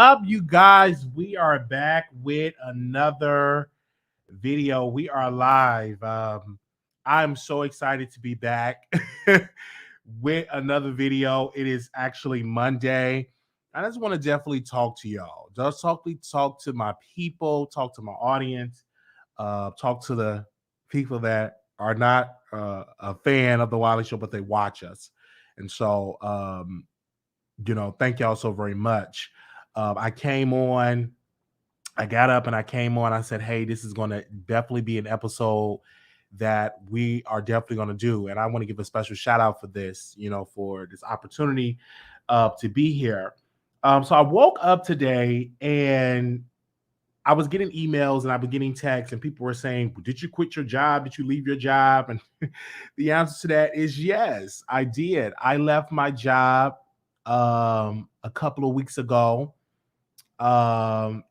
up, you guys? We are back with another video. We are live. I'm so excited to be back with another video. It is actually Monday. I just want to definitely talk to y'all. Just talk to my people, talk to my audience, talk to the people that are not a fan of the Wiley Show, but they watch us. And so, thank y'all so very much. I came on, I got up and I came on. I said, hey, this is going to definitely be an episode that we are definitely going to do. And I want to give a special shout out for this, for this opportunity to be here. So I woke up today and I was getting emails and I was getting texts and people were saying, did you quit your job? Did you leave your job? And the answer to that is yes, I did. I left my job a couple of weeks ago. And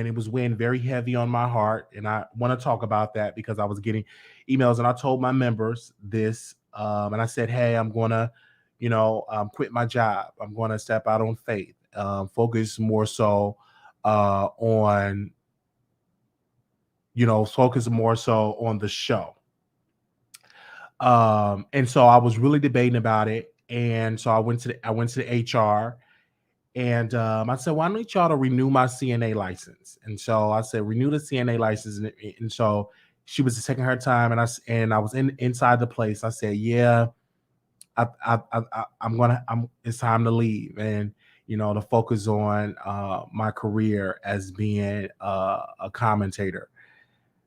it was weighing very heavy on my heart. And I want to talk about that because I was getting emails and I told my members this. And I said, hey, I'm going to, quit my job. I'm going to step out on faith, focus more so on the show. And so I was really debating about it. And so I went to the HR and I said, why don't y'all to renew my CNA license? And so I said, renew the CNA license. And so she was taking her time and I was inside the place. I said, yeah, it's time to leave. And, to focus on my career as being a commentator.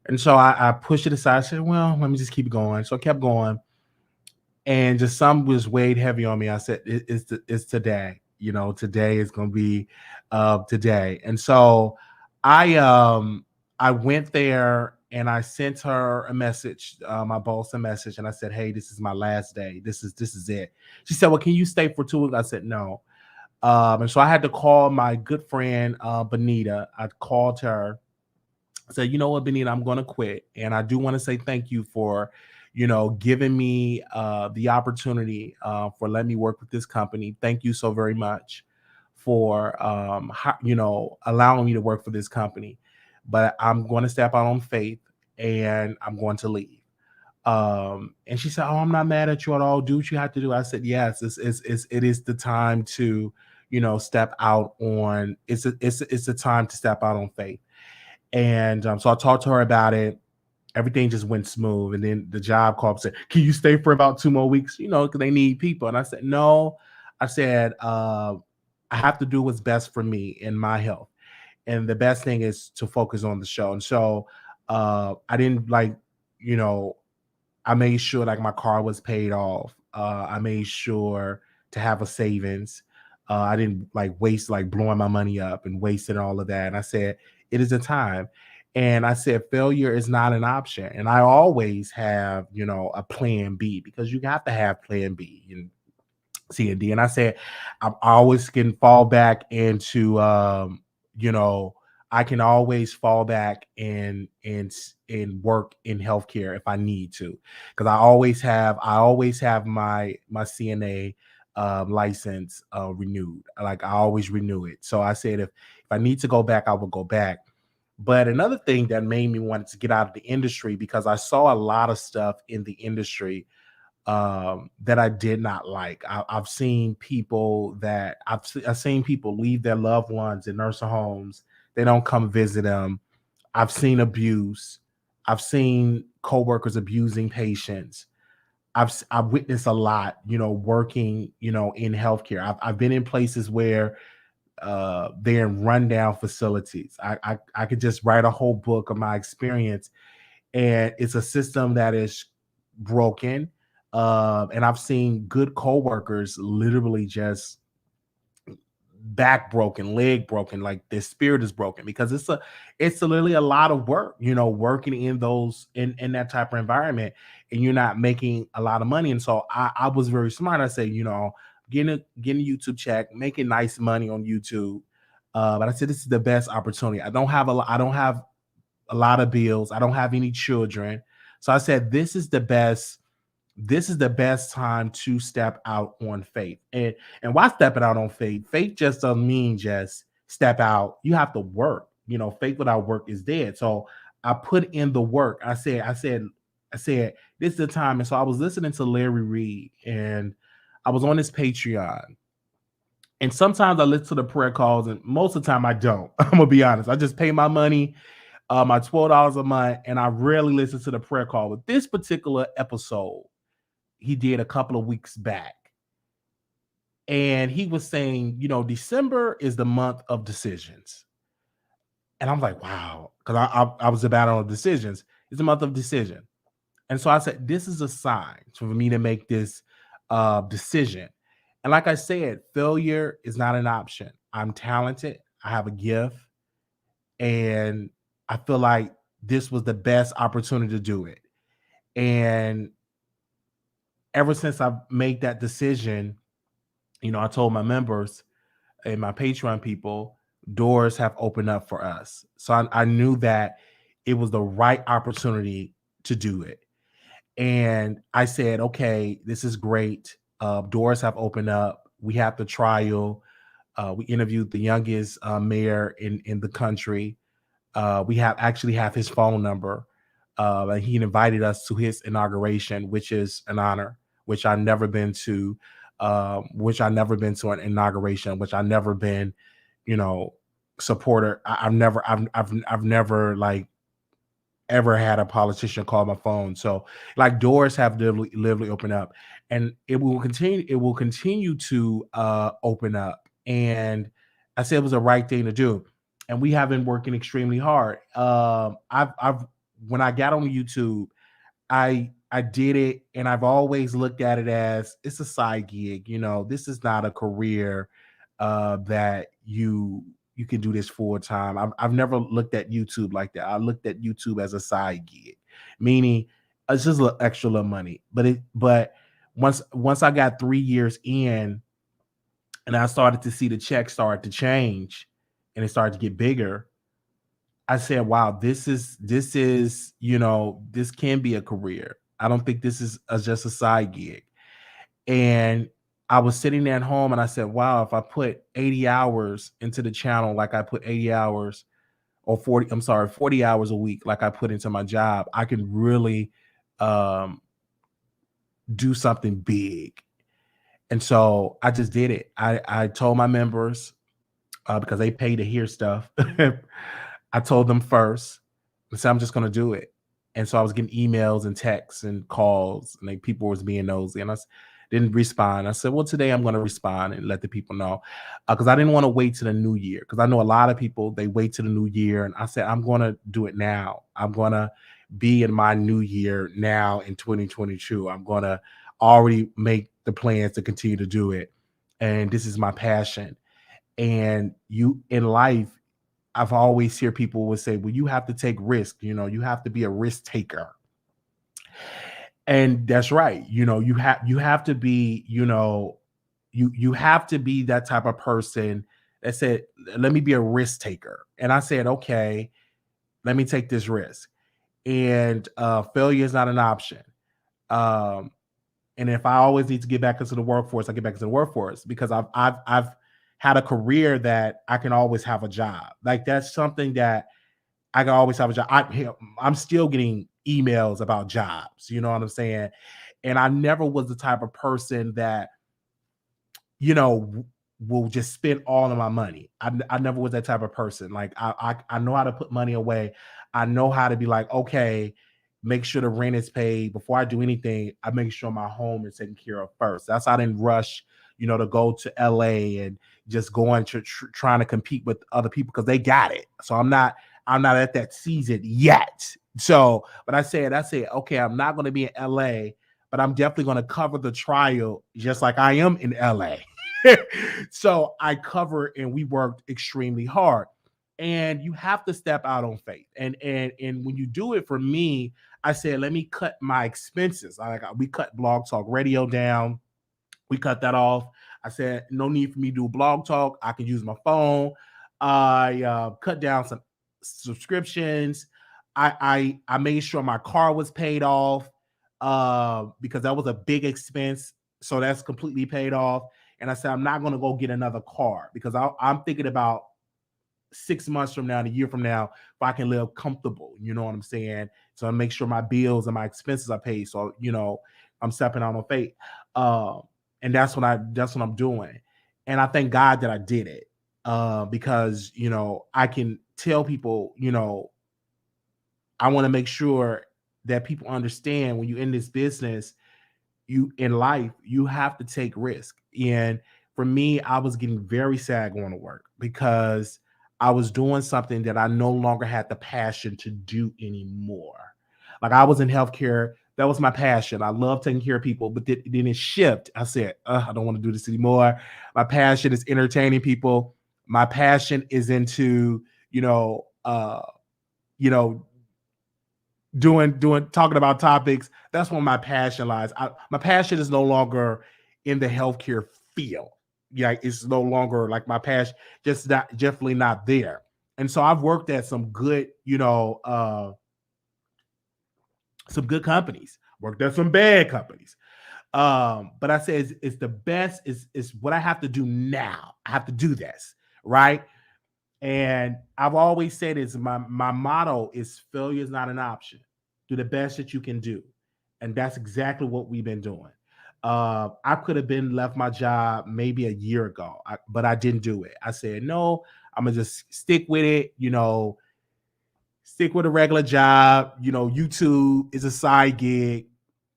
And so I pushed it aside. I said, well, let me just keep going. So I kept going. And just something was weighed heavy on me. I said, it's today. Today is going to be today. And so I went there and I sent her a message, my boss a message. And I said, hey, this is my last day. This is it. She said, well, can you stay for 2 weeks? I said, no. And so I had to call my good friend, Benita. I called her. I said, you know what, Benita, I'm going to quit. And I do want to say thank you for, giving me the opportunity for letting me work with this company. Thank you so very much for, allowing me to work for this company. But I'm going to step out on faith and I'm going to leave. And she said, oh, I'm not mad at you at all. Do what you have to do. I said, yes, it is the time to, step out on, it's the time to step out on faith. And so I talked to her about it. Everything just went smooth. And then the job called and said, can you stay for about 2 more weeks? Because they need people. And I said, no. I said, I have to do what's best for me and my health. And the best thing is to focus on the show. And so I didn't I made sure my car was paid off. I made sure to have a savings. I didn't waste blowing my money up and wasting all of that. And I said, it is a time. And I said, failure is not an option. And I always have, a plan B because you have to have plan B and C and D. And I said, I always can fall back into, I can always fall back and work in healthcare if I need to, because I always have my CNA license renewed. I always renew it. So I said, if I need to go back, I will go back. But another thing that made me want to get out of the industry, because I saw a lot of stuff in the industry that I did not like. I've seen people I've seen people leave their loved ones in nursing homes. They don't come visit them. I've seen abuse. I've seen coworkers abusing patients. I've witnessed a lot, working, in healthcare. I've been in places where they're in rundown facilities. I could just write a whole book of my experience, and it's a system that is broken. And I've seen good coworkers literally just back broken, leg broken, like their spirit is broken, because it's literally a lot of work, working in that type of environment, and you're not making a lot of money. And so I was very smart. I said, getting a YouTube check, making nice money on YouTube. But I said, this is the best opportunity. I don't have a lot of bills. I don't have any children. So I said, this is the best time to step out on faith. And why stepping out on faith? Faith just doesn't mean just step out. You have to work. Faith without work is dead. So I put in the work. I said, this is the time. And so I was listening to Larry Reed, and I was on his Patreon. And sometimes I listen to the prayer calls, and most of the time I don't. I'm gonna be honest. I just pay my money, my $12 a month, and I rarely listen to the prayer call. But this particular episode, he did a couple of weeks back, and he was saying, December is the month of decisions. And I'm like, wow, because I was about on decisions. It's a month of decision. And so I said, this is a sign for me to make this decision. And like I said, failure is not an option. I'm talented. I have a gift. And I feel like this was the best opportunity to do it. And ever since I made that decision, I told my members and my Patreon people, doors have opened up for us. So I knew that it was the right opportunity to do it. And I said, okay, this is great. Doors have opened up. We have the trial. We interviewed the youngest mayor in the country. We actually have his phone number. And he invited us to his inauguration, which is an honor, which I've never been to, an inauguration, which I've never been, supporter. I've never like ever had a politician call my phone. So like doors have literally opened up, and it will continue to open up. And I said it was the right thing to do. And we have been working extremely hard. I've when I got on YouTube, I did it, and I've always looked at it as it's a side gig. This is not a career that you can do this full time. I've never looked at YouTube like that. I looked at YouTube as a side gig, meaning it's just a little extra little money. But once I got 3 years in, and I started to see the check start to change, and it started to get bigger, I said, wow, this can be a career. I don't think this is just a side gig. And I was sitting there at home, and I said, wow, if I put 80 hours into the channel, like I put 80 hours or 40 hours a week, like I put into my job, I can really do something big. And so I just did it. I told my members, because they pay to hear stuff. I told them first, and said, I'm just going to do it. And so I was getting emails and texts and calls, and people was being nosy, and I didn't respond. I said, well, today I'm going to respond and let the people know, because I didn't want to wait to the new year, because I know a lot of people, they wait to the new year. And I said, I'm going to do it now. I'm going to be in my new year now in 2022. I'm going to already make the plans to continue to do it. And this is my passion. And in life, I've always hear people would say, well, you have to take risk. You have to be a risk taker. And that's right. You have to be, you have to be that type of person that said, let me be a risk taker. And I said, okay, let me take this risk. And failure is not an option. And if I always need to get back into the workforce, I get back into the workforce, because I've had a career that I can always have a job. Like that's something that I can always have a job. I'm still getting emails about jobs. You know what I'm saying? And I never was the type of person that, will just spend all of my money. I never was that type of person. Like I know how to put money away. I know how to be like, okay, make sure the rent is paid before I do anything. I make sure my home is taken care of first. That's how I didn't rush, to go to LA and just going to trying to compete with other people, because they got it. So I'm not at that season yet. So, but I said, okay, I'm not going to be in LA, but I'm definitely going to cover the trial just like I am in LA. So I covered, and we worked extremely hard. And you have to step out on faith. And when you do it, for me, I said, let me cut my expenses. We cut Blog Talk Radio down. We cut that off. I said, no need for me to do Blog Talk. I can use my phone. I cut down some subscriptions. I made sure my car was paid off, because that was a big expense. So that's completely paid off. And I said, I'm not going to go get another car, because I'm thinking about 6 months from now and a year from now if I can live comfortable. You know what I'm saying? So I make sure my bills and my expenses are paid. So, I'm stepping out on faith. And that's what I'm doing. And I thank God that I did it. Because, I can tell people, I want to make sure that people understand when you're in this business, you in life, you have to take risk. And for me, I was getting very sad going to work because I was doing something that I no longer had the passion to do anymore. Like I was in healthcare, that was my passion. I love taking care of people, but then it shifted. I said, I don't want to do this anymore. My passion is entertaining people. My passion is into, you know, doing talking about topics. That's where my passion lies. My passion is no longer in the healthcare field. Yeah, it's no longer like my passion, just not definitely not there. And so I've worked at some good, some good companies, worked at some bad companies. But I say it's the best, is what I have to do now. I have to do this, right? And I've always said is my motto is failure is not an option. Do the best that you can do. And that's exactly what we've been doing. I could have been left my job maybe a year ago, but I didn't do it. I said, no, I'm gonna just stick with it, stick with a regular job. YouTube is a side gig.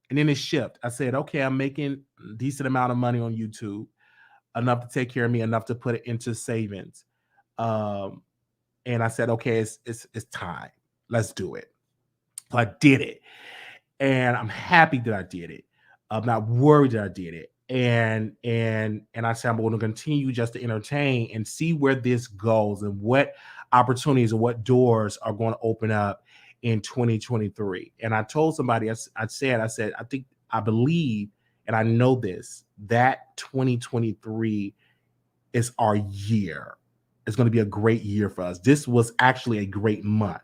And then it shift. I said, okay, I'm making a decent amount of money on YouTube, enough to take care of me, enough to put it into savings. Um, and I said, okay, it's time. Let's do it. So I did it. And I'm happy that I did it. I'm not worried that I did it. And I said I'm going to continue just to entertain and see where this goes and what opportunities and what doors are going to open up in 2023. And I told somebody, I said, I believe, and I know this, that 2023 is our year. It's going to be a great year for us. This was actually a great month.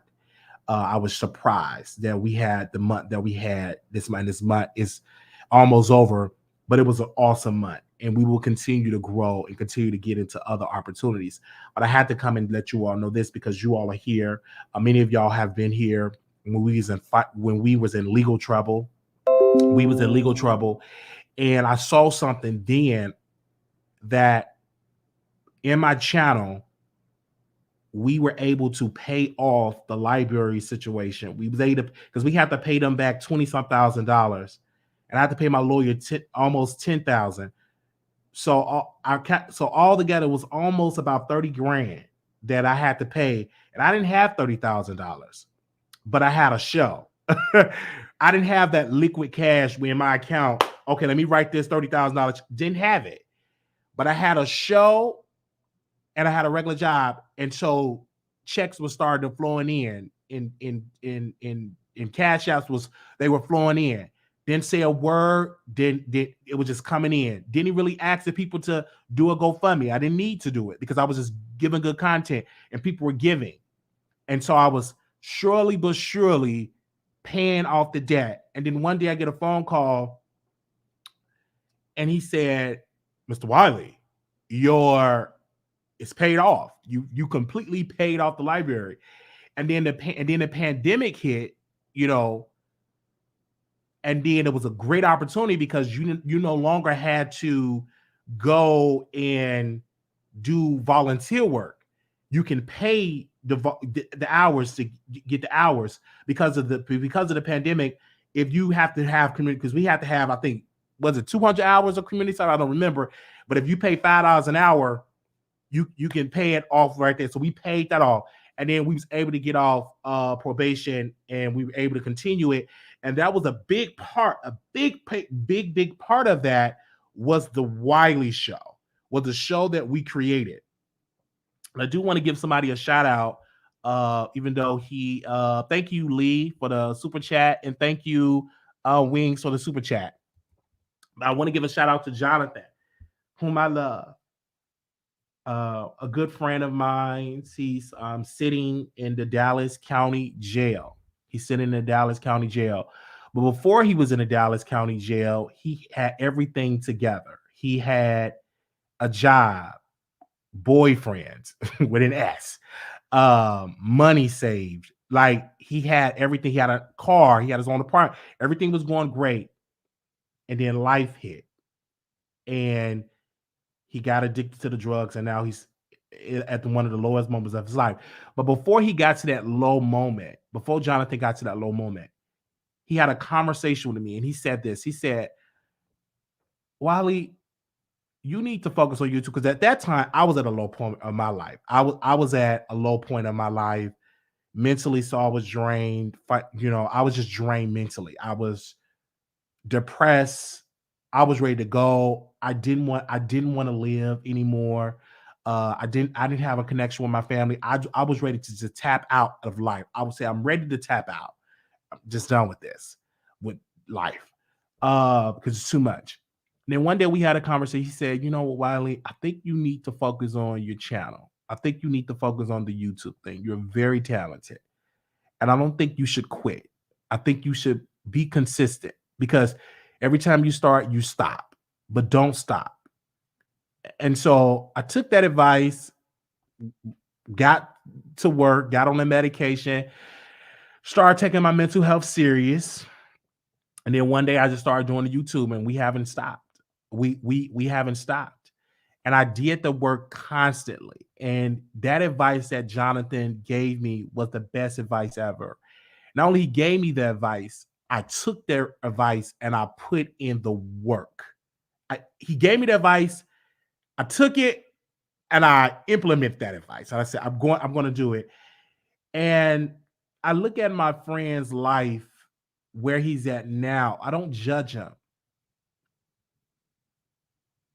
I was surprised that we had the month that we had this month. This month is almost over, but it was an awesome month. And we will continue to grow and continue to get into other opportunities. But I had to come and let you all know this because you all are here. Many of y'all have been here when we was in legal trouble. We was in legal trouble. And I saw something then that in my channel, we were able to pay off the library situation. We was able to, because we had to pay them back $20-some thousand, and I had to pay my lawyer almost $10,000. So so all together was almost about 30 grand that I had to pay, and I didn't have $30,000, but I had a show. I didn't have that liquid cash in my account. Okay, let me write this $30,000. Didn't have it, but I had a show. And I had a regular job, and so checks were starting to flowing in cash apps they were flowing in. Didn't say a word. Didn't it was just coming in. Didn't really ask the people to do a GoFundMe. I didn't need to do it because I was just giving good content, and people were giving, and so I was surely but surely paying off the debt. And then one day I get a phone call, and he said, "Mr. Wiley, it's paid off. You completely paid off the library." And then the pandemic hit, and then it was a great opportunity because you no longer had to go and do volunteer work. You can pay the hours to get the hours because of the pandemic. If you have to have community, because we have to have, I think, was it 200 hours of community service? I don't remember, but if you pay $5 an hour, you can pay it off right there. So we paid that off, and then we was able to get off probation, and we were able to continue it. And that was a big part, big part of that was the Wiley Show, was the show that we created. And I do want to give somebody a shout out, even though thank you, Lee, for the super chat, and thank you, Wings, for the super chat. I want to give a shout out to Jonathan, whom I love. A good friend of mine. He's sitting in the Dallas County Jail. He's sitting in the Dallas County Jail. But before he was in the Dallas County Jail, he had everything together. He had a job boyfriends with an S, money saved. Like he had everything. He had a car. He had his own apartment. Everything was going great. And then life hit, and he got addicted to the drugs, and now he's at one of the lowest moments of his life. But before he got to that low moment, before Jonathan got to that low moment, he had a conversation with me, and he said this. He said, Wiley, you need to focus on YouTube, because at that time I was at a low point of my life. I was at a low point of my life mentally, so I was drained. I was just drained mentally. I was depressed. I was ready to go. I didn't want to live anymore. I didn't have a connection with my family. I was ready to just tap out of life. I would say I'm ready to tap out. I'm just done with this, with life. Because it's too much. And then one day we had a conversation. He said, you know what, Wiley, I think you need to focus on your channel. I think you need to focus on the YouTube thing. You're very talented. And I don't think you should quit. I think you should be consistent, because every time you start, you stop, but don't stop. And so I took that advice, got to work, got on the medication, started taking my mental health serious. And then one day I just started doing the YouTube, and we haven't stopped. We haven't stopped. And I did the work constantly. And that advice that Jonathan gave me was the best advice ever. Not only he gave me the advice, I took their advice and I put in the work. He gave me the advice, I took it, and I implemented that advice. And I said, I'm going to do it. And I look at my friend's life, where he's at now. I don't judge him,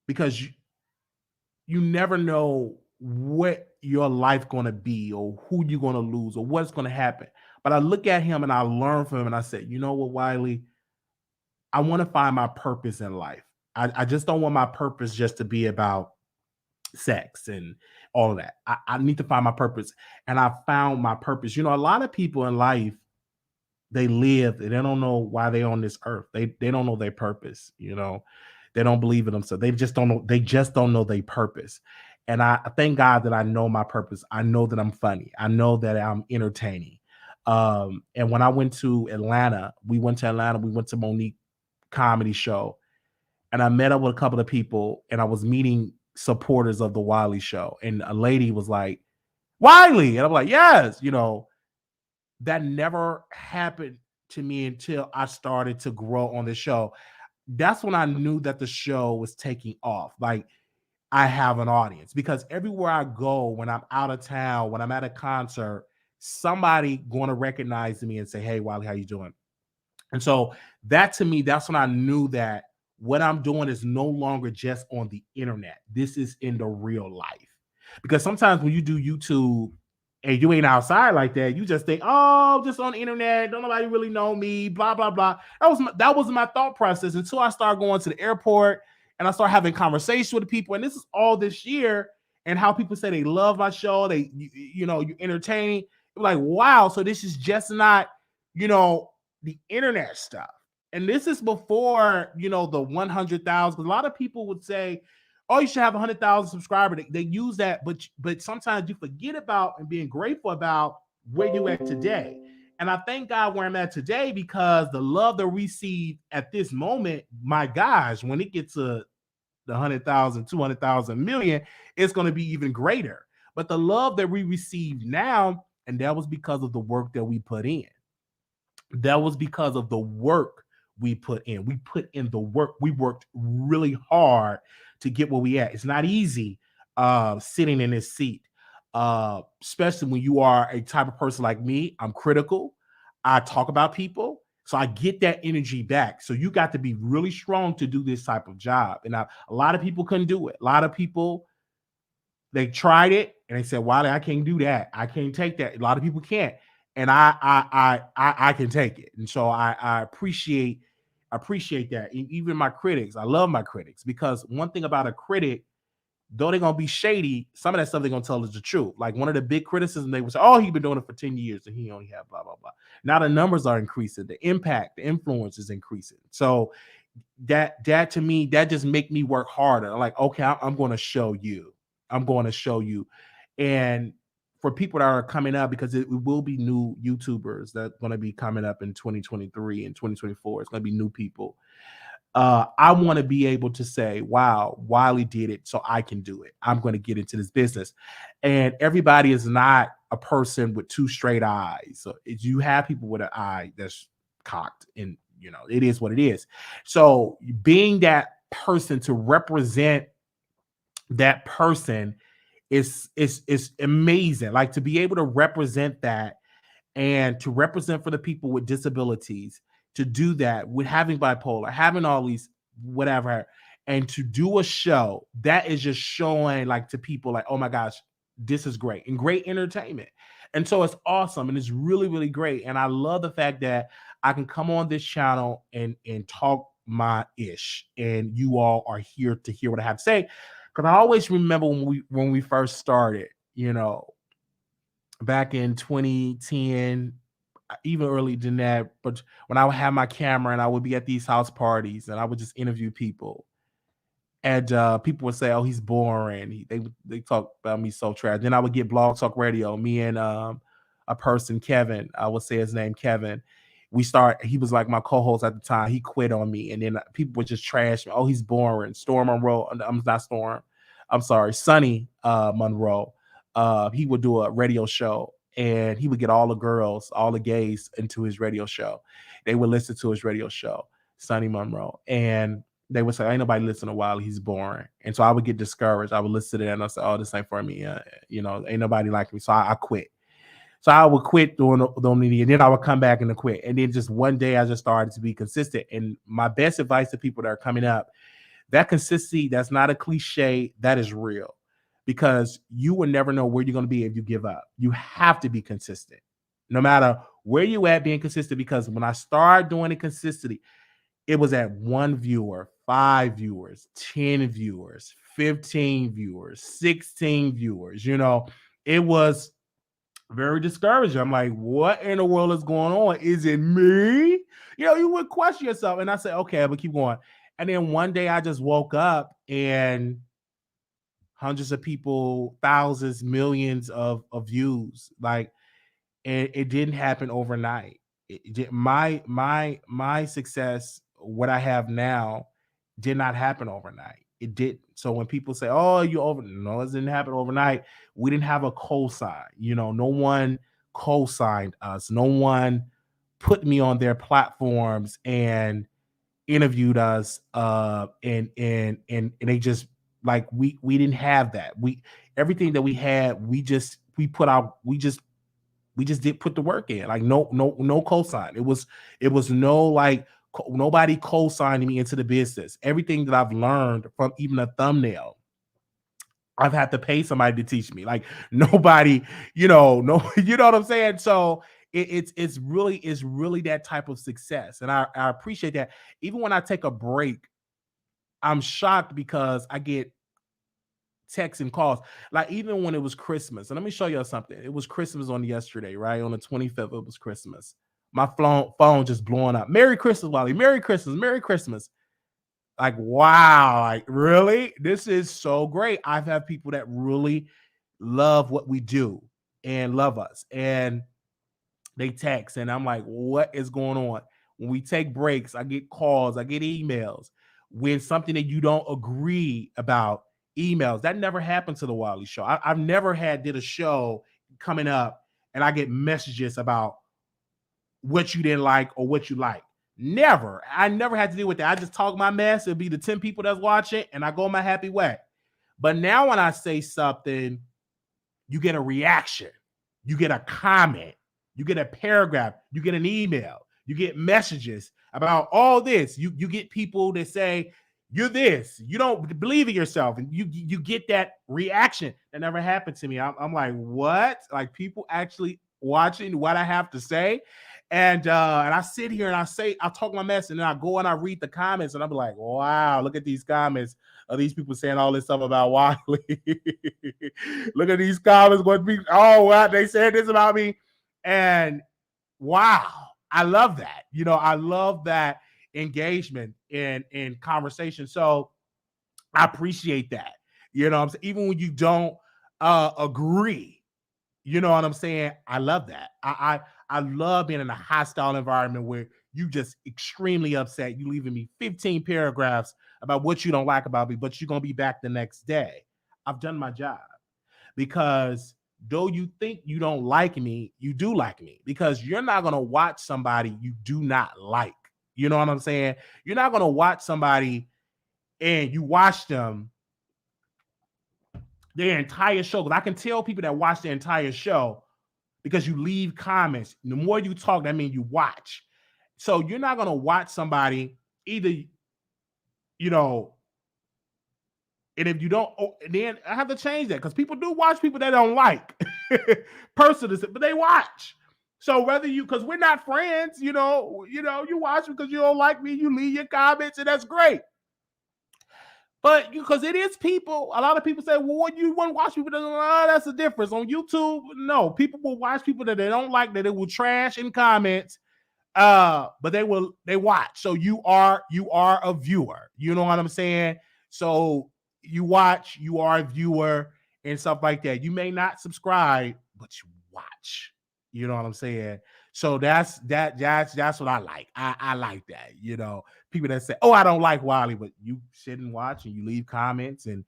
because you never know what your life going to be, or who you're going to lose, or what's going to happen. But I look at him and I learn from him, and I say, you know what, Wiley, I want to find my purpose in life. I just don't want my purpose just to be about sex and all of that. I need to find my purpose. And I found my purpose. A lot of people in life, they live and they don't know why they're on this earth. They don't know their purpose. They don't believe in themselves. They just don't know their purpose. And I thank God that I know my purpose. I know that I'm funny. I know that I'm entertaining. And when I went to Atlanta, we went to Monique comedy show, and I met up with a couple of people, and I was meeting supporters of the Wiley Show. And a lady was like, Wiley. And I'm like, yes, that never happened to me until I started to grow on the show. That's when I knew that the show was taking off. Like, I have an audience, because everywhere I go, when I'm out of town, when I'm at a concert, somebody going to recognize me and say, hey, Wiley, how you doing? And so that, to me, that's when I knew that what I'm doing is no longer just on the internet. This is in the real life. Because sometimes when you do YouTube and you ain't outside like that, you just think, oh, just on the internet, don't nobody really know me, blah, blah, blah. That was my thought process, until I started going to the airport and I started having conversations with people. And this is all this year, and how people say they love my show. You're entertaining. You're like, wow, so this is just not, the internet stuff. And this is before, the 100,000. Because a lot of people would say, oh, you should have 100,000 subscribers. They use that, but sometimes you forget about and being grateful about where you at today. And I thank God where I'm at today, because the love that we see at this moment, my gosh, when it gets to the 100,000, 200,000 million, it's going to be even greater. But the love that we receive now, and that was because of the work that we put in. That was because of the work we put in. We put in the work. We worked really hard to get where we at. It's not easy sitting in this seat, especially when you are a type of person like me. I'm critical. I talk about people. So I get that energy back. So you got to be really strong to do this type of job. And a lot of people couldn't do it. A lot of people, they tried it and they said, Wiley, I can't do that. I can't take that. A lot of people can't. And I can take it. And so I appreciate that. Even my critics, I love my critics, because one thing about a critic, though they're gonna be shady, some of that stuff they're gonna tell us the truth. Like, one of the big criticisms, they would say, oh, he's been doing it for 10 years and he only had blah, blah, blah. Now the numbers are increasing, the impact, the influence is increasing. So that to me, that just make me work harder. Like, okay, I'm gonna show you. I'm going to show you. And for people that are coming up, because it will be new YouTubers that are going to be coming up in 2023 and 2024. It's going to be new people. I want to be able to say, wow, Wiley did it, so I can do it. I'm going to get into this business. And everybody is not a person with two straight eyes. So if you have people with an eye that's cocked, and it is what it is. So being that person to represent that person is amazing. Like, to be able to represent that, and to represent for the people with disabilities, to do that with having bipolar, having all these whatever, and to do a show that is just showing, like, to people, like, oh my gosh, this is great, and great entertainment. And so it's awesome, and it's really, really great. And I love the fact that I can come on this channel and talk my ish, and you all are here to hear what I have to say. Because I always remember when we first started, back in 2010, even earlier than that. But when I would have my camera and I would be at these house parties and I would just interview people, and people would say, "Oh, he's boring." They talk about me so trash. Then I would get Blog Talk Radio. Me and a person, Kevin, I would say his name, Kevin. He was like my co-host at the time. He quit on me, and then people would just trash me. Oh, he's boring. Storm Monroe. I'm not Storm. I'm sorry, Sonny Monroe. He would do a radio show, and he would get all the girls, all the gays into his radio show. They would listen to his radio show, Sonny Monroe, and they would say, "Ain't nobody listen to Wiley. He's boring." And so I would get discouraged. I would listen to that and I say, "Oh, this ain't for me. Ain't nobody like me." So I quit. So I would quit doing the media, and then I would come back and quit. And then just one day I just started to be consistent. And my best advice to people that are coming up, that consistency, that's not a cliche, that is real. Because you will never know where you're going to be if you give up. You have to be consistent, no matter where you at, being consistent. Because when I started doing it consistently, it was at 1 viewer, 5 viewers, 10 viewers, 15 viewers, 16 viewers. It was very discouraging. I'm like, what in the world is going on? Is it me? You would question yourself. And I said, okay, but keep going. And then one day I just woke up and hundreds of people, thousands, millions of views. Like, and it didn't happen overnight. My success, what I have now, did not happen overnight. It didn't. So when people say, "Oh, no, it didn't happen overnight." We didn't have a cosign. No one co-signed us. No one put me on their platforms and interviewed us. And they just, like, we didn't have that. Everything that we had, we just did put the work in. Like, no cosign. It was no, like, nobody co-signing me into the business. Everything that I've learned from even a thumbnail, I've had to pay somebody to teach me. Like, nobody, no, you know what I'm saying? So it's really that type of success. And I appreciate that. Even when I take a break, I'm shocked because I get texts and calls. Like, even when it was Christmas, and let me show you something. It was Christmas on yesterday, right? On the 25th, it was Christmas. My phone just blowing up. Merry Christmas, Wiley. Merry Christmas. Merry Christmas. Like, wow. Like, really? This is so great. I've had people that really love what we do and love us. And they text, and I'm like, what is going on? When we take breaks, I get calls, I get emails. When something that you don't agree about, emails. That never happened to the Wiley Show. I've never did a show coming up and I get messages about what you didn't like or what you like. Never. I never had to deal with that. I just talk my mess. It'll be the 10 people that's watching, and I go my happy way. But now when I say something, you get a reaction. You get a comment. You get a paragraph. You get an email. You get messages about all this. You get people that say, "You're this. You don't believe in yourself," and you get that reaction. That never happened to me. I'm like, what? Like, people actually watching what I have to say, and I sit here and I talk my mess, and then I go and I read the comments, and I'm like, wow, look at these comments of these people saying all this stuff about Wiley. Look at these comments. What they said this about me, and wow, I love that. I love that engagement in conversation. So I appreciate that. You know what I'm saying? Even when you don't agree, you know what I'm saying? I love that. I love being in a hostile environment where you just extremely upset. You leaving me 15 paragraphs about what you don't like about me, but you're gonna be back the next day. I've done my job because though you think you don't like me, you do like me because you're not gonna watch somebody you do not like. You know what I'm saying? You're not gonna watch somebody and you watch them their entire show. Because I can tell people that watch the entire show because you leave comments. The more you talk, that means you watch. So you're not gonna watch somebody either, you know, and if you don't, then I have to change that because people do watch people they don't like. Personally, but they watch. So whether you, because we're not friends, you watch because you don't like me, you leave your comments, and that's great. But because it is people, a lot of people say, well, what you want to watch people that that's the difference. On YouTube, no, people will watch people that they don't like, that they will trash in comments. But they watch. So you are a viewer. You know what I'm saying? So you watch, you are a viewer and stuff like that. You may not subscribe, but you watch. You know what I'm saying? So that's what I like. I like that. People that say, "Oh, I don't like Wiley," but you sit and watch and you leave comments and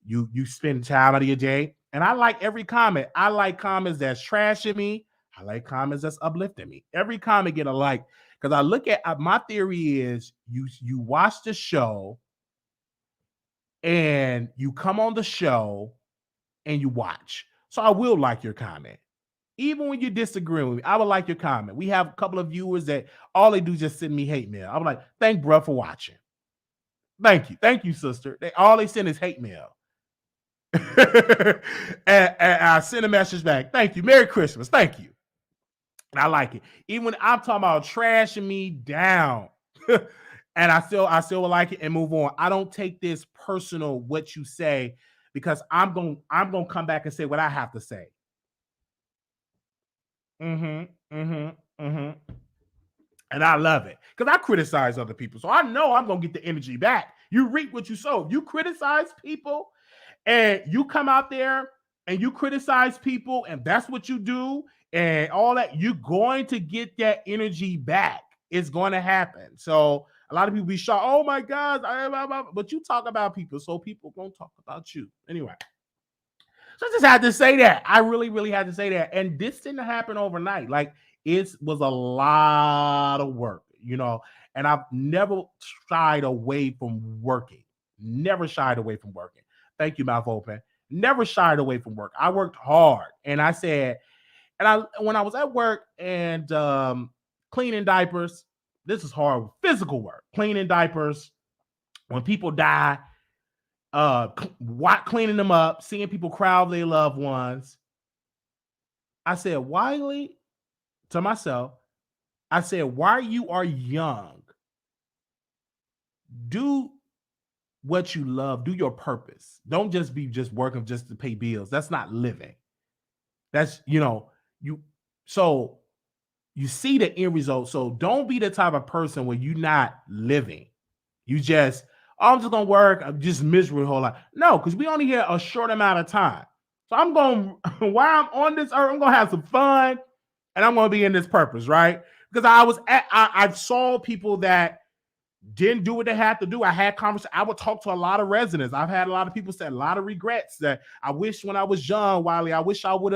you spend time out of your day. And I like every comment. I like comments that's trashing me. I like comments that's uplifting me. Every comment get a like because I look at my theory is you watch the show and you come on the show and you watch. So I will like your comment. Even when you disagree with me, I would like your comment. We have a couple of viewers that all they do is just send me hate mail. I'm like, thank bro for watching. Thank you, sister. All they send is hate mail. and I send a message back. Thank you. Merry Christmas. Thank you. And I like it. Even when I'm talking about trashing me down, and I still will like it and move on. I don't take this personal what you say because I'm gonna come back and say what I have to say. Mm-hmm. Mm-hmm. Mm-hmm. And I love it because I criticize other people, so I know I'm gonna get the energy back. You reap what you sow. You criticize people, and you come out there and you criticize people, and that's what you do, and all that, you're going to get that energy back. It's going to happen. So a lot of people be shocked. Oh my God, but you talk about people, so people gonna talk about you anyway. So I just had to say that. I really, really had to say that. And this didn't happen overnight. Like it was a lot of work, and I've never shied away from working. Never shied away from working. Thank you, mouth open. Never shied away from work. I worked hard. And I said, when I was at work and cleaning diapers, this is hard physical work. Cleaning diapers, when people die, cleaning them up, seeing people crowd their loved ones. I said, Wiley, to myself, I said, while you are young, do what you love, do your purpose. Don't just be just working just to pay bills. That's not living. That's, so you see the end result. So don't be the type of person where you're not living. You just, I'm just gonna work. I'm just miserable a whole lot. No, because we only here a short amount of time. So I'm going while I'm on this earth, I'm gonna have some fun, and I'm gonna be in this purpose, right? Because I saw people that didn't do what they had to do. I had conversations. I would talk to a lot of residents. I've had a lot of people say a lot of regrets that I wish when I was young, Wiley, I wish I would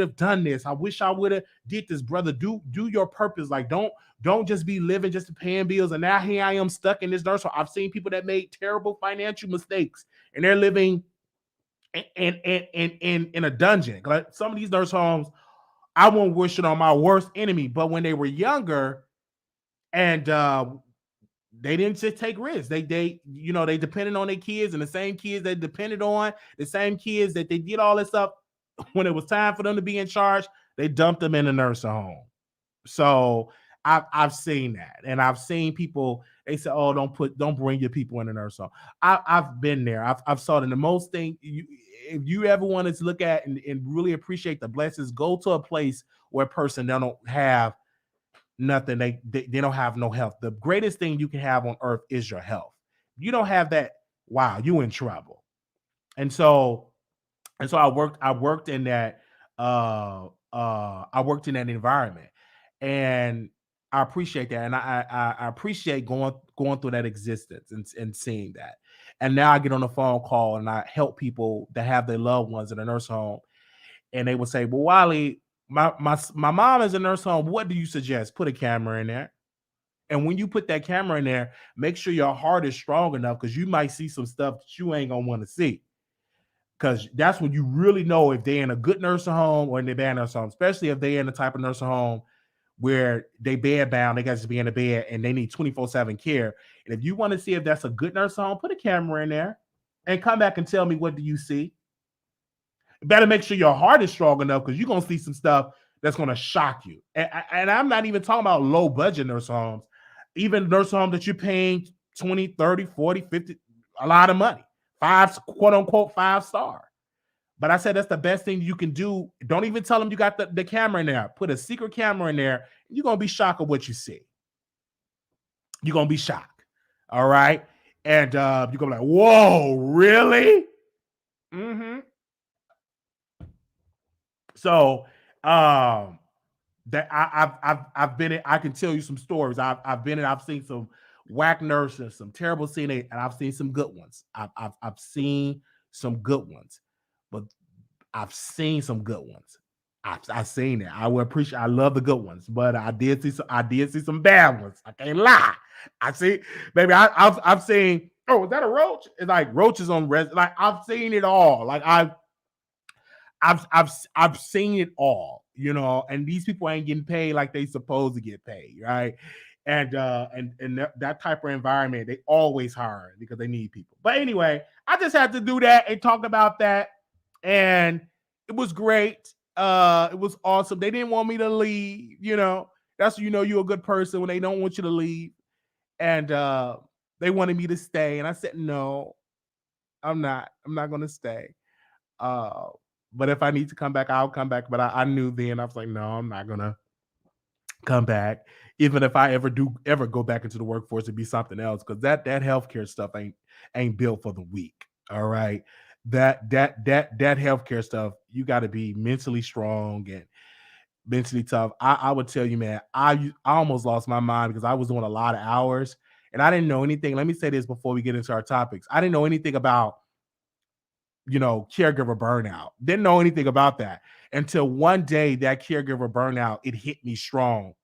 have done this. I wish I would have did this, brother. Do your purpose. Like don't just be living just to paying bills. And now here I am stuck in this nurse home. I've seen people that made terrible financial mistakes and they're living in a dungeon. Like some of these nurse homes, I won't wish it on my worst enemy. But when they were younger and they didn't just take risks. They depended on their kids, and the same kids they depended on, the same kids that they did all this stuff. When it was time for them to be in charge, they dumped them in a nursing home. So I've seen that, and I've seen people. They say, "Oh, don't bring your people in a nursing home." I've been there. I've saw it. And the most thing, if you ever wanted to look at and really appreciate the blessings, go to a place where a person they don't have nothing. They don't have no health. The greatest thing you can have on earth is your health. You don't have that. Wow, you in trouble. And so I worked in that I worked in that environment, and I appreciate that, and I appreciate going through that existence and seeing that. And now I get on a phone call and I help people that have their loved ones in a nurse home, and they would say, "Well, Wiley, my mom is in a nurse home. What do you suggest? Put a camera in there." And when you put that camera in there, make sure your heart is strong enough, because you might see some stuff that you ain't gonna want to see. Because that's when you really know if they're in a good nursing home or in a bad nursing home, especially if they're in the type of nursing home where they bed bound, they got to be in the bed and they need 24/7 care. And if you want to see if that's a good nursing home, put a camera in there and come back and tell me, what do you see? You better make sure your heart is strong enough, because you're going to see some stuff that's going to shock you. And I'm not even talking about low budget nursing homes, even nursing homes that you're paying 20, 30, 40, 50, a lot of money, quote unquote, 5-star. But I said that's the best thing you can do. Don't even tell them you got the camera in there. Put a secret camera in there. You're going to be shocked at what you see. You're going to be shocked. All right. And you're going to be like, whoa, really? Mm-hmm. So that I've been in, I can tell you some stories. I've seen some whack nurses, some terrible CNA, and I've seen some good ones. I've seen some good ones, but I've seen some good ones. I've seen it. I would appreciate. I love the good ones, but I did see some bad ones. I can't lie. I see, baby. I've seen. Oh, is that a roach? It's like roaches on res. Like, I've seen it all. Like, I've seen it all, and these people ain't getting paid like they supposed to get paid, right? And that type of environment, they always hire because they need people. But anyway, I just had to do that and talk about that, and it was great. It was awesome. They didn't want me to leave, That's when you're a good person, when they don't want you to leave, and they wanted me to stay, and I said no, I'm not. I'm not gonna stay. Uh, but if I need to come back, I'll come back. But I knew then, I was like, no, I'm not gonna come back. Even if I ever go back into the workforce, to be something else, because that healthcare stuff ain't built for the weak. All right. That healthcare stuff, you got to be mentally strong and mentally tough. I would tell you, man, I almost lost my mind because I was doing a lot of hours and I didn't know anything. Let me say this before we get into our topics. I didn't know anything about caregiver burnout. Didn't know anything about that until one day that caregiver burnout, it hit me strong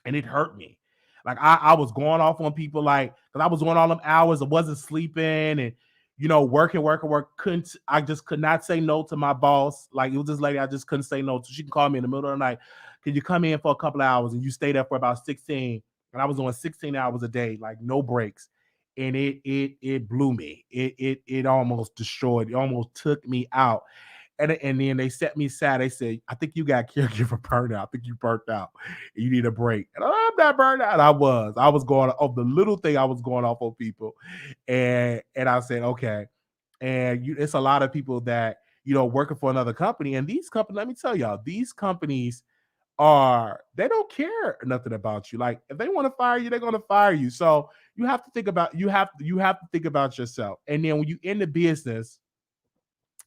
and it hurt me. Like, I was going off on people, like, because I was doing all them hours, I wasn't sleeping, and working. I just could not say no to my boss. Like, it was this lady I just couldn't say no to. She can call me in the middle of the night. Can you come in for a couple of hours? And you stay there for about 16. And I was doing 16 hours a day, like no breaks. And it blew me. It almost destroyed, it almost took me out. And then they set me aside. They said, I think you got caregiver burnout. I think you burnt out. You need a break. And I'm not burnt out. I was going off the little thing. I was going off on people. And I said, okay. And it's a lot of people that, working for another company. And these companies, let me tell y'all, these companies they don't care nothing about you. Like, if they want to fire you, they're going to fire you. So you have to think about, you have to think about yourself. And then when you in the business,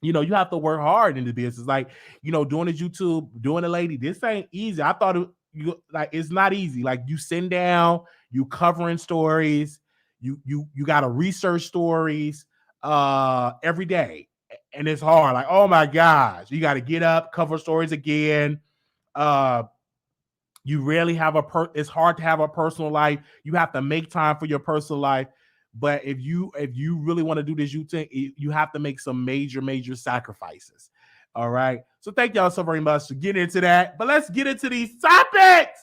you have to work hard in the business. Like, doing the YouTube, doing the lady, this ain't easy. I thought it's not easy. Like, you sitting down, you covering stories, you got to research stories every day. And it's hard. Like, oh my gosh, you got to get up, cover stories again. Uh you rarely have it's hard to have a personal life. You have to make time for your personal life. But if you really want to do this, you have to make some major sacrifices. All right. So thank y'all so very much for getting into that. But let's get into these topics.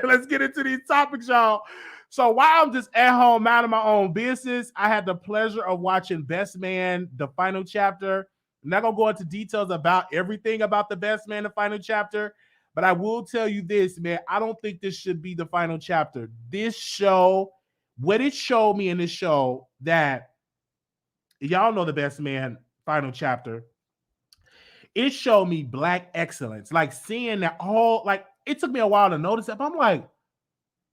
Let's get into these topics, y'all. So while I'm just at home minding my own business, I had the pleasure of watching Best Man, the final chapter. I'm not gonna go into details about everything about the Best Man, the final chapter. But I will tell you this, man, I don't think this should be the final chapter. This show, what it showed me in this show, that y'all know the Best Man final chapter, it showed me Black excellence. Like, seeing that whole, like, it took me a while to notice that, but I'm like,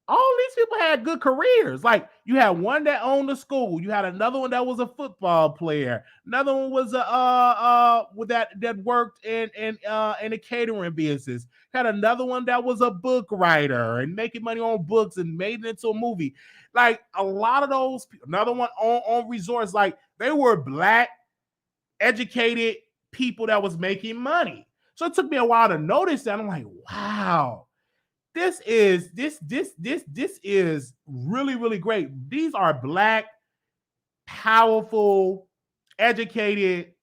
all these people had good careers. Like you had one that owned a school, you had another one that was a football player, another one was a with that worked in a catering business, had another one that was a book writer and making money on books and made it into a movie. Like a lot of those, another one on resorts, like they were black educated people that was making money. So it took me a while to notice that. I'm like, wow, this is really, really great. These are black, powerful, educated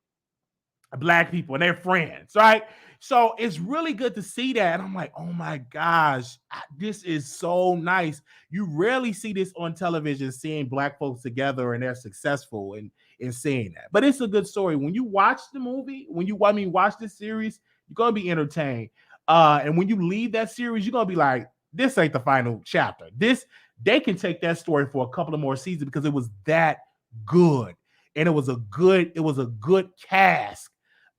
black people and their friends, right? So it's really good to see that. And I'm like, oh my gosh, this is so nice. You rarely see this on television, seeing black folks together and they're successful and in seeing that. But it's a good story. When you watch the movie, watch this series, you're gonna be entertained. And when you leave that series, you're gonna be like, this ain't the final chapter. They can take that story for a couple of more seasons because it was that good. And it was a good cast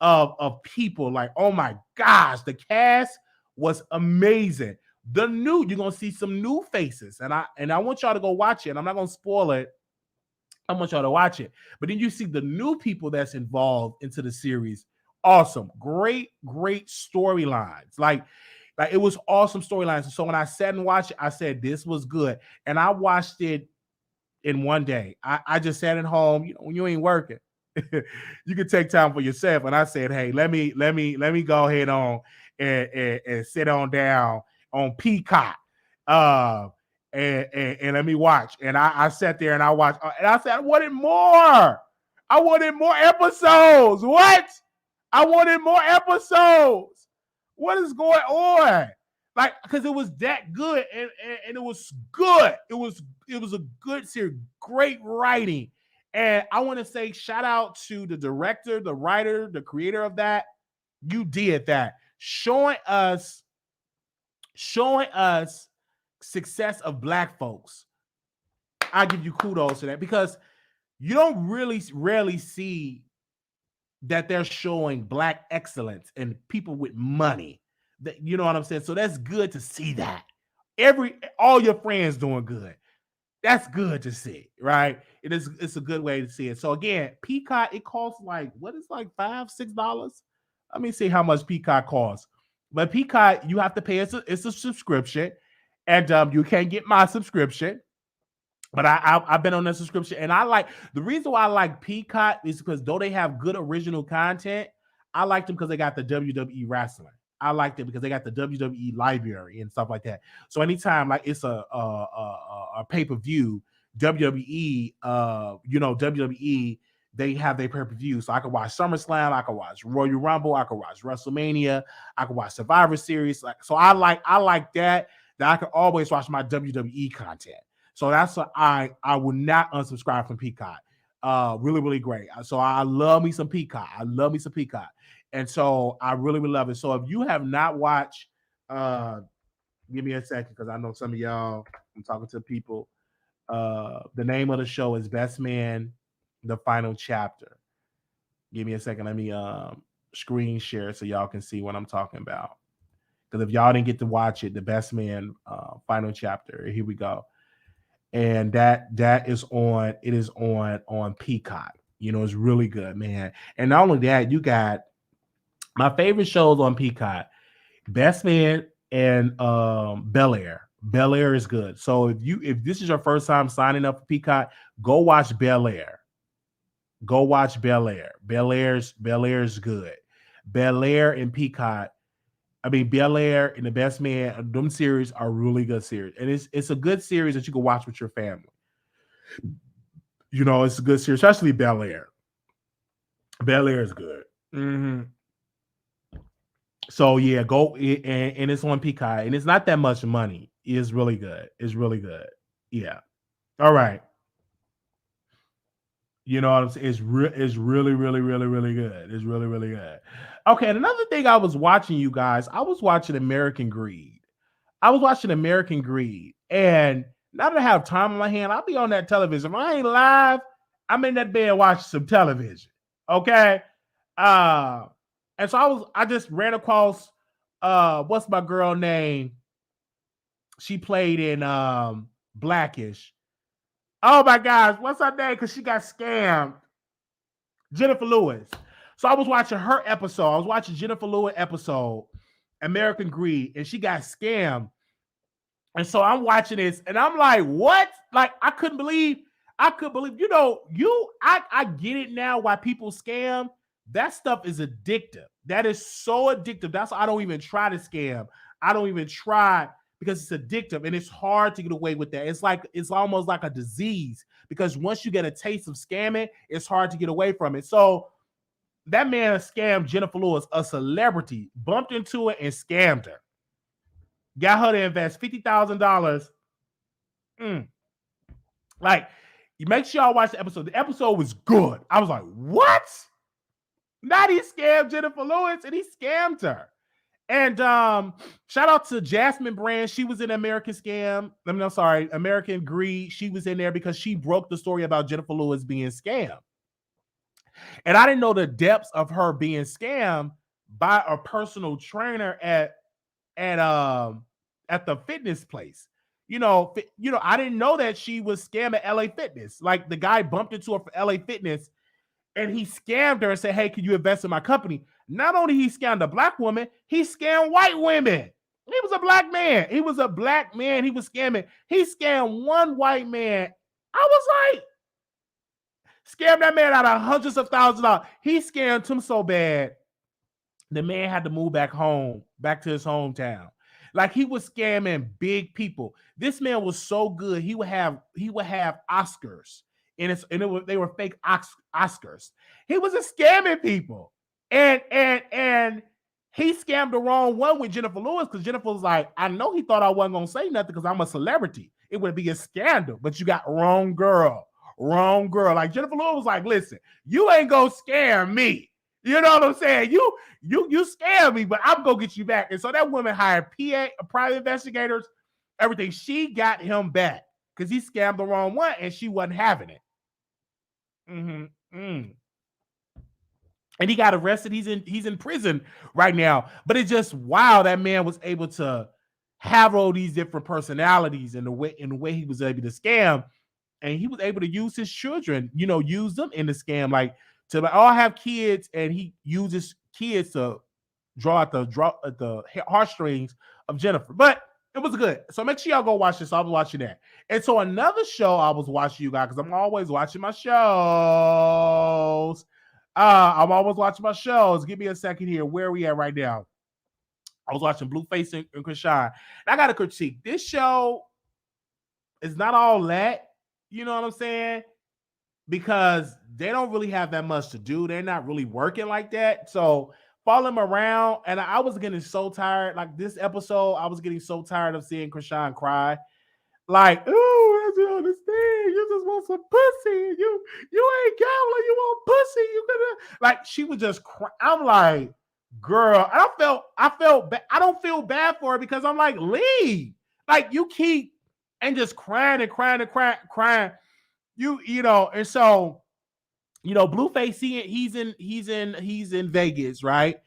of people. Like, oh my gosh, the cast was amazing. You're gonna see some new faces, and I want y'all to go watch it. I'm not gonna spoil it. I want y'all to watch it. But then you see the new people that's involved into the series. Awesome, great storylines. Like it was awesome storylines. So when I sat and watched it, I said this was good, and I watched it in one day. I just sat at home. You know, when you ain't working, you can take time for yourself. And I said, hey, let me go ahead on and sit on down on Peacock. And let me watch. And I sat there and I watched. And I said, I wanted more. I wanted more episodes. What? I wanted more episodes. What is going on? Like, because it was that good, and it was good. It was a good series, great writing. And I want to say shout out to the director, the writer, the creator of that. You did that. Showing us success of black folks. I give you kudos to that because you don't rarely see that they're showing black excellence and people with money. That, you know what I'm saying? So that's good to see that. All your friends doing good. That's good to see, right? It's a good way to see it. So again, Peacock, it costs like $5, $6? Let me see how much Peacock costs. But Peacock, you have to pay. It's a subscription, and you can't get my subscription. But I've been on that subscription, and I like the reason why I like Peacock is because though they have good original content, I like them because they got the WWE wrestling. I like them because they got the WWE library and stuff like that. So anytime like it's a pay-per-view, WWE, WWE, they have their pay-per-view. So I can watch SummerSlam, I can watch Royal Rumble, I can watch WrestleMania, I can watch Survivor Series. Like, so I like that I can always watch my WWE content. So that's what I would not unsubscribe from Peacock. Really, really great. So I love me some Peacock. And so I really, really love it. So if you have not watched, give me a second because I know some of y'all, I'm talking to people. The name of the show is Best Man, The Final Chapter. Give me a second. Let me screen share so y'all can see what I'm talking about. Because if y'all didn't get to watch it, The Best Man, Final Chapter. Here we go. And that is on. It is on Peacock. You know, it's really good, man. And not only that, you got my favorite shows on Peacock: Best Man and Bel Air. Bel Air is good. So if this is your first time signing up for Peacock, go watch Bel Air. Go watch Bel Air. Bel Air's good. Bel Air and Peacock. I mean, Bel Air and The Best Man, them series are really good series. And it's a good series that you can watch with your family. You know, it's a good series, especially Bel Air. Bel Air is good. Mm-hmm. So yeah, go and it's on Peacock, and it's not that much money. It's really good. Yeah. All right. You know what I'm saying? It's really, really, really, really good. It's really, really good. Okay, and another thing I was watching, you guys, I was watching American Greed. And now that I have time on my hand, I'll be on that television. If I ain't live, I'm in that bed watching some television. Okay. And so I just ran across what's my girl name? She played in Blackish. Oh my gosh, what's her name? Because she got scammed. Jennifer Lewis. So I was watching her episode. I was watching Jennifer Lewis episode, American Greed, and she got scammed. And so I'm watching this, and I'm like, what? Like, I couldn't believe, I get it now why people scam. That stuff is addictive. That is so addictive. That's why I don't even try to scam. I don't even try because it's addictive and it's hard to get away with that. It's almost like a disease because once you get a taste of scamming, it's hard to get away from it. So that man scammed Jennifer Lewis, a celebrity, bumped into her and scammed her. Got her to invest $50,000. Like, you make sure y'all watch the episode. The episode was good. I was like, what? Not he scammed Jennifer Lewis and he scammed her. And shout out to Jasmine Brand. She was in American Scam. American Greed. She was in there because she broke the story about Jennifer Lewis being scammed. And I didn't know the depths of her being scammed by a personal trainer at the fitness place. I didn't know that she was scamming LA Fitness. Like the guy bumped into her for LA Fitness and he scammed her and said, hey, can you invest in my company? Not only he scammed a black woman, he scammed white women. He was a black man. He was scamming. He scammed one white man. I was like, scammed that man out of hundreds of thousands of dollars. He scammed him so bad, the man had to move back to his hometown. Like he was scamming big people. This man was so good. He would have Oscars, and they were fake Oscars. He was just scamming people, and he scammed the wrong one with Jennifer Lewis because Jennifer was like, I know he thought I wasn't gonna say nothing because I'm a celebrity. It would be a scandal, but you got wrong girl. Like Jennifer Lewis was like, listen, you ain't gonna scare me. You know what I'm saying? You scare me, but I'm gonna get you back. And so that woman hired private investigators, everything. She got him back because he scammed the wrong one, and she wasn't having it. And he got arrested. He's in prison right now. But it's just wow, that man was able to have all these different personalities and the way he was able to scam, and he was able to use his children, use them in the scam, like. To all have kids, and he uses kids to draw at the heartstrings of Jennifer. But it was good. So make sure y'all go watch this. I was watching that. And so another show I was watching, you guys, because I'm always watching my shows. I'm always watching my shows. Give me a second here. Where are we at right now? I was watching Blueface and Chrisean. I got to critique. This show is not all that. You know what I'm saying? Because they don't really have that much to do. They're not really working like that. So follow them around. And I was getting so tired. Like this episode, I was getting so tired of seeing Chrisean cry. Like, oh, I don't understand. You just want some pussy. You ain't gambling. You want pussy. You gonna like she was just cry. I'm like, girl. I felt bad. I don't feel bad for her because I'm like, leave. Like you keep and just crying and crying and crying. And so, Blueface, he's in Vegas, right?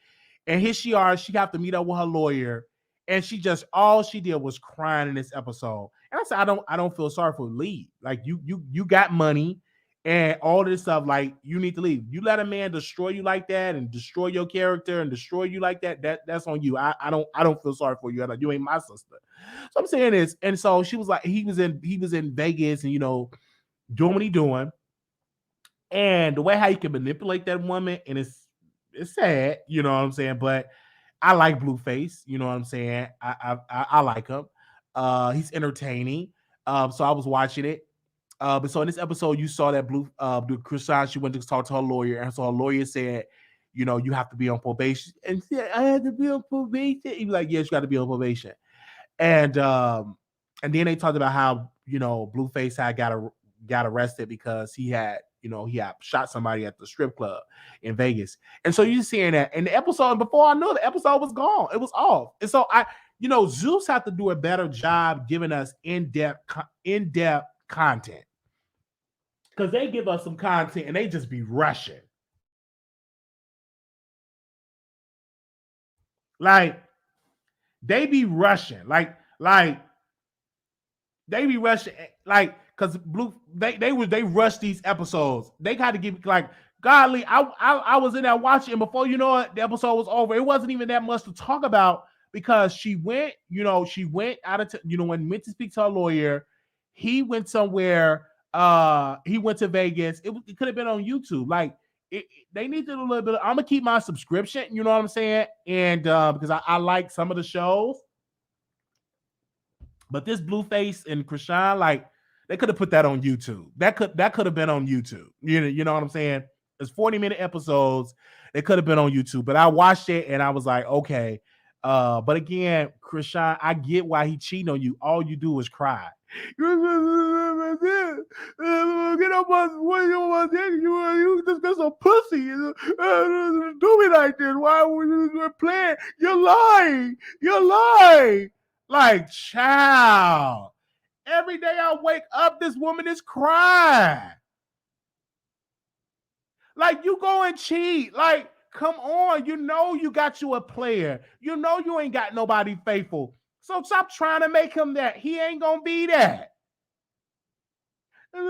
And here she got to meet up with her lawyer, and all she did was crying in this episode. And I said, I don't feel sorry for leave. Like you got money and all this stuff, like you need to leave. You let a man destroy you like that and destroy your character and destroy you like that's on you. I don't feel sorry for you. You ain't my sister. So I'm saying this, and so she was like, he was in Vegas, and doing what he doing, and the way how you can manipulate that woman, and it's sad, you know what I'm saying. But I like Blueface, you know what I'm saying. I like him. He's entertaining. So I was watching it. But so in this episode, you saw that Chrisean, she went to talk to her lawyer, and so her lawyer said, you have to be on probation, and she said, I had to be on probation. He was like, yes, you got to be on probation, and then they talked about how Blueface had got arrested because he had shot somebody at the strip club in Vegas. And so you're seeing that in the episode, and before I knew the episode was gone, it was off. And so Zeus have to do a better job giving us in-depth content, because they give us some content and they just be rushing. Like they be rushing. Like They be rushing like because they rushed these episodes. They got to give like godly. I was in there watching, and before you know it, the episode was over. It wasn't even that much to talk about because she went out of when went to speak to her lawyer. He went somewhere. He went to Vegas. It could have been on YouTube. Like they needed a little bit. I'm gonna keep my subscription. You know what I'm saying? And because I like some of the shows. But this Blueface and Chrisean, like they could have put that on YouTube. That could have been on YouTube. You know what I'm saying? It's 40-minute episodes. They could have been on YouTube. But I watched it and I was like, okay. But again, Chrisean, I get why he cheating on you. All you do is cry. Get up on you just got some pussy. Do me like this. Why would you playing? You're lying. You're lying. Like, child. Every day I wake up, this woman is crying. Like, you go and cheat. Like, come on. You know you got you a player. You know you ain't got nobody faithful. So stop trying to make him that. He ain't gonna be that. What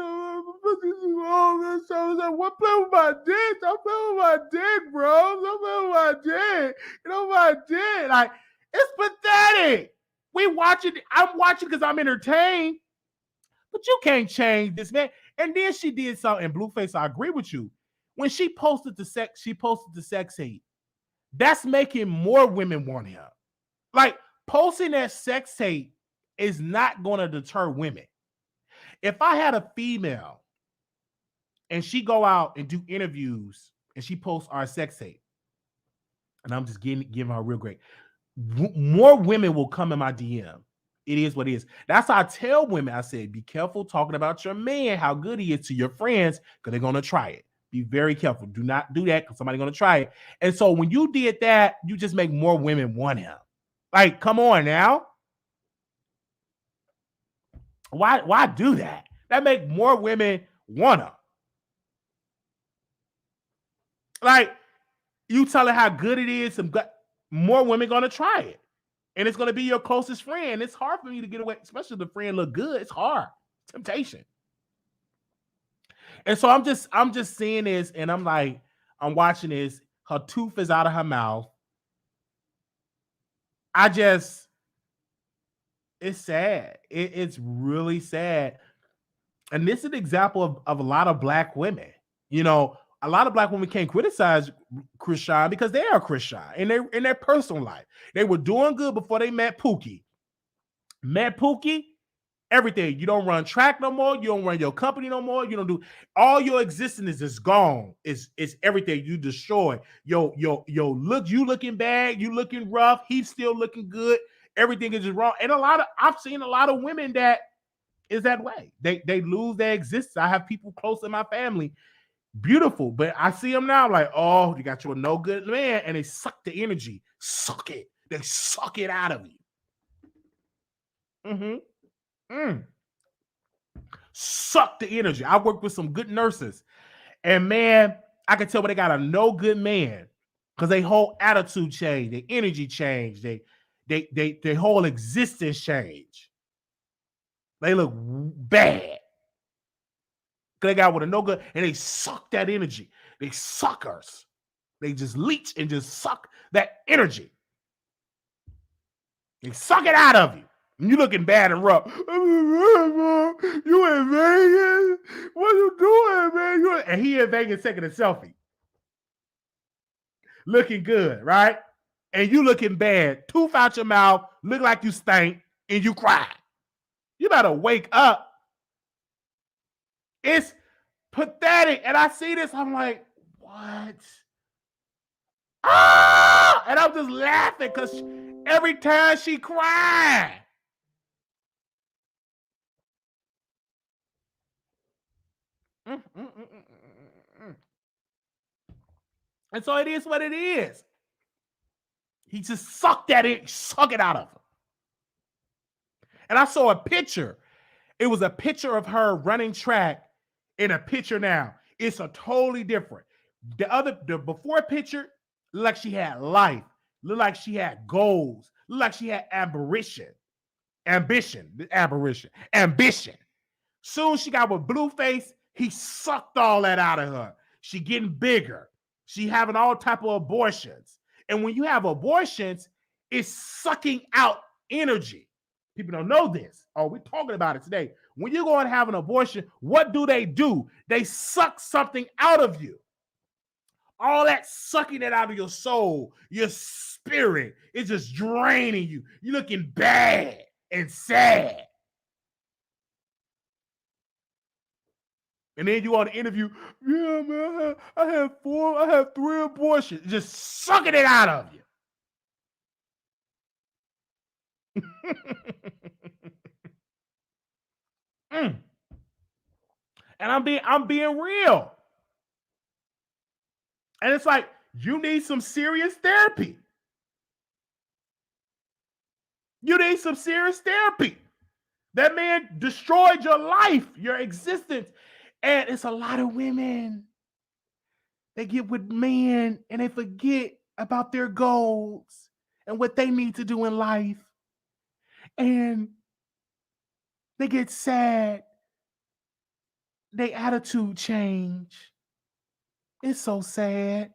play with my dick? Stop playing with my dick, bro. Stop playing with my dick. You know my dick. Like, it's pathetic. I'm watching because I'm entertained. But you can't change this, man. And then she did something. And Blueface, I agree with you. When she posted the sex tape. That's making more women want him. Like, posting that sex tape is not going to deter women. If I had a female and she go out and do interviews and she posts our sex tape, and I'm just giving her real great, more women will come in my DM. It is what it is. That's how I tell women, I said, be careful talking about your man, how good he is to your friends, because they're going to try it. Be very careful. Do not do that because somebody's going to try it. And so when you did that, you just make more women want him. Like, come on now. Why do that? That make more women want him. Like, you tell her how good it is, more women going to try it. And it's going to be your closest friend. It's hard for me to get away, especially if the friend look good. It's hard. Temptation. And so I'm just seeing this, and I'm like, I'm watching this. Her tooth is out of her mouth. It's sad. It's really sad. And this is an example of a lot of black women. You know, a lot of black women can't criticize Chrisean because they are Chrisean in their personal life. They were doing good before they met Pookie. Everything. You don't run track no more. You don't run your company no more. You don't do all your existence is gone. It's everything you destroy. Yo, look, you looking bad, you looking rough, he's still looking good. Everything is just wrong. And I've seen a lot of women that is that way. They lose their existence. I have people close in my family. Beautiful, but I see them now like, oh, you got you a no good man, and they suck the energy. Suck it. They suck it out of you. Suck the energy. I work with some good nurses, and man, I can tell when they got a no good man because their whole attitude changed, their energy changed, their whole existence changed. They look bad. They got with a no good, and they suck that energy. They suckers. They just leech and just suck that energy. They suck it out of you. You looking bad and rough. You in Vegas? What you doing, man? And he in Vegas taking a selfie. Looking good, right? And you looking bad. Tooth out your mouth, look like you stink, and you cry. You better wake up. It's pathetic. And I see this, I'm like, what? Ah! And I'm just laughing because every time she cried. And so it is what it is. He just sucked that in, suck it out of her. And I saw a picture. It was a picture of her running track in a picture now. It's a totally different. The before picture looked like she had life, looked like she had goals, looked like she had ambition. Ambition, the aberration, ambition. Soon she got with Blueface, he sucked all that out of her. She getting bigger. She having all type of abortions. And when you have abortions, it's sucking out energy. People don't know this. Oh, we're talking about it today. When you go and have an abortion, what do? They suck something out of you. All that sucking it out of your soul, your spirit, it's just draining you. You're looking bad and sad. And then you on the interview, yeah, man, I had 3 abortions. Just sucking it out of you. And I'm being real. And it's like, you need some serious therapy. You need some serious therapy. That man destroyed your life, your existence. And it's a lot of women. They get with men and they forget about their goals and what they need to do in life. And they get sad. Their attitude change. It's so sad.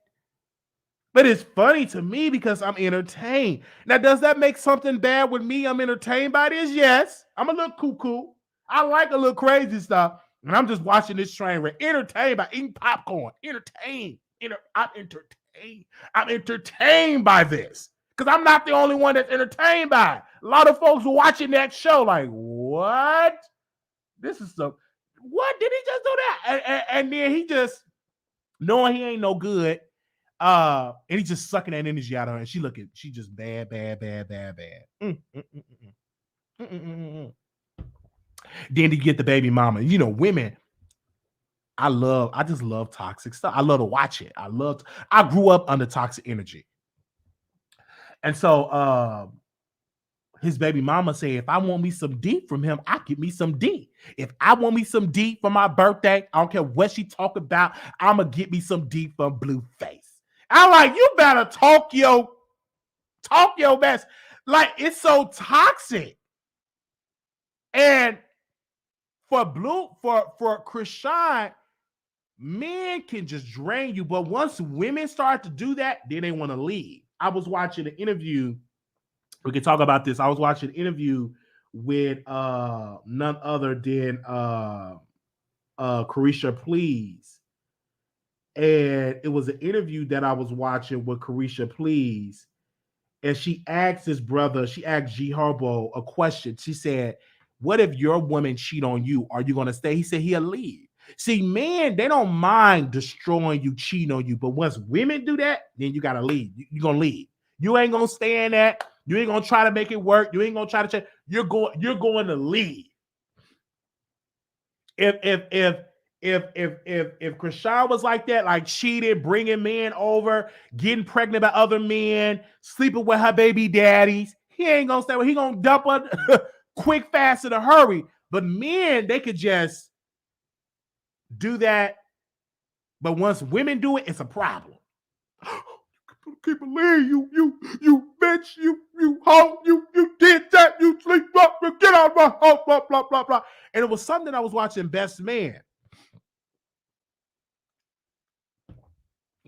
But it's funny to me because I'm entertained. Now, does that make something bad with me? I'm entertained by this? Yes. I'm a little cuckoo. I like a little crazy stuff. And I'm just watching this train wreck. Entertained by eating popcorn. Entertained. I'm entertained. I'm entertained by this. Because I'm not the only one that's entertained by it. A lot of folks watching that show like, what? This is so... What? Did he just do that? And then he just... knowing he ain't no good, and he's just sucking that energy out of her, and she just bad. Then to get the baby mama, women. I just love toxic stuff. I love to watch it. I grew up under toxic energy, and so his baby mama said, if I want me some D from him, I get me some D. If I want me some D for my birthday, I don't care what she talk about, I'm going to get me some D from Blueface. I'm like, you better talk your best. Like, it's so toxic. And for Chrisean, men can just drain you. But once women start to do that, then they want to leave. I was watching an interview. We can talk about this. I was watching an interview with none other than Carisha Please. And it was an interview that I was watching with Carisha Please. And she asked his brother, she asked G Herbo a question. She said, what if your woman cheat on you? Are you going to stay? He said he'll leave. See, men, they don't mind destroying you, cheating on you. But once women do that, then you got to leave. You're going to leave. You ain't going to stay in that. You ain't gonna try to make it work. You ain't gonna try to change. You're going to leave. If Chrisean was like that, like cheated, bringing men over, getting pregnant by other men, sleeping with her baby daddies, he ain't gonna stay. He gonna dump her quick, fast, in a hurry. But men, they could just do that. But once women do it, it's a problem. Can't believe you bitch, you hoe, you did that, you sleep, get out of my house, blah, blah, blah, blah. And it was something I was watching Best Man.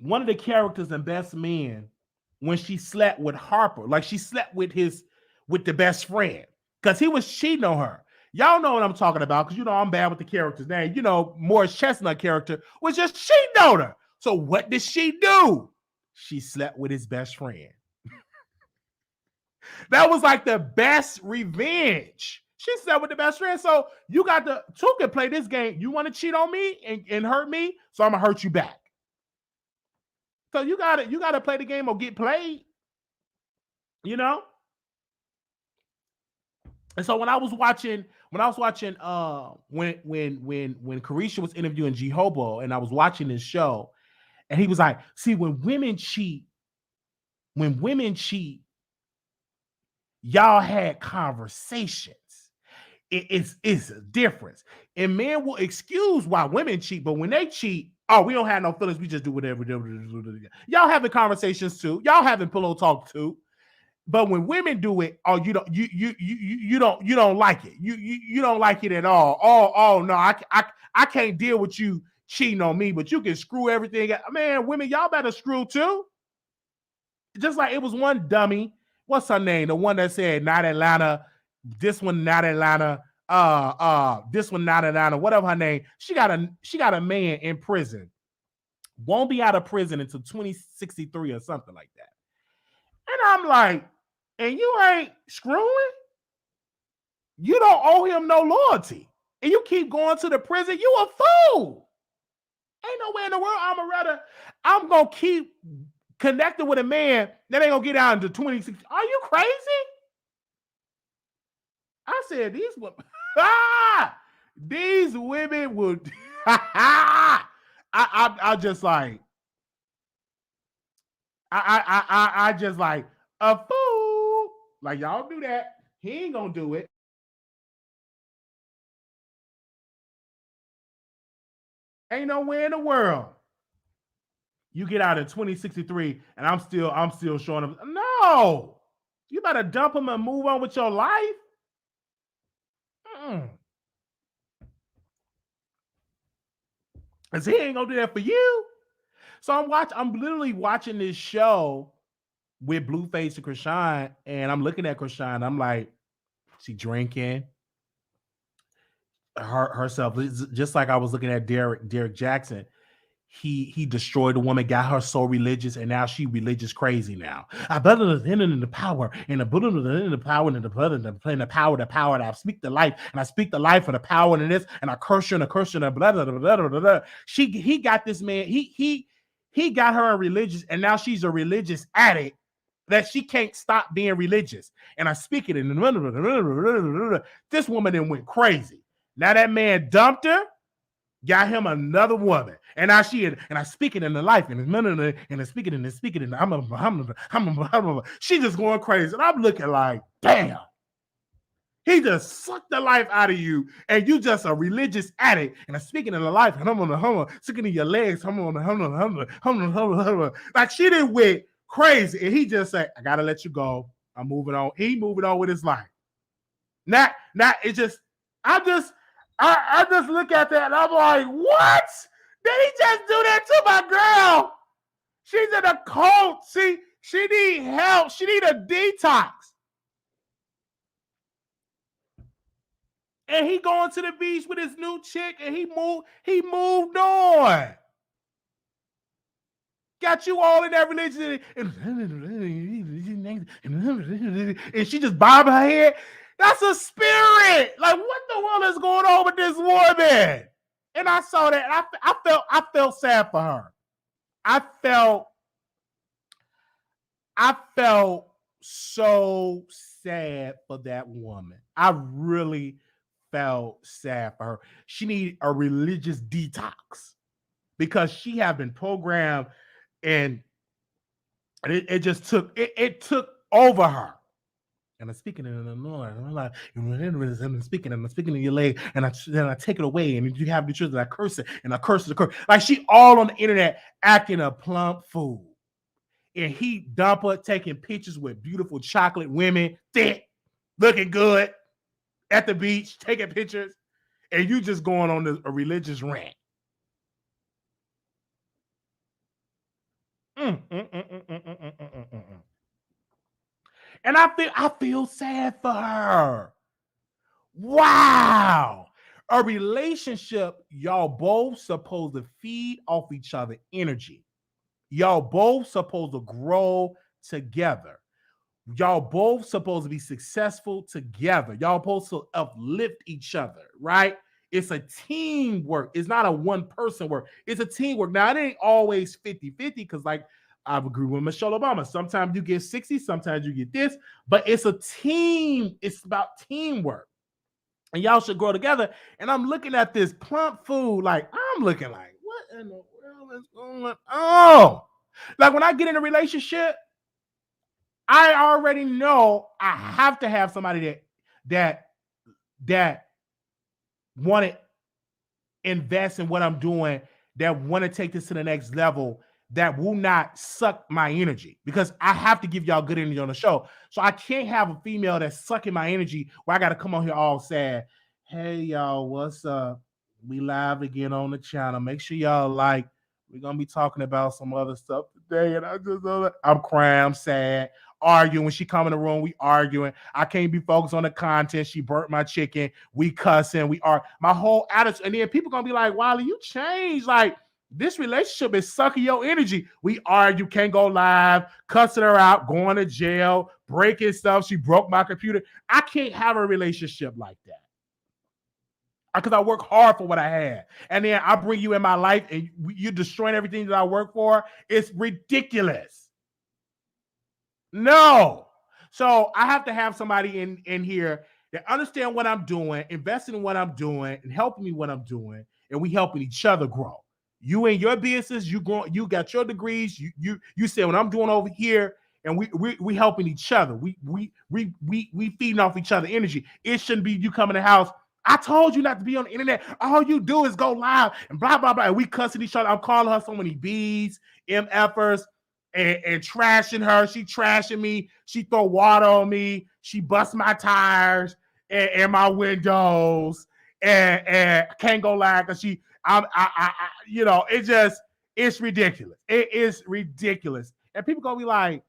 One of the characters in Best Man, when she slept with Harper, like she slept with the best friend, because he was cheating on her. Y'all know what I'm talking about, because I'm bad with the character's name. Morris Chestnut character was just cheating on her. So what did she do? She slept with his best friend. That was like the best revenge. She slept with the best friend. So you got two can play this game. You want to cheat on me and hurt me, so I'm gonna hurt you back. So you gotta play the game or get played. And so when I was watching when Carisha was interviewing G Hobo, and I was watching this show. And he was like, see, when women cheat, y'all had conversations. It's a difference. And men will excuse why women cheat, but when they cheat, we don't have no feelings. We just do whatever. Y'all having conversations too. Y'all having pillow talk too. But when women do it, oh, you don't like it. You don't like it at all. Oh no, I can't deal with you cheating on me, but you can screw everything. Man, women, y'all better screw too. Just like it was one dummy. What's her name? The one that said not Atlanta. This one not Atlanta. This one not Atlanta. Whatever her name. She got a man in prison. Won't be out of prison until 2063 or something like that. And I'm like, and you ain't screwing? You don't owe him no loyalty. And you keep going to the prison, you a fool. Ain't no way in the world I'm gonna keep connected with a man that ain't gonna get out into 2060. Are you crazy? I said these women, these women would I just like I just like a fool. Like y'all do that. He ain't gonna do it. Ain't nowhere in the world. You get out in 2063 and I'm still showing him. No, you better dump him and move on with your life. Cause he ain't gonna do that for you. So I'm literally watching this show with Blueface and Chrisean, and I'm looking at Chrisean. I'm like, she drinking herself, just like I was looking at Derek Jackson. He destroyed the woman, got her so religious, and now she religious crazy now. I better in the power, and the Buddha in the power, and the blood, and the power, and I speak the life, and I speak the life of the power and this, and I curse you and I curse you and blah, blah, blah, blah, blah, blah. He got this man, he got her a religious, and now she's a religious addict that she can't stop being religious. And I speak it in this woman then went crazy. Now that man dumped her, got him another woman, and now and I speak it in the life, and I speak it in she just going crazy, and I'm looking like, damn, he just sucked the life out of you, and you just a religious addict, and I'm speaking in the life, and I'm on the sticking in your legs, like she didn't went crazy, and he just said, I gotta let you go. I'm moving on. He moving on with his life. Now it just, I just look at that and I'm like, what? Did he just do that to my girl? She's in a cult. She need help. She need a detox. And he going to the beach with his new chick, and he moved on. Got you all in that religion, and she just bobbing her head. That's a spirit. Like, what the world is going on with this woman? And I saw that. I felt sad for her. I felt so sad for that woman. I really felt sad for her. She needed a religious detox because she had been programmed, and it just took over her. And I'm speaking in the Lord. I'm like, I'm speaking in your leg, and then I take it away, and you have the truth, and I curse it, and I curse the curse. Like she all on the internet acting a plump fool. And he dump her, taking pictures with beautiful chocolate women, thick, looking good, at the beach, taking pictures, and you just going on a religious rant. And I feel sad for her. Wow. A relationship, y'all both supposed to feed off each other energy. Y'all both supposed to grow together. Y'all both supposed to be successful together. Y'all supposed to uplift each other, right? It's a teamwork. It's not a one-person work. It's a teamwork. Now, it ain't always 50-50 because, like, I agree with Michelle Obama. Sometimes you get 60, sometimes you get this, but it's a team. It's about teamwork. And y'all should grow together. And I'm looking at this plump fool, like, I'm looking like, what in the world is going on? Like, when I get in a relationship, I already know I have to have somebody that want to invest in what I'm doing, that want to take this to the next level, that will not suck my energy, because I have to give y'all good energy on the show. So I can't have a female that's sucking my energy where I got to come on here all sad. Hey, y'all, what's up? We live again on the channel. Make sure y'all like. We're going to be talking about some other stuff today. And I'm crying, I'm sad, arguing. When she come in the room, we arguing. I can't be focused on the content. She burnt my chicken. We cussing. We are my whole attitude. And then people going to be like, Wiley, you changed. Like, this relationship is sucking your energy. We argue, can't go live, cussing her out, going to jail, breaking stuff. She broke my computer. I can't have a relationship like that, because I work hard for what I had. And then I bring you in my life and you're destroying everything that I work for. It's ridiculous. No. So I have to have somebody in here that understand what I'm doing, investing in what I'm doing, and helping me what I'm doing, and we helping each other grow. You in your business, you got your degrees. You said what I'm doing over here, and we helping each other. We feeding off each other energy. It shouldn't be you coming to the house. I told you not to be on the internet. All you do is go live and blah, blah, blah. And we cussing each other. I'm calling her so many B's, MFers, and trashing her. She trashing me. She throw water on me. She busts my tires and my windows and can't go live because it's ridiculous. It is ridiculous. And people gonna be like,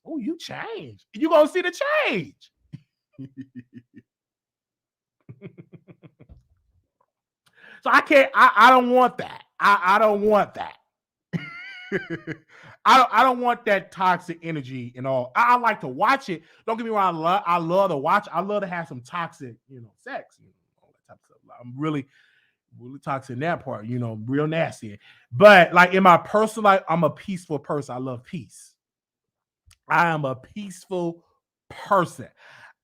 oh, you changed. You gonna see the change. So I don't want that. I don't want that. I don't want that toxic energy and all. I like to watch it. Don't get me wrong. I love to watch. I love to have some toxic, sex, all that type of stuff. I'm really toxic in that part, real nasty. But like in my personal life, I'm a peaceful person. I love peace. I am a peaceful person.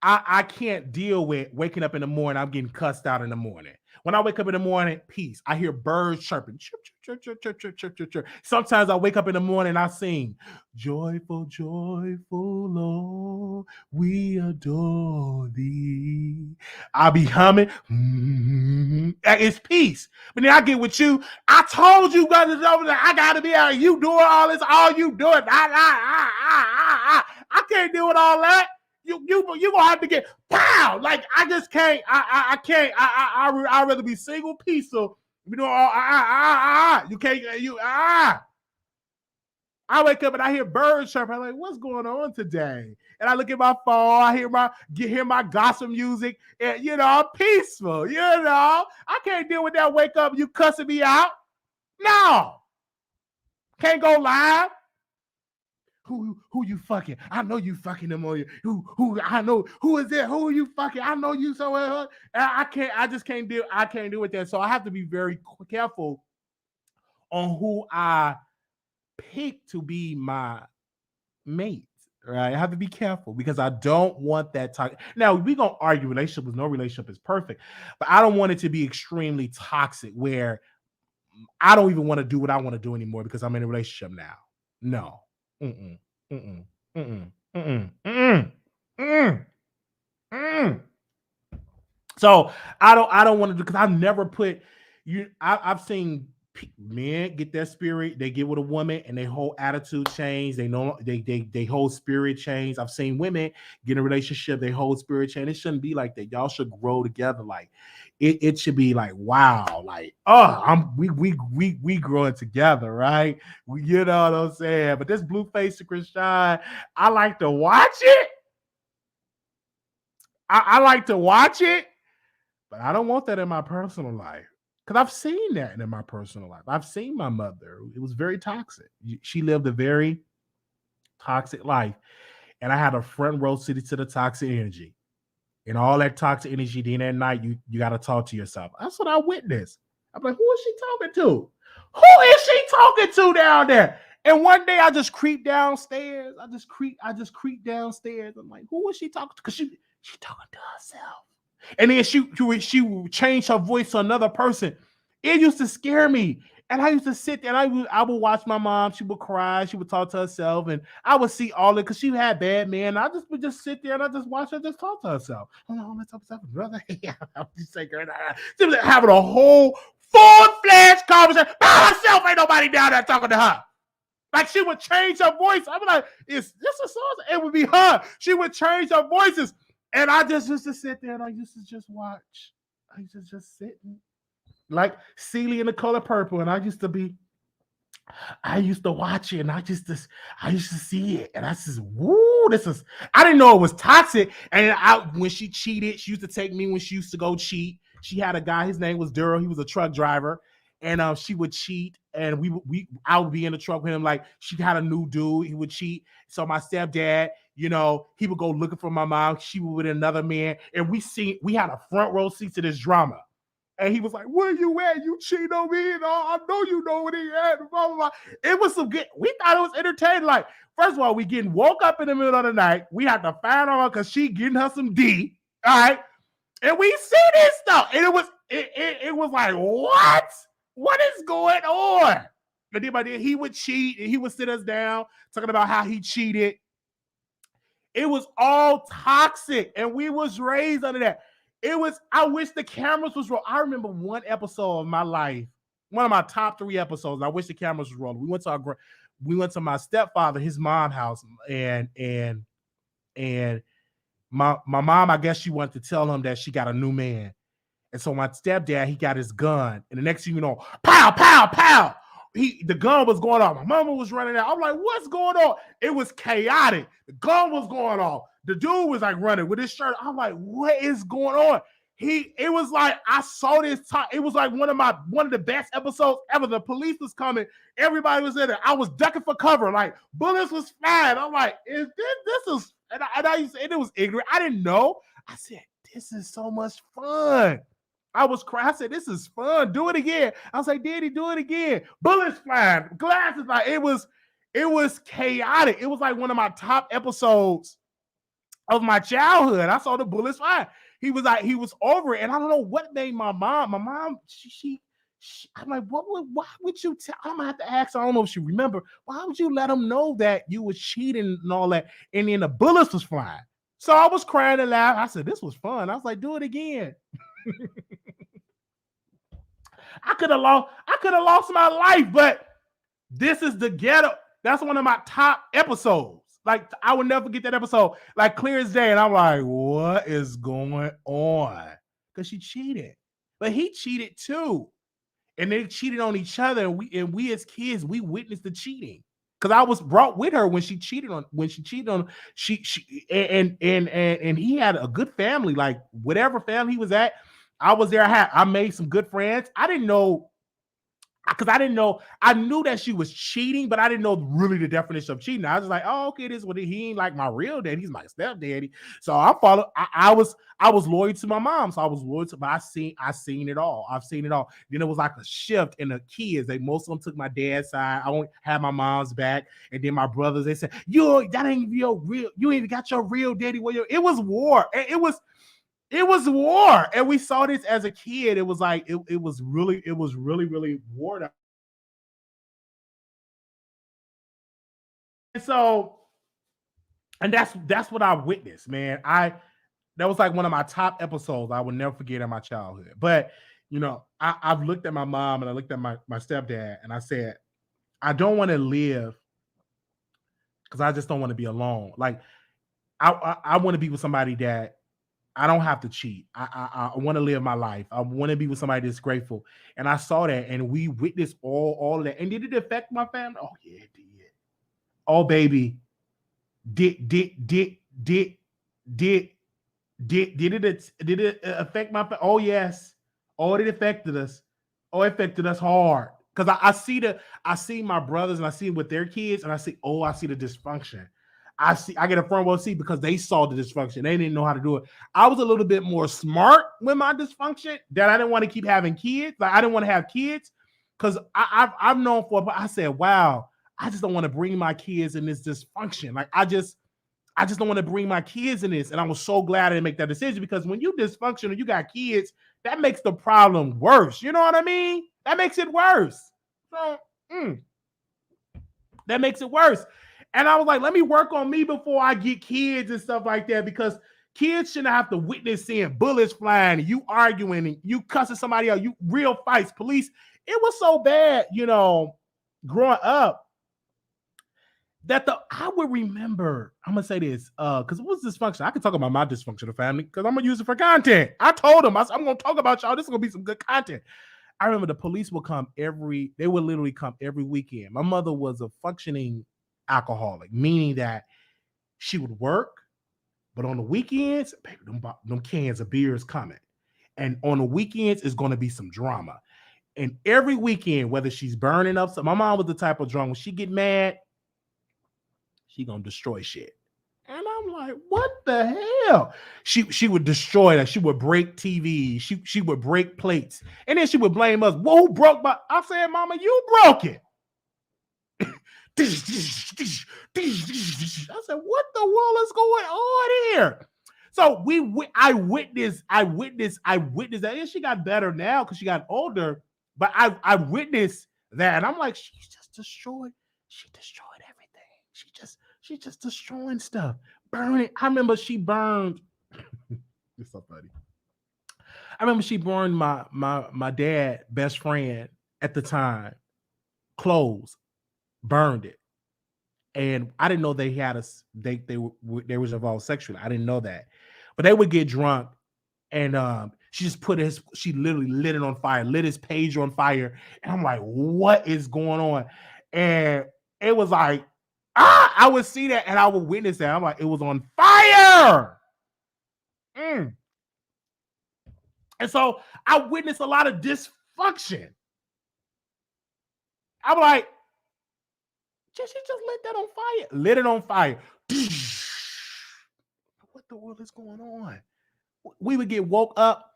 I can't deal with waking up in the morning. I'm getting cussed out in the morning. When I wake up in the morning, peace. I hear birds chirping. Chirp, chirp, chirp, chirp, chirp, chirp, chirp, chirp. Sometimes I wake up in the morning and I sing, joyful, joyful Lord, we adore thee. I'll be humming. It's peace. But then I get with you. I told you guys over there, I gotta be out. You doing all this, all you doing. I can't do it all that. You gonna have to get pow. Like I just can't. I can't. I'd rather be single, peaceful. You can't. I wake up and I hear birds chirping. I'm like, what's going on today? And I look at my phone. I hear my gospel music, and I'm peaceful. I can't deal with that. Wake up, you cussing me out. No, can't go live. Who you fucking? I know you fucking them on you. Who I know who is it? Who are you fucking? I know you so well. I can't deal with that. So I have to be very careful on who I pick to be my mate. Right? I have to be careful because I don't want that toxic. Now we gonna argue relationship with no relationship is perfect, but I don't want it to be extremely toxic where I don't even want to do what I want to do anymore because I'm in a relationship now. No. Mm-mm, mm-mm, mm-mm, mm-mm, mm-mm, mm-mm, mm-mm. So I don't want to do, because I've never put you. I've seen men get their spirit, they get with a woman, and their whole attitude change. They know they whole spirit change. I've seen women get in a relationship, they whole spirit change. It shouldn't be like that. Y'all should grow together. Like it should be like, wow, like we growing together, right? You know what I'm saying? But this Blueface to Chrisean, I like to watch it. I like to watch it, but I don't want that in my personal life. Because I've seen that in my personal life. I've seen my mother. It was very toxic. She lived a very toxic life. And I had a front row city to the toxic energy. And all that toxic energy, then at night, you got to talk to yourself. That's what I witnessed. I'm like, who is she talking to? Who is she talking to down there? And one day I just creep downstairs. I just creep downstairs. I'm like, who is she talking to? Because she talking to herself. And then she changed her voice to another person. It used to scare me. And I used to sit there and I would watch my mom. She would cry. She would talk to herself. And I would see all it because she had bad men. I just would just sit there and I just watch her just talk to herself. I'm like, oh, let's talk to brother. Yeah, I'm just saying, girl, she was having a whole full-fledged conversation by herself. Ain't nobody down there talking to her. Like she would change her voice. I'm like, is this a song? It would be her. She would change her voices. And I just used to sit there and I used to just watch. I used to just sit like Celie in The Color Purple. And I used to watch it and I used to see it. And I just, woo, I didn't know it was toxic. And when she cheated, she used to take me when she used to go cheat. She had a guy, his name was Daryl. He was a truck driver. And she would cheat, and I would be in the truck with him. Like she had a new dude, he would cheat. So my stepdad, he would go looking for my mom. She was with another man, and we had a front row seat to this drama. And he was like, "Where you at? You cheat on me, and I know you know what he had." Blah, blah, blah. It was some good. We thought it was entertaining. Like first of all, we getting woke up in the middle of the night. We had to find her because she getting her some D. All right, and we see this stuff, and it was like what? What is going on? And then he would cheat and he would sit us down talking about how he cheated. It was all toxic and we was raised under that. I wish the cameras was rolling. I remember one episode of my life, one of my top 3 episodes. I wish the cameras was rolling. We went to my stepfather, his mom's house, and my mom, I guess she wanted to tell him that she got a new man. And so my stepdad, he got his gun. And the next thing you know, pow, pow, pow. The gun was going off. My mama was running out. I'm like, what's going on? It was chaotic. The gun was going off. The dude was like running with his shirt. I'm like, what is going on? It was like, I saw this time. It was like one of the best episodes ever. The police was coming. Everybody was in there. I was ducking for cover. Like bullets was flying. I'm like, is this is, and it was ignorant. I didn't know. I said, this is so much fun. I was crying. I said, this is fun. Do it again. I was like, Daddy, do it again. Bullets flying, glasses flying. It was chaotic. It was like one of my top episodes of my childhood. I saw the bullets flying. He was over it. And I don't know what made my mom, she I'm like, why would you tell? I'm gonna have to ask her. I don't know if she remember. Why would you let him know that you was cheating and all that? And then the bullets was flying. So I was crying and laughing. I said, this was fun. I was like, do it again. I could have lost my life, but this is the ghetto. That's one of my top episodes. Like I will never forget that episode, like clear as day. And I'm like, what is going on? Because she cheated, but he cheated too, and they cheated on each other. And we as kids, we witnessed the cheating. Because I was brought with her when she cheated on she and he had a good family, like whatever family he was at. I was there. I made some good friends. I didn't know because I knew that she was cheating, but I didn't know really the definition of cheating. I was like, oh, okay, this is what he ain't like my real daddy. He's my stepdaddy. So I was loyal to my mom. So I was loyal to, but I seen it all. I've seen it all. Then it was like a shift in the kids. Most of them took my dad's side. I won't have my mom's back. And then my brothers, they said, that ain't your real, you ain't got your real daddy. It was war. It was war, and we saw this as a kid. It was like it was really war. And so, and that's what I witnessed, man. That was like one of my top episodes I would never forget in my childhood. But I've looked at my mom and I looked at my stepdad, and I said, I don't want to live because I just don't want to be alone. Like I want to be with somebody that I don't have to cheat. I want to live my life. I want to be with somebody that's grateful. And I saw that, and we witnessed all of that. And did it affect my family? Oh yeah, it did. Oh baby, did it affect my family? Oh yes. Oh, it affected us. Oh, it affected us hard. Because I see my brothers and I see with their kids, and I see the dysfunction. I get a front row seat because they saw the dysfunction. They didn't know how to do it. I was a little bit more smart with my dysfunction that I didn't want to keep having kids. Like I didn't want to have kids because I've known for. I said, wow, I just don't want to bring my kids in this dysfunction. Like I just don't want to bring my kids in this. And I was so glad I didn't make that decision because when you dysfunctional, you got kids, that makes the problem worse. You know what I mean? That makes it worse. That makes it worse. And I was like, let me work on me before I get kids and stuff like that, because kids shouldn't have to witness seeing bullets flying and you arguing and you cussing somebody out, you real fights, police. It was so bad, growing up, that I would remember, I'm gonna say this, because it was dysfunction. I can talk about my dysfunctional family because I'm gonna use it for content. I told them, I'm gonna talk about y'all. This is gonna be some good content. I remember the police would come they would literally come every weekend. My mother was a functioning alcoholic, meaning that she would work, but on the weekends, baby, them cans of beer is coming. And on the weekends, it's going to be some drama. And every weekend, whether she's burning up, my mom was the type of drunk, when she get mad, she going to destroy shit. And I'm like, what the hell? She would destroy that. She would break TVs. She would break plates. And then she would blame us. Well, who broke my... I said, Mama, you broke it. I said, what the world is going on here? So I witnessed that. And she got better now because she got older. But I witnessed that. And I'm like, she destroyed everything. She's just destroying stuff, burning. I remember she burned. It's so funny. I remember she burned my dad, best friend at the time, clothes, burned it, and I didn't know they had they was involved sexually. I didn't know that, but they would get drunk, and she just she literally lit it on fire, lit his page on fire, and I'm like, what is going on? And it was like, I would see that and I would witness that. I'm like, it was on fire. And so I witnessed a lot of dysfunction. I'm like, she just lit that on fire. Lit it on fire. What the world is going on? We would get woke up.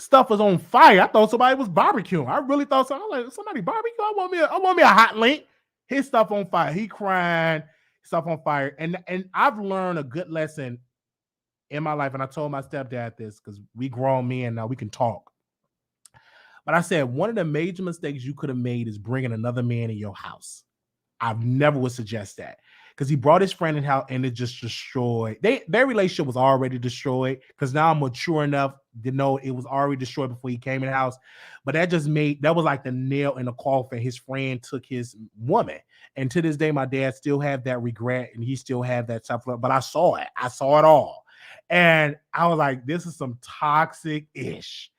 Stuff was on fire. I thought somebody was barbecuing. I really thought so. I was like, somebody barbecue? I want me a hot link. His stuff on fire. He crying. Stuff on fire. And I've learned a good lesson in my life. And I told my stepdad this because we grown men now, we can talk. But I said, one of the major mistakes you could have made is bringing another man in your house. I never would suggest that, because he brought his friend in house and it just destroyed. Their relationship was already destroyed, because now I'm mature enough to know it was already destroyed before he came in the house. But that was like the nail in the coffin. His friend took his woman. And to this day, my dad still have that regret and he still have that stuff. But I saw it. I saw it all. And I was like, this is some toxic-ish.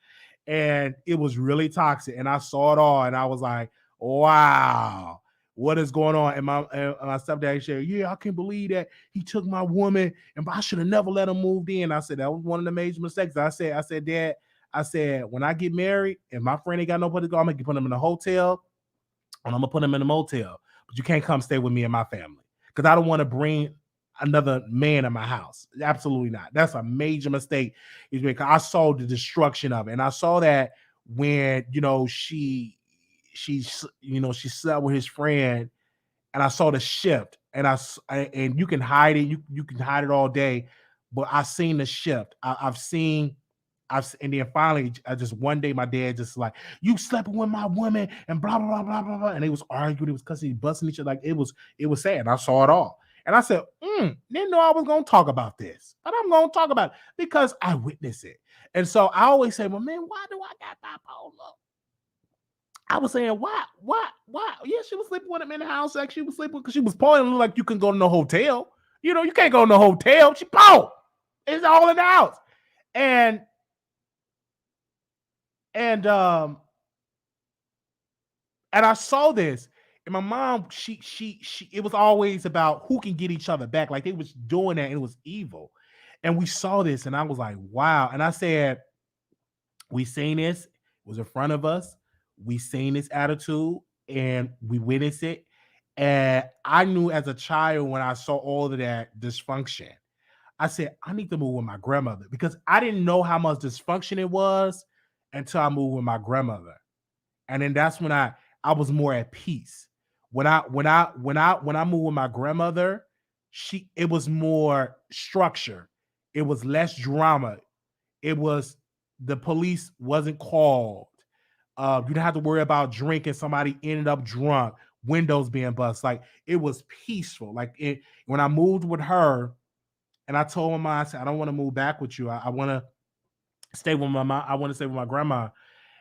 And it was really toxic. And I saw it all. And I was like, wow. What is going on? And my stepdad said, yeah, I can't believe that he took my woman, and I should have never let him move in. I said, that was one of the major mistakes. I said, Dad, I said, when I get married, if my friend ain't got nobody to go, I'm going to put him in a hotel, and I'm going to put him in a motel. But you can't come stay with me and my family, because I don't want to bring another man in my house. Absolutely not. That's a major mistake. Because I saw the destruction of it. And I saw that when, she slept with his friend, and I saw the shift, and and you can hide it. You can hide it all day, but I seen the shift. And then finally, one day my dad just like, you slept with my woman and blah, blah, blah, blah, blah, blah. And they was arguing. It was cussing, busting each other. Like it was sad. And I saw it all. And I said, didn't know I was going to talk about this, but I'm going to talk about it because I witnessed it. And so I always say, well, man, why do I got bipolar? I was saying, why? Yeah, she was sleeping with him in the house. Like she was sleeping because she was pointing like you can go to no hotel. You can't go to no hotel. She bought. It's all in the house. And I saw this. And my mom, she it was always about who can get each other back. Like they was doing that, and it was evil. And we saw this, and I was like, wow. And I said, we seen this. It was in front of us. We seen this attitude, and we witnessed it. And I knew as a child, when I saw all of that dysfunction, I said, I need to move with my grandmother, because I didn't know how much dysfunction it was until I moved with my grandmother. And then that's when I was more at peace. When I moved with my grandmother, it was more structure. It was less drama. It was, the police wasn't called. You didn't have to worry about drinking. Somebody ended up drunk, windows being bust. Like it was peaceful. When I moved with her, and I told my mom, I said, I don't want to move back with you. I want to stay with my mom. I want to stay with my grandma.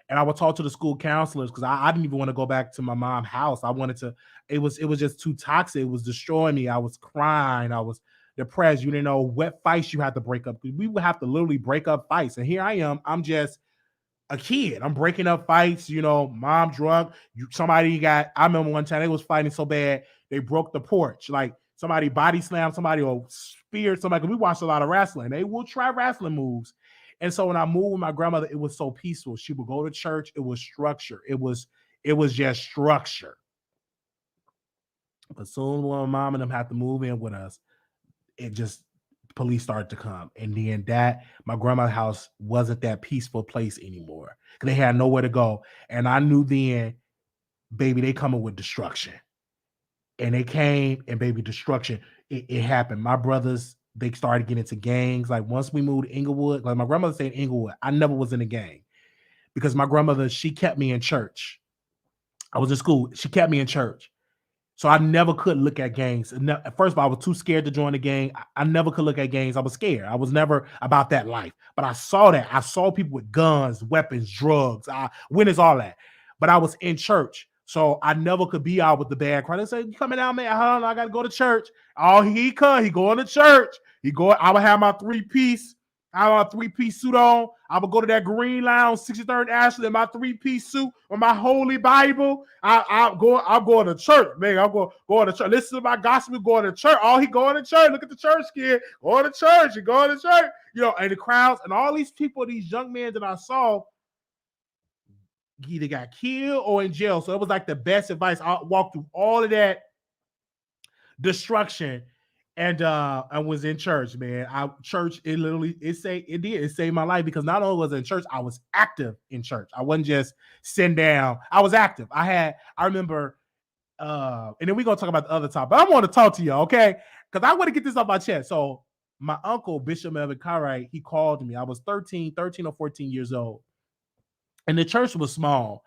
And I would talk to the school counselors because I didn't even want to go back to my mom's house. I wanted to. It was just too toxic. It was destroying me. I was crying. I was depressed. You didn't know what fights you had to break up. We would have to literally break up fights. And here I am. I'm just a kid. I'm breaking up fights. Mom drunk. I remember one time they was fighting so bad they broke the porch. Like somebody body slammed somebody or speared somebody. We watched a lot of wrestling. They will try wrestling moves. And so when I moved with my grandmother, it was so peaceful. She would go to church. It was structure. It was just structure. But soon when my mom and them had to move in with us, it just police started to come. And then my grandma's house wasn't that peaceful place anymore. They had nowhere to go. And I knew then, baby, they coming with destruction. And they came and baby, destruction. It happened. My brothers, they started getting into gangs. Like once we moved to Inglewood, like my grandmother said Inglewood, I never was in a gang because my grandmother, she kept me in church. I was in school. She kept me in church. So I never could look at gangs. First of all, I was too scared to join the gang. I never could look at gangs. I was scared. I was never about that life. But I saw that. I saw people with guns, weapons, drugs. Witnessed all that. But I was in church. So I never could be out with the bad crowd. They say, you coming out, man? Hold on, I got to go to church. Oh, he going to church. I would have my three-piece. I have a three-piece suit on. I would go to that Green Lounge, 63rd Ashley, in my three-piece suit with my Holy Bible. I'm going to church, man. I'm going to church. Listen to my gospel, going to church. Oh, he going to church. Look at the church kid. Going to church. He going to church. And the crowds and all these people, these young men that I saw, either got killed or in jail. So it was like the best advice. I walked through all of that destruction. And I was in church, man. It saved my life because not only was I in church, I was active in church. I wasn't just sitting down. I was active. I remember, and then we're gonna talk about the other topic. But I want to talk to you, okay? Because I want to get this off my chest. So my uncle, Bishop Melvin Cartwright, he called me. I was 13 or 14 years old. And the church was small.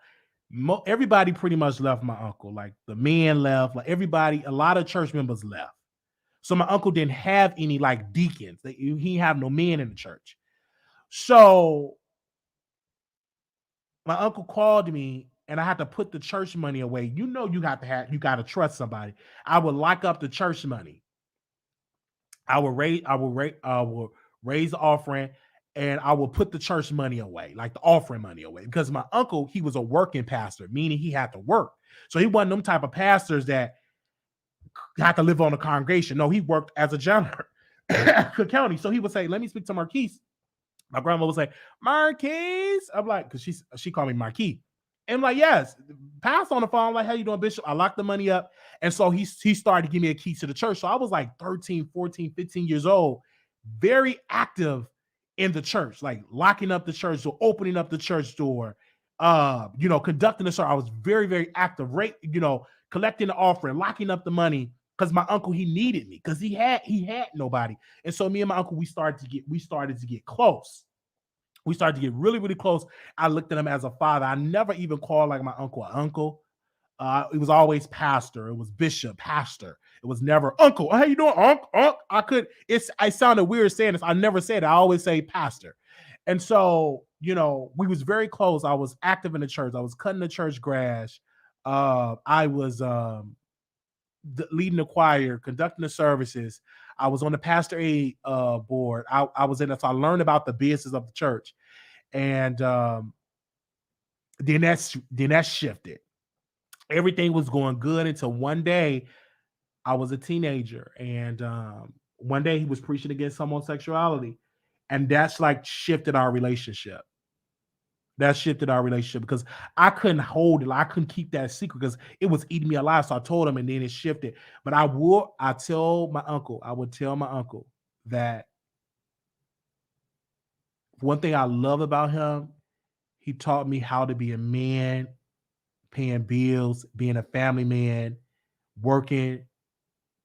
Everybody pretty much left my uncle. Like the men left, like everybody, a lot of church members left. So my uncle didn't have any like deacons. He didn't have no men in the church. So my uncle called me and I had to put the church money away. You got to trust somebody. I would lock up the church money. I will raise the offering and I will put the church money away, like the offering money away. Because my uncle, he was a working pastor, meaning he had to work. So he wasn't them type of pastors that had to live on the congregation. No, he worked as a janitor at Cook County. So he would say, let me speak to Marquise. My grandma would say, Marquise. I'm like, because she called me Marquis. And I'm like, yes, pass on the phone. I'm like, how you doing, Bishop? I locked the money up. And so he started to give me a key to the church. So I was like 13, 14, 15 years old, very active in the church, like locking up the church door, opening up the church door, conducting the service. I was very, very active, right? Collecting the offering, locking up the money. Because my uncle, he needed me because he had nobody. And so me and my uncle, we started to get close. We started to get really, really close. I looked at him as a father. I never even called like my uncle an uncle. It was always pastor. It was bishop, pastor. It was never uncle. How you doing, uncle? I sounded weird saying this. I never said it. I always say pastor. And so, we was very close. I was active in the church. I was cutting the church grass. I was leading the choir, conducting the services. I was on the pastor aid board. I was in it, so I learned about the business of the church, and then that shifted. Everything was going good until one day I was a teenager, and one day he was preaching against homosexuality, and that's like shifted our relationship. That shifted our relationship because I couldn't hold it. I couldn't keep that secret because it was eating me alive. So I told him and then it shifted. But I would tell my uncle that one thing I love about him, he taught me how to be a man, paying bills, being a family man, working,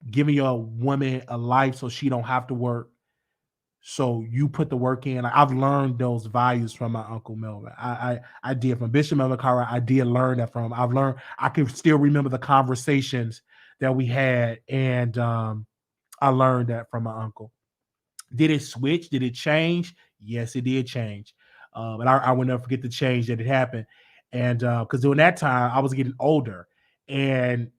giving your woman a life so she don't have to work. So you put the work in. Like, I've learned those values from my Uncle Melvin. I did from Bishop Melvin Carr. I did learn that from him. I've learned. I can still remember the conversations that we had, and I learned that from my uncle. Did it switch? Did it change? Yes, it did change. And I will never forget the change that had happened. And because during that time I was getting older, and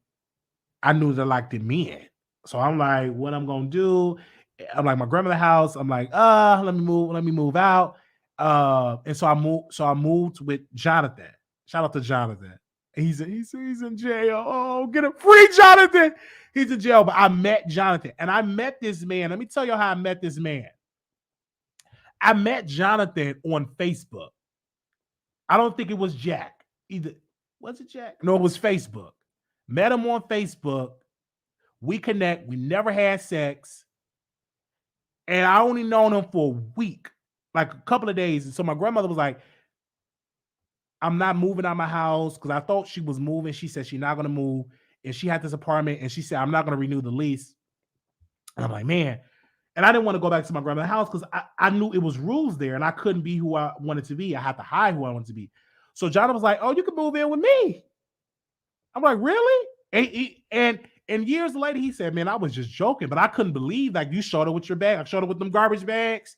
I knew that I liked the men. So I'm like, what I'm gonna do? I'm like my grandmother's house. I'm like, let me move out. And so I moved with Jonathan. Shout out to Jonathan. He's in jail. Oh, get him free, Jonathan. He's in jail. But I met Jonathan, and I met this man. Let me tell you how I met this man. I met Jonathan on Facebook. I don't think it was Jack. Either was it Jack? No, it was Facebook. Met him on Facebook. We connect. We never had sex. And I only known him for a week, like a couple of days. And so my grandmother was like, I'm not moving out of my house, because I thought she was moving. She said she's not going to move. And she had this apartment, and she said, I'm not going to renew the lease. And I'm like, man. And I didn't want to go back to my grandmother's house because I knew it was rules there, and I couldn't be who I wanted to be. I had to hide who I wanted to be. So John was like, oh, you can move in with me. I'm like, really? And years later, he said, man, I was just joking, but I couldn't believe, like, you showed up with your bag. I showed up with them garbage bags,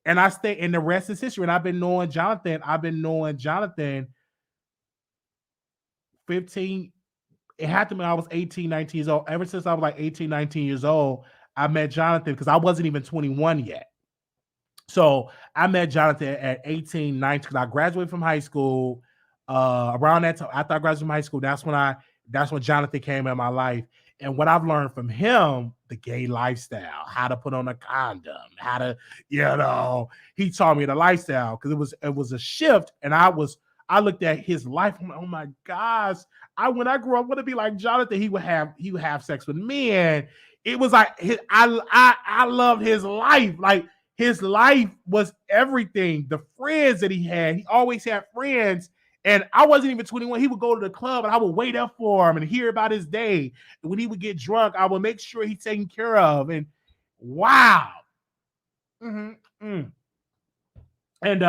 and I stayed, and the rest is history. And I've been knowing Jonathan 15, it had to be when I was 18, 19 years old. Ever since I was like 18, 19 years old, I met Jonathan because I wasn't even 21 yet. So I met Jonathan at 18, 19, because I graduated from high school. Around that time, after I graduated from high school, that's when Jonathan came in my life. And what I've learned from him, the gay lifestyle, how to put on a condom, how to, he taught me the lifestyle, because it was a shift. And I looked at his life. I'm like, oh my gosh. When I grew up, I want to be like Jonathan. He would have sex with men. It was like I loved his life. Like, his life was everything. The friends that he always had friends. And I wasn't even 21. He would go to the club, and I would wait up for him and hear about his day. And when he would get drunk, I would make sure he's taken care of. And wow. Mm-hmm. And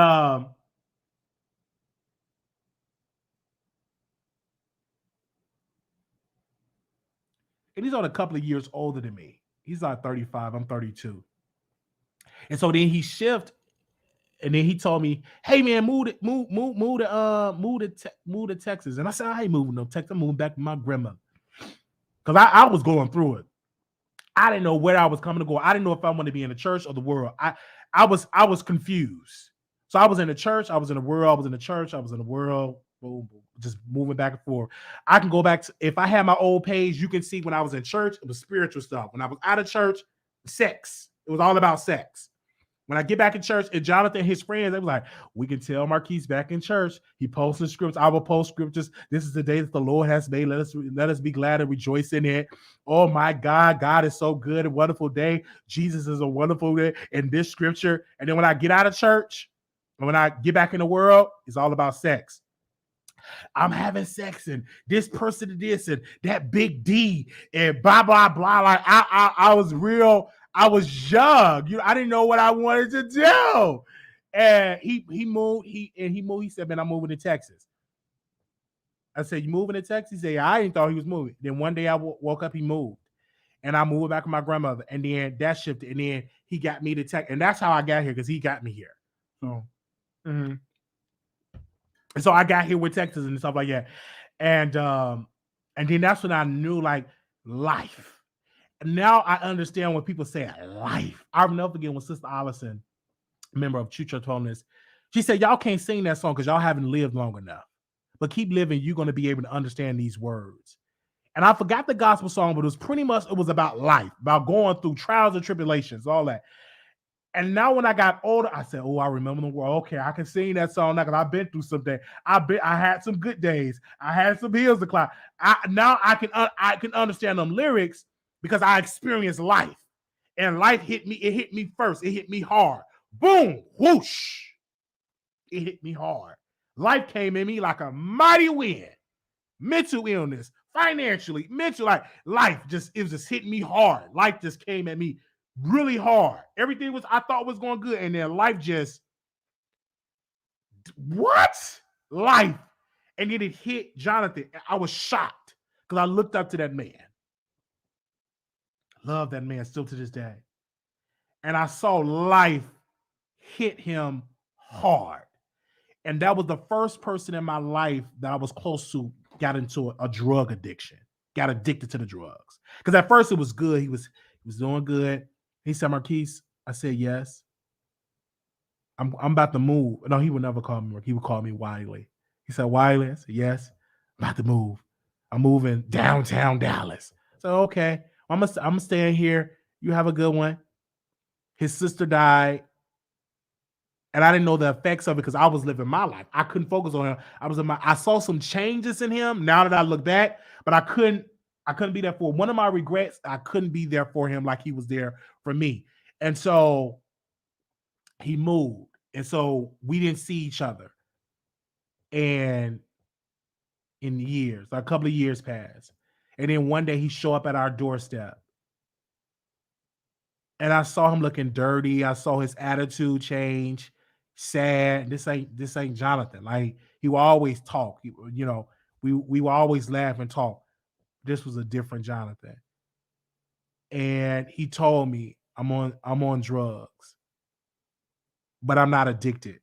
he's on a couple of years older than me. He's like 35. I'm 32. And so then he shifted, and then he told me, "Hey man, move to Texas." And I said, "I ain't moving no Texas. I'm moving back to my grandmother," because I was going through it. I didn't know where I was coming to go. I didn't know if I wanted to be in the church or the world. I was confused. So I was in the church. I was in the world. I was in the church. I was in the world. Boom, boom, just moving back and forth. I can go back to, if I had my old page, you can see when I was in church, it was spiritual stuff. When I was out of church, sex. It was all about sex. When I get back in church, and Jonathan and his friends, they was like, we can tell Marquise back in church. He posted scripts. I will post scriptures. This is the day that the Lord has made. Let us be glad and rejoice in it. Oh my God, God is so good. A wonderful day. Jesus is a wonderful day. In this scripture. And then when I get out of church, and when I get back in the world, it's all about sex. I'm having sex, and this person did this, and that big D, and blah blah blah. Like I was real. I was young. I didn't know what I wanted to do. And he moved. He said, "Man, I'm moving to Texas." I said, "You moving to Texas?" He said, "I didn't thought he was moving." Then one day I woke up, he moved, and I moved back with my grandmother. And then that shifted, and then he got me to Texas, and that's how I got here, because he got me here. So. Mm-hmm. And so I got here with Texas and stuff like that. And then that's when I knew, like, life. And now I understand when people say life. I'll never forget when Sister Allison, a member of True Church Holiness, she said, y'all can't sing that song because y'all haven't lived long enough. But keep living, you're going to be able to understand these words. And I forgot the gospel song, but it was pretty much, it was about life, about going through trials and tribulations, all that. And now when I got older, I said, oh, I remember the world. Okay, I can sing that song now because I've been through something. I had some good days. I had some hills to climb. Now I can understand them lyrics because I experienced life. And life hit me. It hit me first. It hit me hard. Boom, whoosh. It hit me hard. Life came in me like a mighty wind. Mental illness, financially, mental, like life just, it was just hitting me hard. Life just came at me really hard. Everything I thought was going good, and then life just what? Life. And then it hit Jonathan. I was shocked because I looked up to that man. Love that man still to this day. And I saw life hit him hard. And that was the first person in my life that I was close to got into a drug addiction, got addicted to the drugs. Because at first it was good. He was doing good. He said, Marquise, I said, yes. I'm about to move. No, he would never call me Marquise. He would call me Wiley. He said, Wiley? I said, yes, I'm about to move. I'm moving downtown Dallas. So, okay, I'm staying here. You have a good one. His sister died. And I didn't know the effects of it because I was living my life. I couldn't focus on him. I saw some changes in him now that I look back, but I couldn't be there for one of my regrets. I couldn't be there for him like he was there for me. And so he moved. And so we didn't see each other. And in years, a couple of years passed. And then one day he showed up at our doorstep. And I saw him looking dirty. I saw his attitude change. Sad. This ain't Jonathan. Like he will always talk. We will always laugh and talk. This was a different Jonathan. And he told me, I'm on drugs, but I'm not addicted.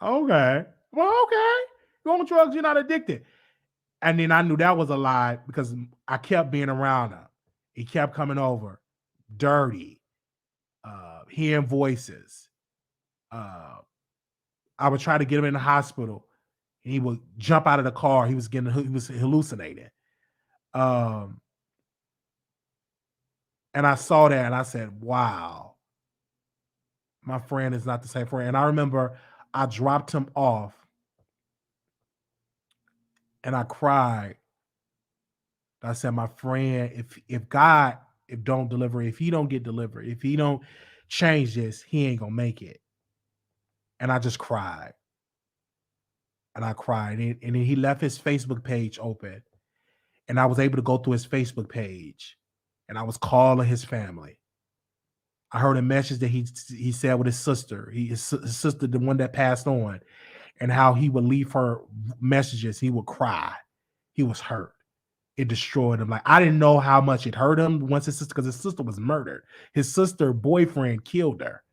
Okay. Well, okay. You're on drugs, you're not addicted. And then I knew that was a lie because I kept being around him. He kept coming over, dirty, hearing voices. I would try to get him in the hospital. He would jump out of the car. He was hallucinating. And I saw that and I said, wow, my friend is not the same friend. And I remember I dropped him off and I cried. I said, my friend, if God, don't deliver, if he don't get delivered, if he don't change this, he ain't gonna make it. And I just cried. And I cried. And then he left his Facebook page open. And I was able to go through his Facebook page. And I was calling his family. I heard a message that he said with his sister. His sister, the one that passed on. And how he would leave her messages. He would cry. He was hurt. It destroyed him. Like, I didn't know how much it hurt him once his sister, because his sister was murdered. His sister boyfriend killed her.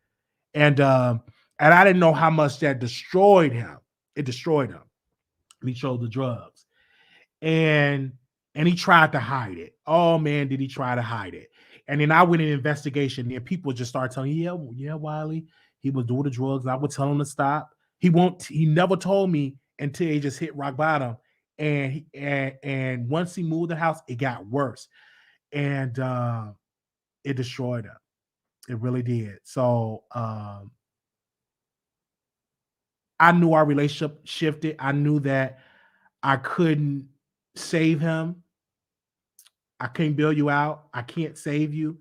And I didn't know how much that destroyed him. It destroyed him. And he chose the drugs. And he tried to hide it. Oh man, did he try to hide it? And then I went in investigation, and people just started telling me, yeah, Wiley, he was doing the drugs. I would tell him to stop. He never told me until he just hit rock bottom. And once he moved the house, it got worse. And it destroyed him. It really did. So I knew our relationship shifted. I knew that I couldn't save him. I can't bail you out. I can't save you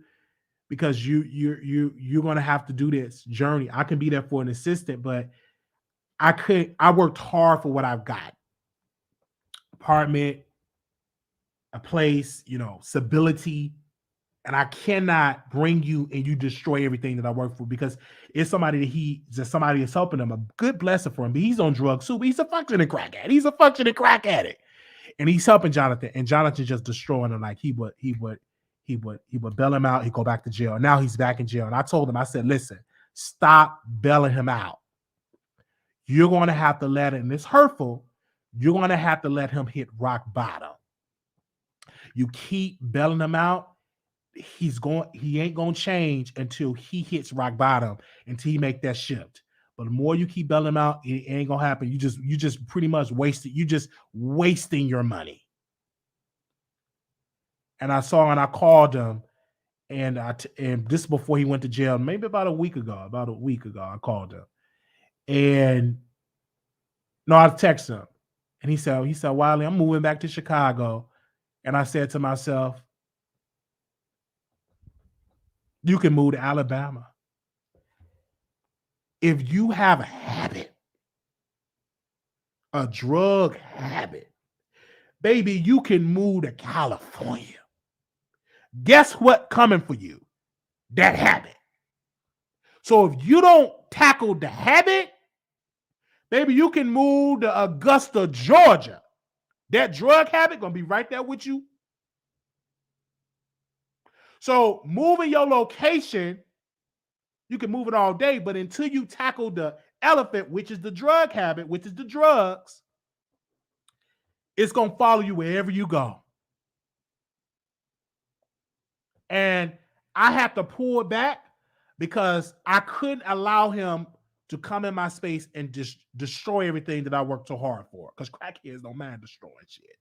because you're gonna have to do this journey. I can be there for an assistant, but I worked hard for what I've got. Apartment, a place, stability. And I cannot bring you and you destroy everything that I work for because it's somebody somebody is helping him. A good blessing for him. But he's on drugs too. But he's a functioning crack addict. And he's helping Jonathan. And Jonathan just destroying him. Like he would bail him out. He'd go back to jail. And now he's back in jail. And I told him, I said, listen, stop bailing him out. You're going to have to let it, and it's hurtful. You're going to have to let him hit rock bottom. You keep bailing him out. He ain't gonna change until he hits rock bottom, until he make that shift. But the more you keep bailing him out, it ain't gonna happen. You just pretty much wasted. You just wasting your money. And I called him, and this before he went to jail, maybe about a week ago, I called him, and no, I texted him, and he said, Wiley, I'm moving back to Chicago, and I said to myself, you can move to Alabama. If you have a habit, a drug habit, baby, you can move to California. Guess what coming for you? That habit. So if you don't tackle the habit, baby, you can move to Augusta, Georgia. That drug habit gonna be right there with you. So moving your location, you can move it all day, but until you tackle the elephant, which is the drug habit, which is the drugs, it's gonna follow you wherever you go. And I have to pull it back because I couldn't allow him to come in my space and just destroy everything that I worked so hard for. Because crackheads don't mind destroying shit.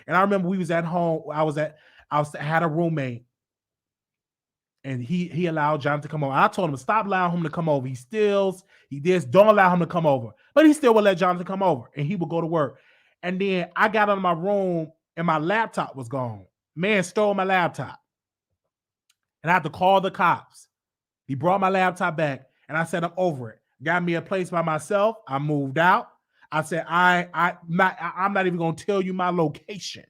And I remember we was at home. I had a roommate, and he allowed John to come over. I told him stop allowing him to come over. He steals. He this. Don't allow him to come over. But he still would let Jonathan come over, and he would go to work. And then I got out of my room, and my laptop was gone. Man stole my laptop, and I had to call the cops. He brought my laptop back, and I said I'm over it. Got me a place by myself. I moved out. I said I'm not even gonna tell you my location.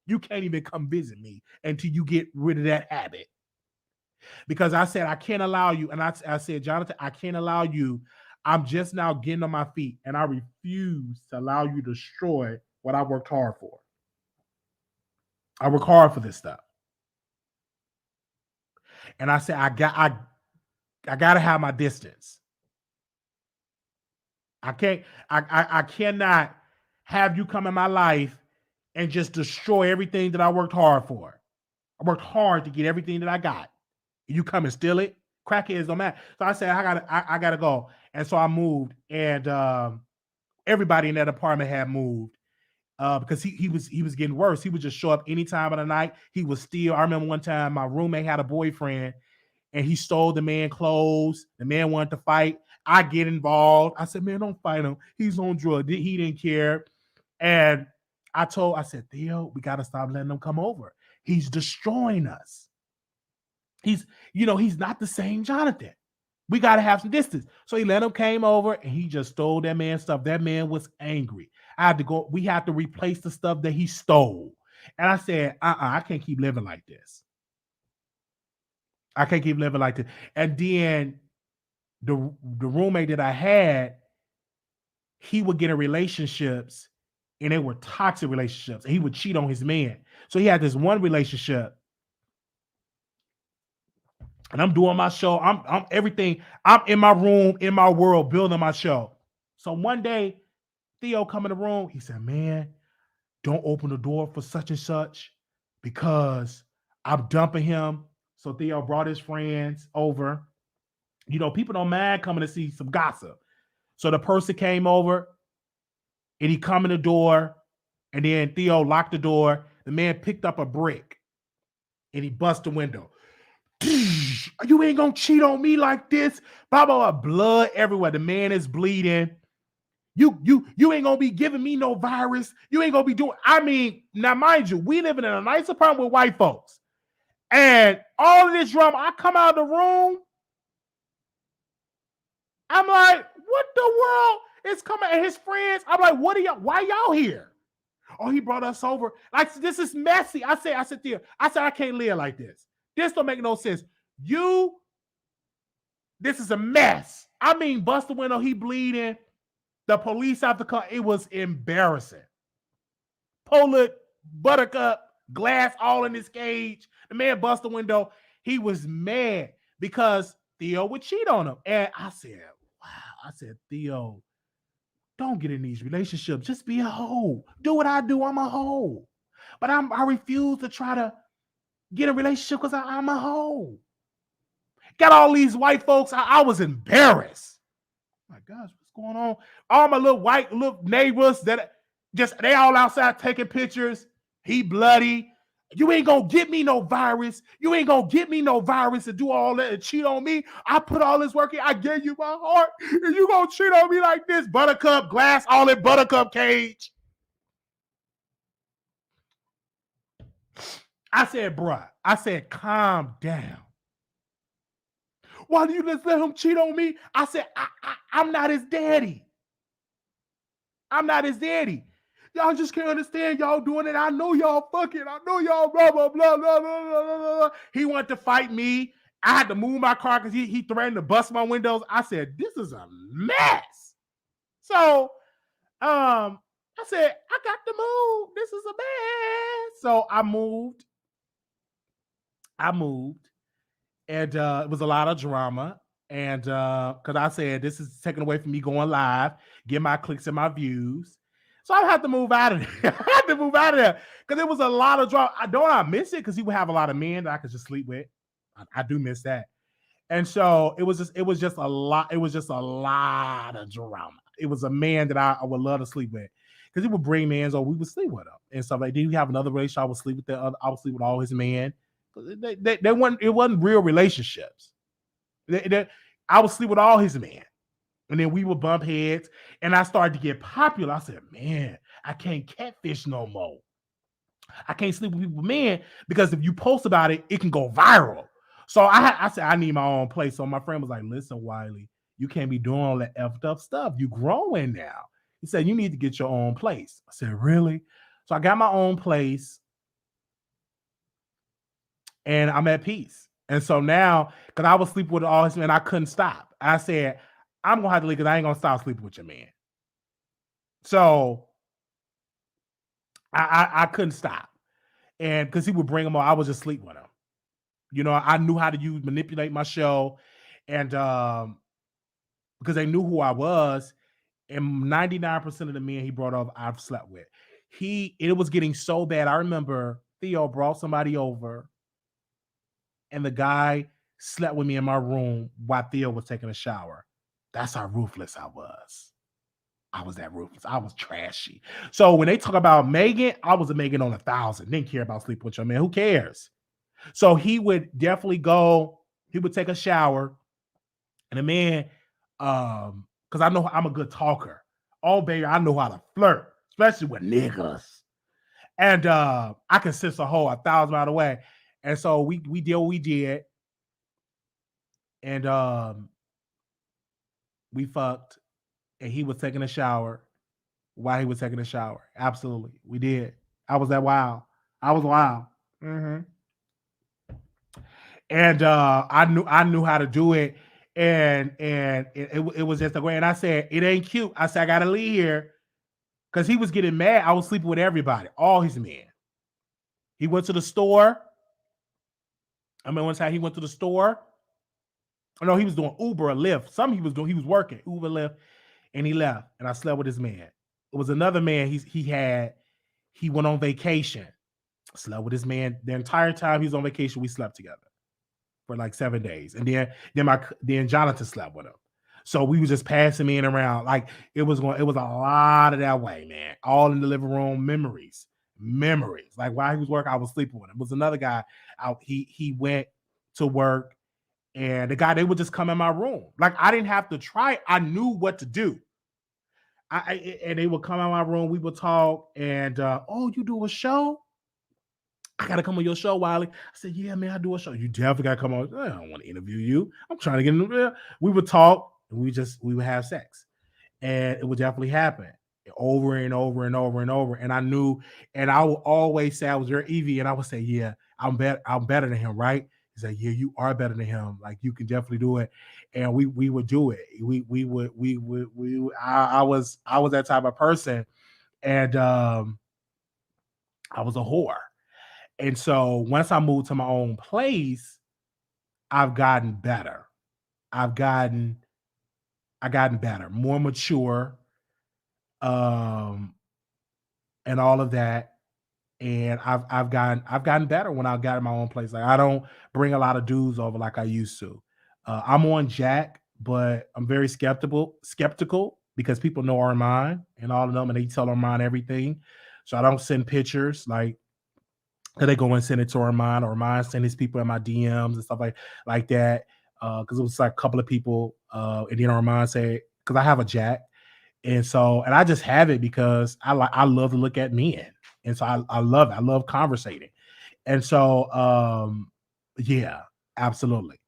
You can't even come visit me until you get rid of that habit. Because I said I can't allow you, and I said, Jonathan, I can't allow you. I'm just now getting on my feet, and I refuse to allow you to destroy what I worked hard for. I work hard for this stuff. And I said, I gotta have my distance. I cannot have you come in my life and just destroy everything that I worked hard for. I worked hard to get everything that I got. You come and steal it. Crackheads don't matter. So I said, I gotta go. And so I moved, and everybody in that apartment had moved. Because he was getting worse. He would just show up any time of the night. He was steal. I remember one time my roommate had a boyfriend, and he stole the man clothes. The man wanted to fight. I get involved. I said, man, don't fight him. He's on drugs. He didn't care. And I said, Theo, we got to stop letting him come over. He's destroying us. He's not the same Jonathan. We got to have some distance. So he let him came over, and he just stole that man's stuff. That man was angry. We had to replace the stuff that he stole. And I said, I can't keep living like this. I can't keep living like this. And then the roommate that I had, he would get in relationships, and they were toxic relationships, and he would cheat on his man. So he had this one relationship, and I'm doing my show. I'm everything. I'm in my room, in my world, building my show. So one day, Theo come in the room. He said, man, don't open the door for such and such because I'm dumping him. So Theo brought his friends over. People don't mind coming to see some gossip. So the person came over, and he come in the door, and then Theo locked the door. The man picked up a brick, and he bust the window. You ain't gonna cheat on me like this. Blah, blah, blah. Blood everywhere. The man is bleeding. You ain't gonna be giving me no virus. You ain't gonna be doing. I mean, now mind you, we living in a nice apartment with white folks, and all of this drama. I come out of the room. I'm like, what the world is coming? And his friends, I'm like, why y'all here? Oh, he brought us over. Like, this is messy. I said, Theo, I can't live like this. This don't make no sense. This is a mess. I mean, bust the window, he bleeding. The police have to come. It was embarrassing. Polar, buttercup, glass all in his cage. The man bust the window. He was mad because Theo would cheat on him. And I said, wow. I said, Theo, don't get in these relationships. Just be a hoe. Do what I do. I'm a hoe. But I refuse to try to get a relationship because I'm a hoe. Got all these white folks. I was embarrassed. My gosh, what's going on? All my little white neighbors they all outside taking pictures. He bloody. You ain't gonna get me no virus. You ain't gonna get me no virus to do all that and cheat on me. I put all this work in. I gave you my heart, and you gonna cheat on me like this? Buttercup, glass, all in buttercup cage. I said, bruh, calm down. Why do you just let him cheat on me? I said, I'm not his daddy. I'm not his daddy. Y'all just can't understand y'all doing it. I know y'all fucking. I know y'all blah, blah, blah, blah, blah, blah, blah. He wanted to fight me, I had to move my car because he threatened to bust my windows. I said, this is a mess. So I said, I got to move. This is a mess. So I moved. And it was a lot of drama. And because I said, this is taken away from me going live, get my clicks and my views. So I had to move out of there. I had to move out of there because it was a lot of drama. I miss it because he would have a lot of men that I could just sleep with. I do miss that. And so it was just a lot. It was just a lot of drama. It was a man that I would love to sleep with because he would bring men, so we would sleep with him and stuff like. Did he have another relationship? I would sleep with I would sleep with all his men. They weren't. It wasn't real relationships. I would sleep with all his men, and then we would bump heads. And I started to get popular. I said, "Man, I can't catfish no more. I can't sleep with people with men because if you post about it, it can go viral." So I said, I need my own place. So my friend was like, listen, Wiley, you can't be doing all that effed up stuff. You growing now. He said, you need to get your own place. I said, really? So I got my own place and I'm at peace. And so now, because I was sleeping with all his men, I couldn't stop. I said, I'm going to have to leave because I ain't going to stop sleeping with your man. So I couldn't stop. And because he would bring them on, I would just sleep with him. You know, I knew how to manipulate my show, and because they knew who I was, and 99% of the men he brought over, I've slept with. It was getting so bad. I remember Theo brought somebody over, and the guy slept with me in my room while Theo was taking a shower. That's how ruthless I was. I was that ruthless. I was trashy. So when they talk about Megan, I was a Megan on 1,000. Didn't care about sleeping with your man. Who cares? So he would definitely go, he would take a shower, and the man, because I know I'm a good talker. Oh, baby, I know how to flirt, especially with niggas. And I can sense a hole 1,000 miles away. And so we did what we did. And we fucked, and he was taking a shower while he was taking a shower. Absolutely. We did. I was that wild. I was wild. Mm-hmm. And I knew how to do it, and it was just a great. And I said, it ain't cute. I said, I gotta leave here because he was getting mad. I was sleeping with everybody, all his men. He went to the store. I mean, one time he went to the store. Oh, no, he was doing Uber or Lyft. Something he was doing. He was working Uber, Lyft, and he left. And I slept with his man. It was another man he went on vacation. I slept with his man the entire time he was on vacation. We slept together for like 7 days, and then Jonathan slept with him. So we was just passing men around. Like it was a lot of that way, man. All in the living room, memories. Like while he was working, I was sleeping with him. It was another guy out. He went to work, and the guy, they would just come in my room. Like I didn't have to try. I knew what to do. And they would come in my room. We would talk, and oh, you do a show? I gotta come on your show, Wiley. I said, yeah, man, I do a show. You definitely gotta come on. I don't want to interview you. I'm trying to get in there. We would talk, and we would have sex. And it would definitely happen over and over and over and over. And I knew, and I would always say I was very Evie, and I would say, yeah, I'm better than him, right? He said, yeah, you are better than him. Like you can definitely do it. And we would do it. I was that type of person. And I was a whore. And so once I moved to my own place, I've gotten better. I gotten better, more mature, and all of that. And I've gotten better when I got in my own place. Like I don't bring a lot of dudes over like I used to. I'm on Jack, but I'm very skeptical because people know Armon and all of them, and they tell Armon everything. So I don't send pictures like. They go and send it to Armon, or Armon send his people in my DMs and stuff like that. Because it was like a couple of people, and then Armon said, because I have a Jack, and I just have it because I love to look at men, and so I love it. I love conversating, and so yeah, absolutely.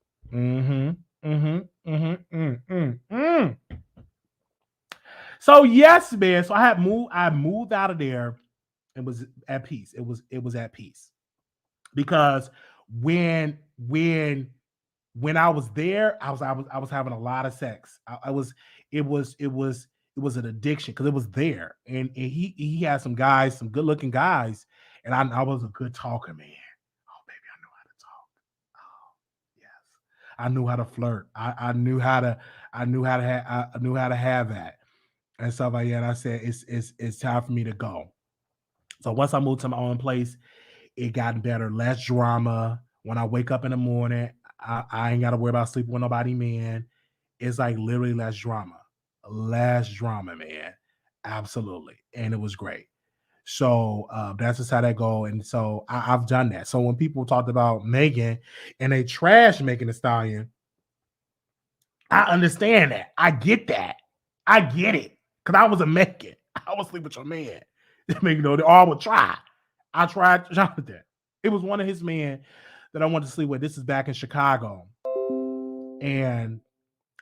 So yes, man. So I moved out of there and was at peace. It was at peace. Because when when I was there, I was having a lot of sex. It was it was it was an addiction because it was there, and he had some guys, some good looking guys, and I was a good talker, man. Oh baby, I know how to talk. Oh yes, I knew how to flirt. I knew how to I knew how to have that and stuff like that. And I said it's time for me to go. So once I moved to my own place, it got better, less drama. When I wake up in the morning, I ain't got to worry about sleeping with nobody, man. It's like literally less drama, man. Absolutely, and it was great. So that's just how that go. And so I've done that. So when people talked about Megan and they trash Megan Thee Stallion, I understand that. I get that. I get it. Cause I was a Megan. I was sleep with your man. You know, they all would try. I tried Jonathan. It was one of his men that I wanted to sleep with. This is back in Chicago. And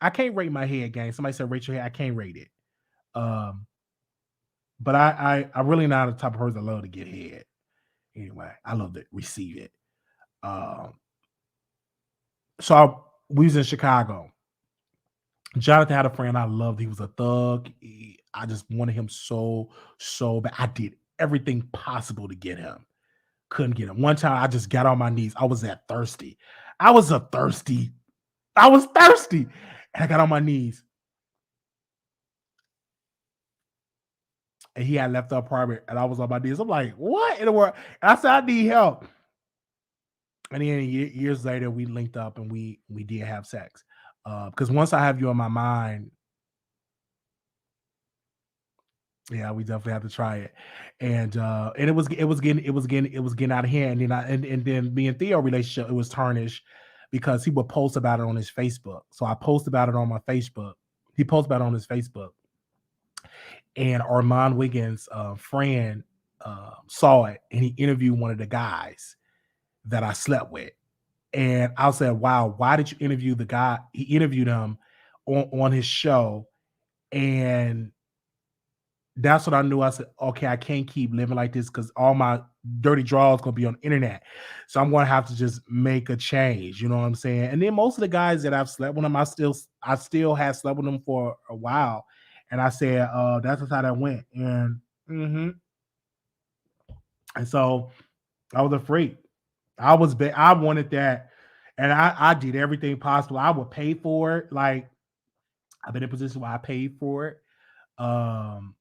I can't rate my head game. Somebody said rate your head. I can't rate it. Um, but I really not the type of person that love to get head. Anyway, I love to receive it. Um, we was in Chicago. Jonathan had a friend I loved. He was a thug. I just wanted him so bad. I did everything possible to get him. Couldn't get him. One time I just got on my knees. I was that thirsty. I was thirsty. And I got on my knees. And he had left the apartment and I was on my knees. I'm like, what in the world? And I said, I need help. And then years later, we linked up and we did have sex. Because once I have you on my mind, yeah, we definitely have to try it. And it was getting out of hand. And then me and Theo relationship, it was tarnished because he would post about it on his Facebook. So I posted about it on my Facebook. He posted about it on his Facebook. And Armon Wiggins' friend saw it and he interviewed one of the guys that I slept with. And I said, wow, why did you interview the guy? He interviewed him on his show. And that's what I knew. I said, okay, I can't keep living like this because all my dirty draws gonna be on the internet. So I'm gonna have to just make a change. You know what I'm saying? And then most of the guys that I've slept with them, I still have slept with them for a while. And I said, that's just how that went. And and so I was a freak. I wanted that. And I did everything possible. I would pay for it. Like I've been in a position where I paid for it. Um,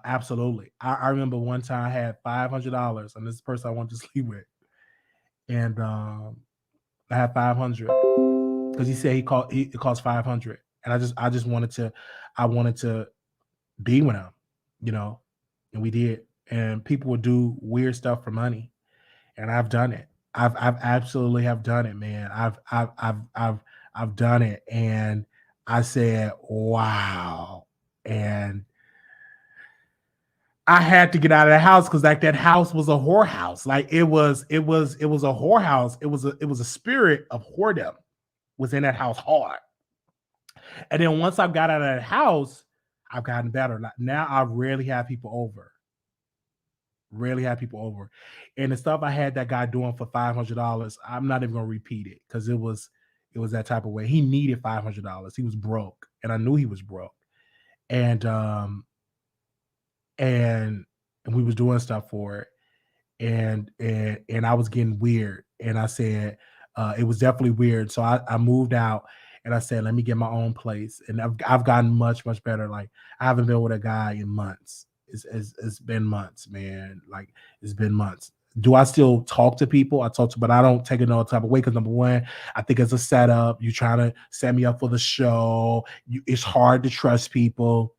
absolutely. I remember one time I had $500 on this person I wanted to sleep with, and I had 500 because he said it cost 500, and I just wanted to be with him, you know, and we did. And people would do weird stuff for money, and I've done it. I've absolutely have done it, man. I've done it, and I said, wow, and I had to get out of the house because like that house was a whorehouse. Like it was a whorehouse. It was a spirit of whoredom was in that house hard. And then once I got out of that house, I've gotten better. Like now I rarely have people over. Rarely have people over. And the stuff I had that guy doing for $500, I'm not even gonna repeat it because it was that type of way. He needed $500. He was broke, and I knew he was broke. And and we was doing stuff for it, and I was getting weird, and I said it was definitely weird. So I moved out, and I said, let me get my own place, and I've gotten much better. Like I haven't been with a guy in months. It's been months, man. Like it's been months. Do I still talk to people? I talk to, but I don't take it no type of way because number one, I think it's a setup. You trying to set me up for the show. It's hard to trust people.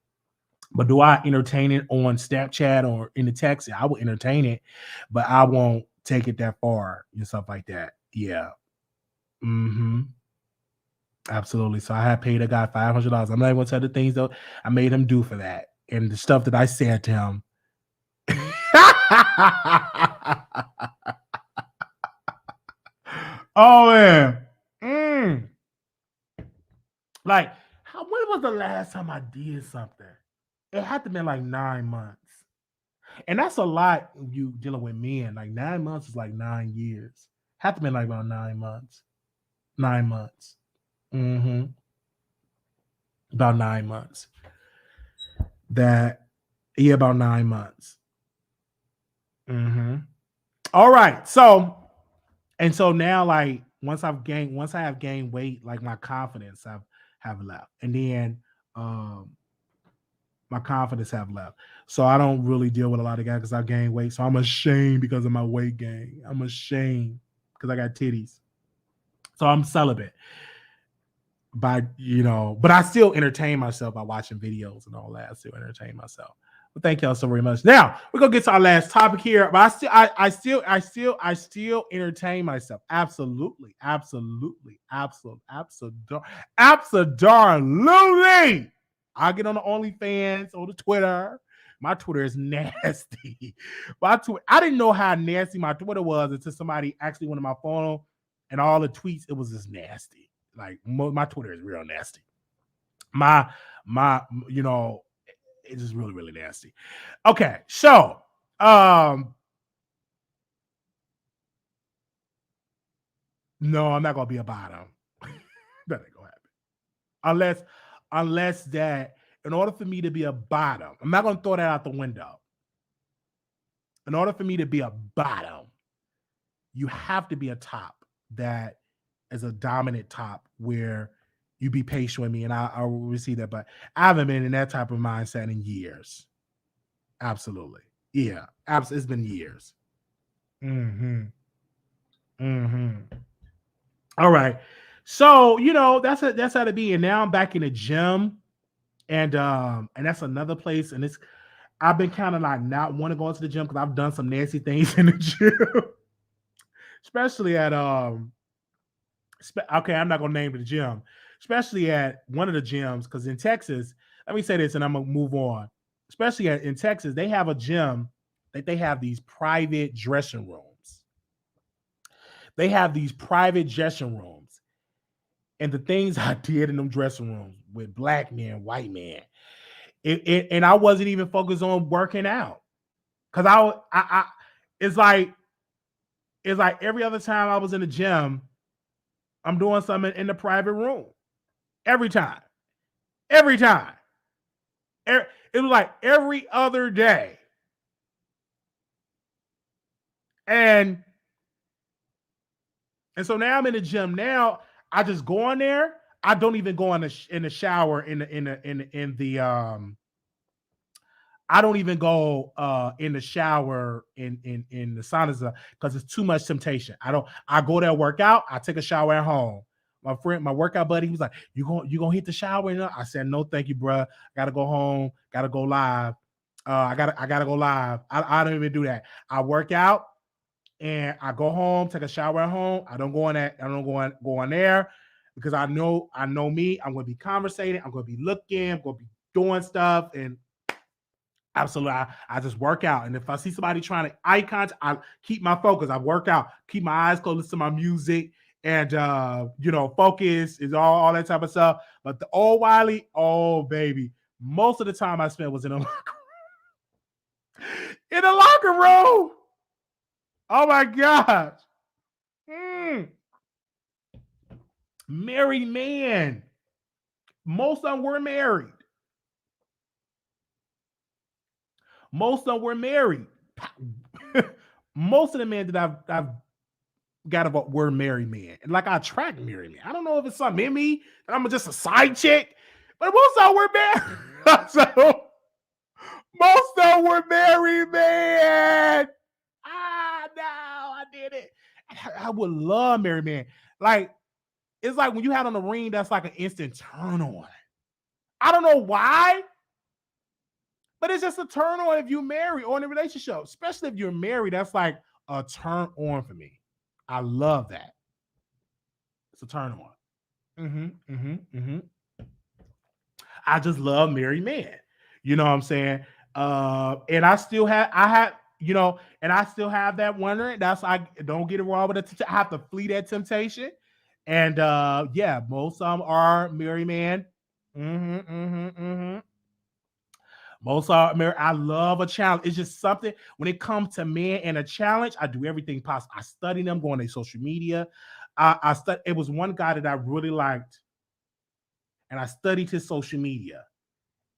But do I entertain it on Snapchat or in the text? I will entertain it, but I won't take it that far and stuff like that. Yeah. hmm Absolutely. So I had paid a guy $500. I'm not even gonna tell the things though I made him do for that, and the stuff that I said to him. Oh man. Mm. Like, when was the last time I did something? It had to be like 9 months. And that's a lot you dealing with men. Like 9 months is like 9 years. Have to be like about 9 months. 9 months. Mm-hmm. About 9 months. About 9 months. Mm-hmm. All right. So now, like, once I have gained weight, like my confidence have left. And then my confidence have left. So I don't really deal with a lot of guys because I gained weight. So I'm ashamed because of my weight gain. I'm ashamed because I got titties. So I'm celibate. But I still entertain myself by watching videos and all that. I still entertain myself. But thank y'all so very much. Now we're gonna get to our last topic here. But I still entertain myself. Absolutely. Absolutely. I get on the OnlyFans or the Twitter. My Twitter is nasty. I didn't know how nasty my Twitter was until somebody actually went to my phone and all the tweets, it was just nasty. Like my Twitter is real nasty. My it's just really, really nasty. Okay, so no, I'm not gonna be a bottom. That ain't gonna happen. Unless that in order for me to be a bottom, I'm not gonna throw that out the window. In order for me to be a bottom, you have to be a top that is a dominant top where you be patient with me and I will receive that. But I haven't been in that type of mindset in years. Absolutely. Yeah. It's been years. Mm-hmm. Mm-hmm. All right. So, that's how to be. And now I'm back in the gym. And that's another place. And I've been kind of like not want to go into the gym because I've done some nasty things in the gym. Especially at okay, I'm not gonna name the gym, especially at one of the gyms, because in Texas, let me say this and I'm gonna move on. Especially in Texas, they have a gym that they have these private dressing rooms. They have these private dressing rooms. And the things I did in them dressing rooms with black men, white men, and I wasn't even focused on working out. Cause it's like every other time I was in the gym, I'm doing something in the private room. Every time. Every time. It was like every other day. And so now I'm in the gym. Now I just go in there. I don't even go in the shower I don't even go in the shower in the sauna because it's too much temptation. I go there, work out, I take a shower at home. My workout buddy, he was like, you gonna hit the shower? And I said, no, thank you, bro. I gotta go home, gotta go live. I gotta go live. I don't even do that. I work out and I go home, take a shower at home. I don't go in that, I don't go in there because I know me. I'm gonna be conversating, I'm gonna be looking, I'm gonna be doing stuff, and absolutely. I just work out. And if I see somebody trying to eye contact, I keep my focus. I work out, keep my eyes closed, listen to my music, and focus is all that type of stuff. But the old Wiley, oh baby, most of the time I spent was in a locker room. In a locker room. Oh my gosh. Married man. Most of them were married. Most of them were married. Most of the men that I've got about were married men. And like I attract married men. I don't know if it's something in me that I'm just a side chick, but most of them were married. So most of them were married men. No, I did it. I would love married men. Like, it's like when you had on the ring, that's like an instant turn on. I don't know why. But it's just a turn on if you're married or in a relationship, especially if you're married. That's like a turn on for me. I love that. It's a turn on. I just love married men. You know what I'm saying? And I still have, and I still have that wondering. That's I don't get it wrong with it. I have to flee that temptation. And yeah, most of them are married men. Most are married. I love a challenge. It's just something when it comes to men and a challenge. I do everything possible. I study them, go on their social media. I studied. It was one guy that I really liked, and I studied his social media.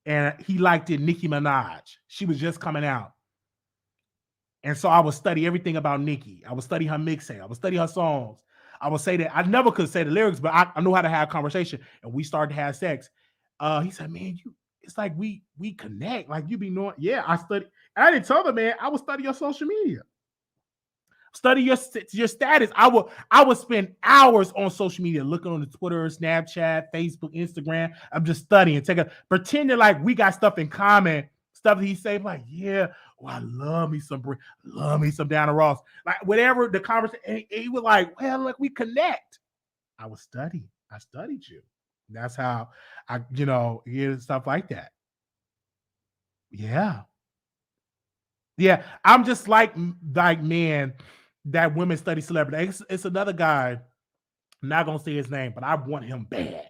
And he liked it. Nicki Minaj. She was just coming out, and so I would study everything about Nicki. I would study her mixtape. I would study her songs. I would say that I never could say the lyrics, but I knew how to have a conversation. And we started to have sex. He said, "Man, you." It's like we connect. Like you be knowing. Yeah, I study. I didn't tell the man I would study your social media. Study your status. I would spend hours on social media, looking on the Twitter, Snapchat, Facebook, Instagram. I'm just studying, pretending like we got stuff in common. Stuff that he say, like, yeah, I love me some Diana Ross, like whatever the conversation. He was like, well, like we connect. I was studying. I studied you. That's how I, stuff like that. Yeah. Yeah, I'm just like men that women study celebrity. It's another guy. I'm not gonna say his name, but I want him bad.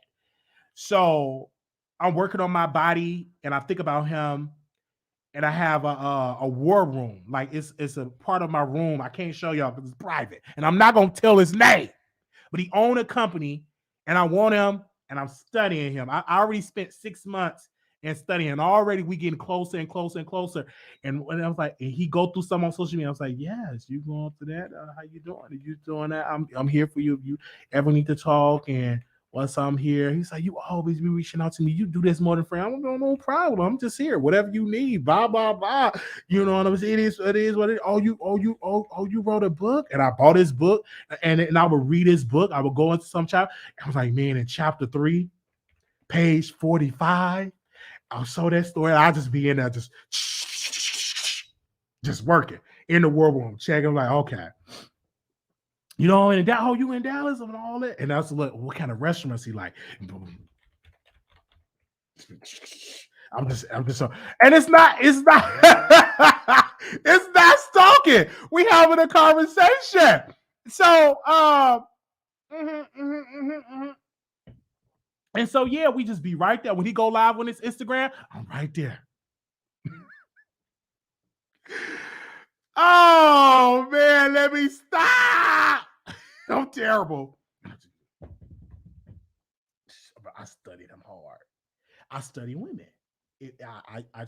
So I'm working on my body, and I think about him, and I have a war room. Like it's a part of my room. I can't show y'all because it's private, and I'm not gonna tell his name. But he owned a company, and I want him, and I'm studying him. I already spent 6 months and studying. Already we getting closer and closer and closer. And when I was like, and he go through some on social media, I was like, yes, you going through that? How you doing? Are you doing that? I'm here for you if you ever need to talk. And once I'm here, he's like, you always be reaching out to me. You do this more than friend. I'm like, no problem. I'm just here. Whatever you need. Blah blah blah. You know what I'm saying? It is what it is. Oh, you wrote a book, and I bought his book, and I would read his book. I would go into some chapter. I was like, man, in chapter 3, page 45. I'll show that story. I'll just be in there just working in the war room, checking. Like, okay. And that, oh, you in Dallas and all that. And that's what kind of restaurants he like. I'm just so, and it's not it's not stalking. We having a conversation. So and so, yeah, we just be right there. When he go live on his Instagram, I'm right there. Oh, man, let me stop. I'm terrible. I study them hard. I study women. I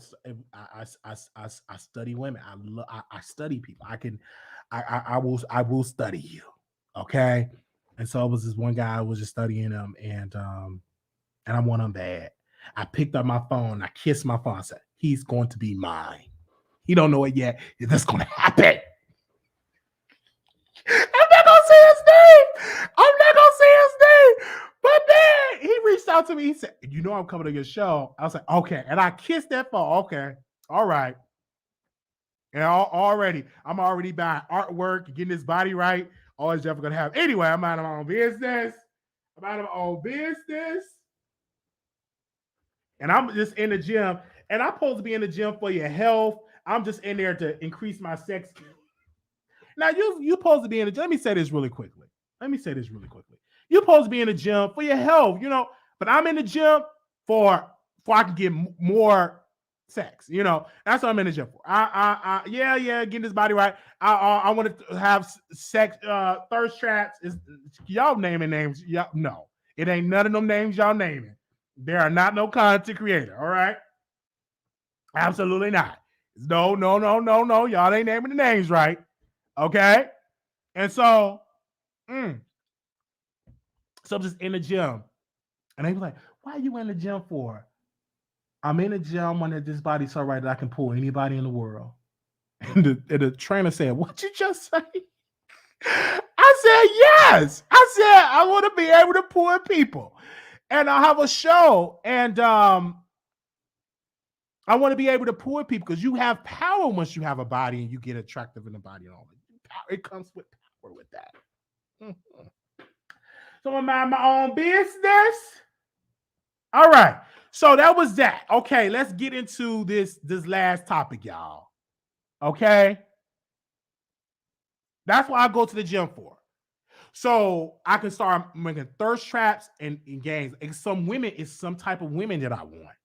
study women. I study people. I will study you. Okay. And so it was this one guy. I was just studying him, and I want him bad. I picked up my phone. I kissed my phone. I said, he's going to be mine. He don't know it yet. That's going to happen. I'm not going to say his name. But then he reached out to me. He said, I'm coming to your show. I was like, okay. And I kissed that phone. Okay. All right. And I'm already buying artwork, getting his body right. Always never going to have. Anyway, I'm out of my own business. And I'm just in the gym. And I'm supposed to be in the gym for your health. I'm just in there to increase my sex. Now, you're supposed to be in the gym. Let me say this really quickly. You're supposed to be in the gym for your health, but I'm in the gym for I can get more sex. That's what I'm in the gym for. Getting this body right. I want to have sex, thirst traps. Y'all naming names. No, it ain't none of them names y'all naming. There are not no content creator. All right. Absolutely not. No. Y'all ain't naming the names right. Okay. And so, so I'm just in the gym. And they be like, why are you in the gym for? I'm in the gym when this body's so right that I can pull anybody in the world. And the trainer said, what you just say? I said, yes. I said, I want to be able to pull people. And I have a show. And I want to be able to pull people because you have power once you have a body and you get attractive in the body and all that. It comes with power with that. Mm-hmm. So I mind my own business. All right. So that was that. Okay, let's get into this last topic, y'all. Okay. That's what I go to the gym for. So I can start making thirst traps and games. And some women, it's some type of women that I want.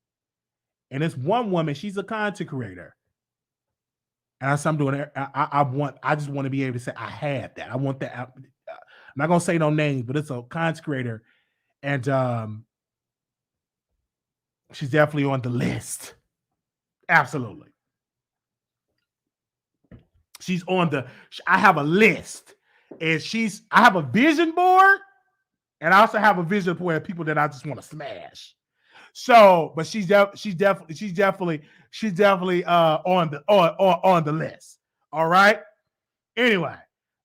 And it's one woman, she's a content creator. And that's what I'm doing. I just want to be able to say I had that. I want that. not gonna say no names, but it's a content creator, and she's definitely on the list. Absolutely, she's on the. I have a list, and I have a vision board, and I also have a vision board of people that I just want to smash. So, but she's definitely on the list. All right. Anyway,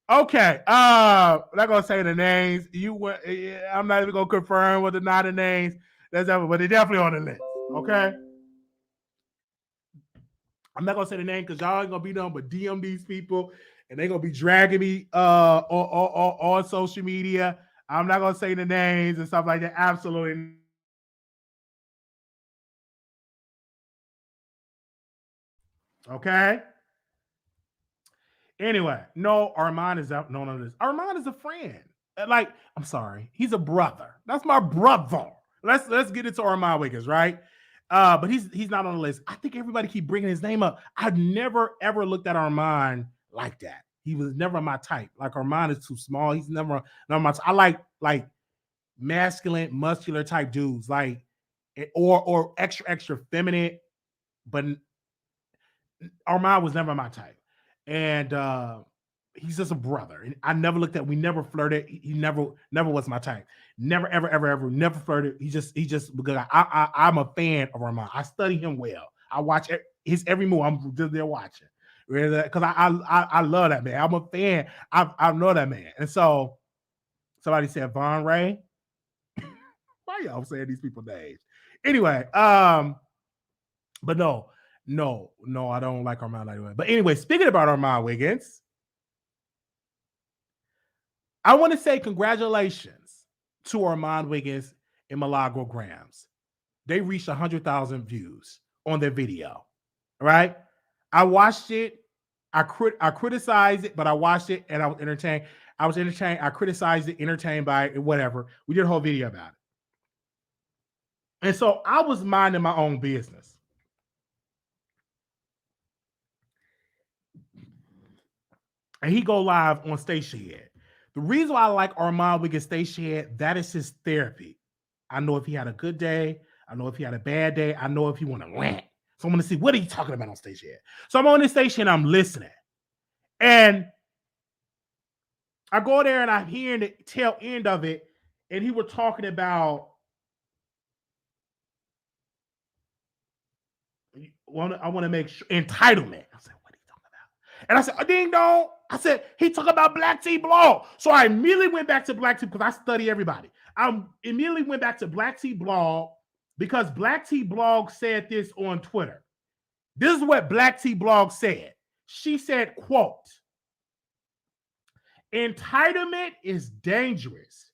okay. I'm not gonna say the names. I'm not even gonna confirm what the not the names. But they're definitely on the list. Okay. I'm not gonna say the name because y'all ain't gonna be done but DM these people, and they're gonna be dragging me on social media. I'm not gonna say the names and stuff like that. Absolutely. Okay. Anyway, no, Armon is out. No, this. Armon is a friend. Like, I'm sorry, he's a brother. That's my brother. Let's get into Armon Wiggins, right? But he's not on the list. I think everybody keep bringing his name up. I've never ever looked at Armon like that. He was never my type. Like Armon is too small. He's never my. I like masculine, muscular type dudes, like or extra feminine. But Armon was never my type, and he's just a brother. And I never looked at. We never flirted. He never was my type. Never ever never flirted. He just because I'm a fan of Armon. I study him well. I watch his every move. I'm just there watching because I love that man. I'm a fan. I know that man. And so somebody said Von Ray. Why y'all saying these people names? Anyway, but no, I don't like Armon like that. But anyway, speaking about Armon Wiggins, I want to say congratulations to Armon Wiggins and Milagro Grams. They reached 100,000 views on their video. Right? I watched it. I criticized it, but I watched it and I was entertained. I criticized it, entertained by it, whatever. We did a whole video about it. And so I was minding my own business. And he go live on Stationhead. The reason why I like Armon Wiggins Stationhead, that is his therapy. I know if he had a good day. I know if he had a bad day. I know if he want to rant. So I'm going to see what are you talking about on Stationhead. So I'm on this station and I'm listening. And I go there and I'm hearing the tail end of it. And he was talking about I want to make sure entitlement. I said, what are you talking about? And I said, ding dong. I said, he talking about Black T Blog. So I immediately went back to Black T because I study everybody. I immediately went back to Black T Blog because Black T Blog said this on Twitter. This is what Black T Blog said. She said, quote, entitlement is dangerous.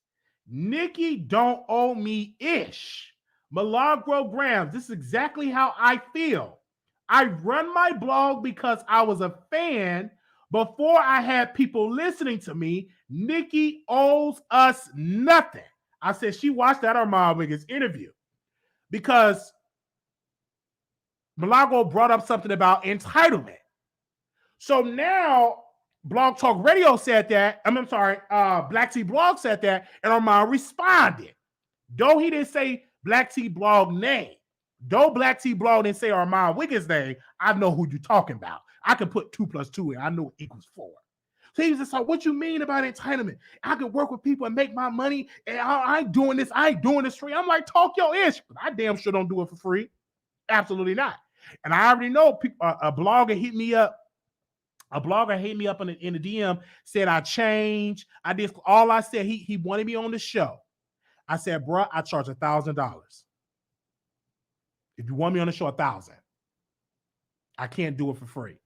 Nikki don't owe me ish. Milagro Grams, this is exactly how I feel. I run my blog because I was a fan before I had people listening to me. Nikki owes us nothing. I said she watched that Armon Wiggins interview because Milagro brought up something about entitlement. So now Blog Talk Radio said that. I'm sorry, Black T Blog said that, and Armon responded. Though he didn't say Black T Blog name, though Black T Blog didn't say Armon Wiggins name, I know who you're talking about. I can put 2 + 2 in. I know it equals 4. So he was just like, what you mean about entitlement? I can work with people and make my money, and I ain't doing this. I ain't doing this free. I'm like, talk your ish. But I damn sure don't do it for free. Absolutely not. And I already know people, a blogger hit me up. A blogger hit me up in the DM, said I changed. I did all I said. He wanted me on the show. I said, bro, I charge $1,000. If you want me on the show, $1,000. I can't do it for free.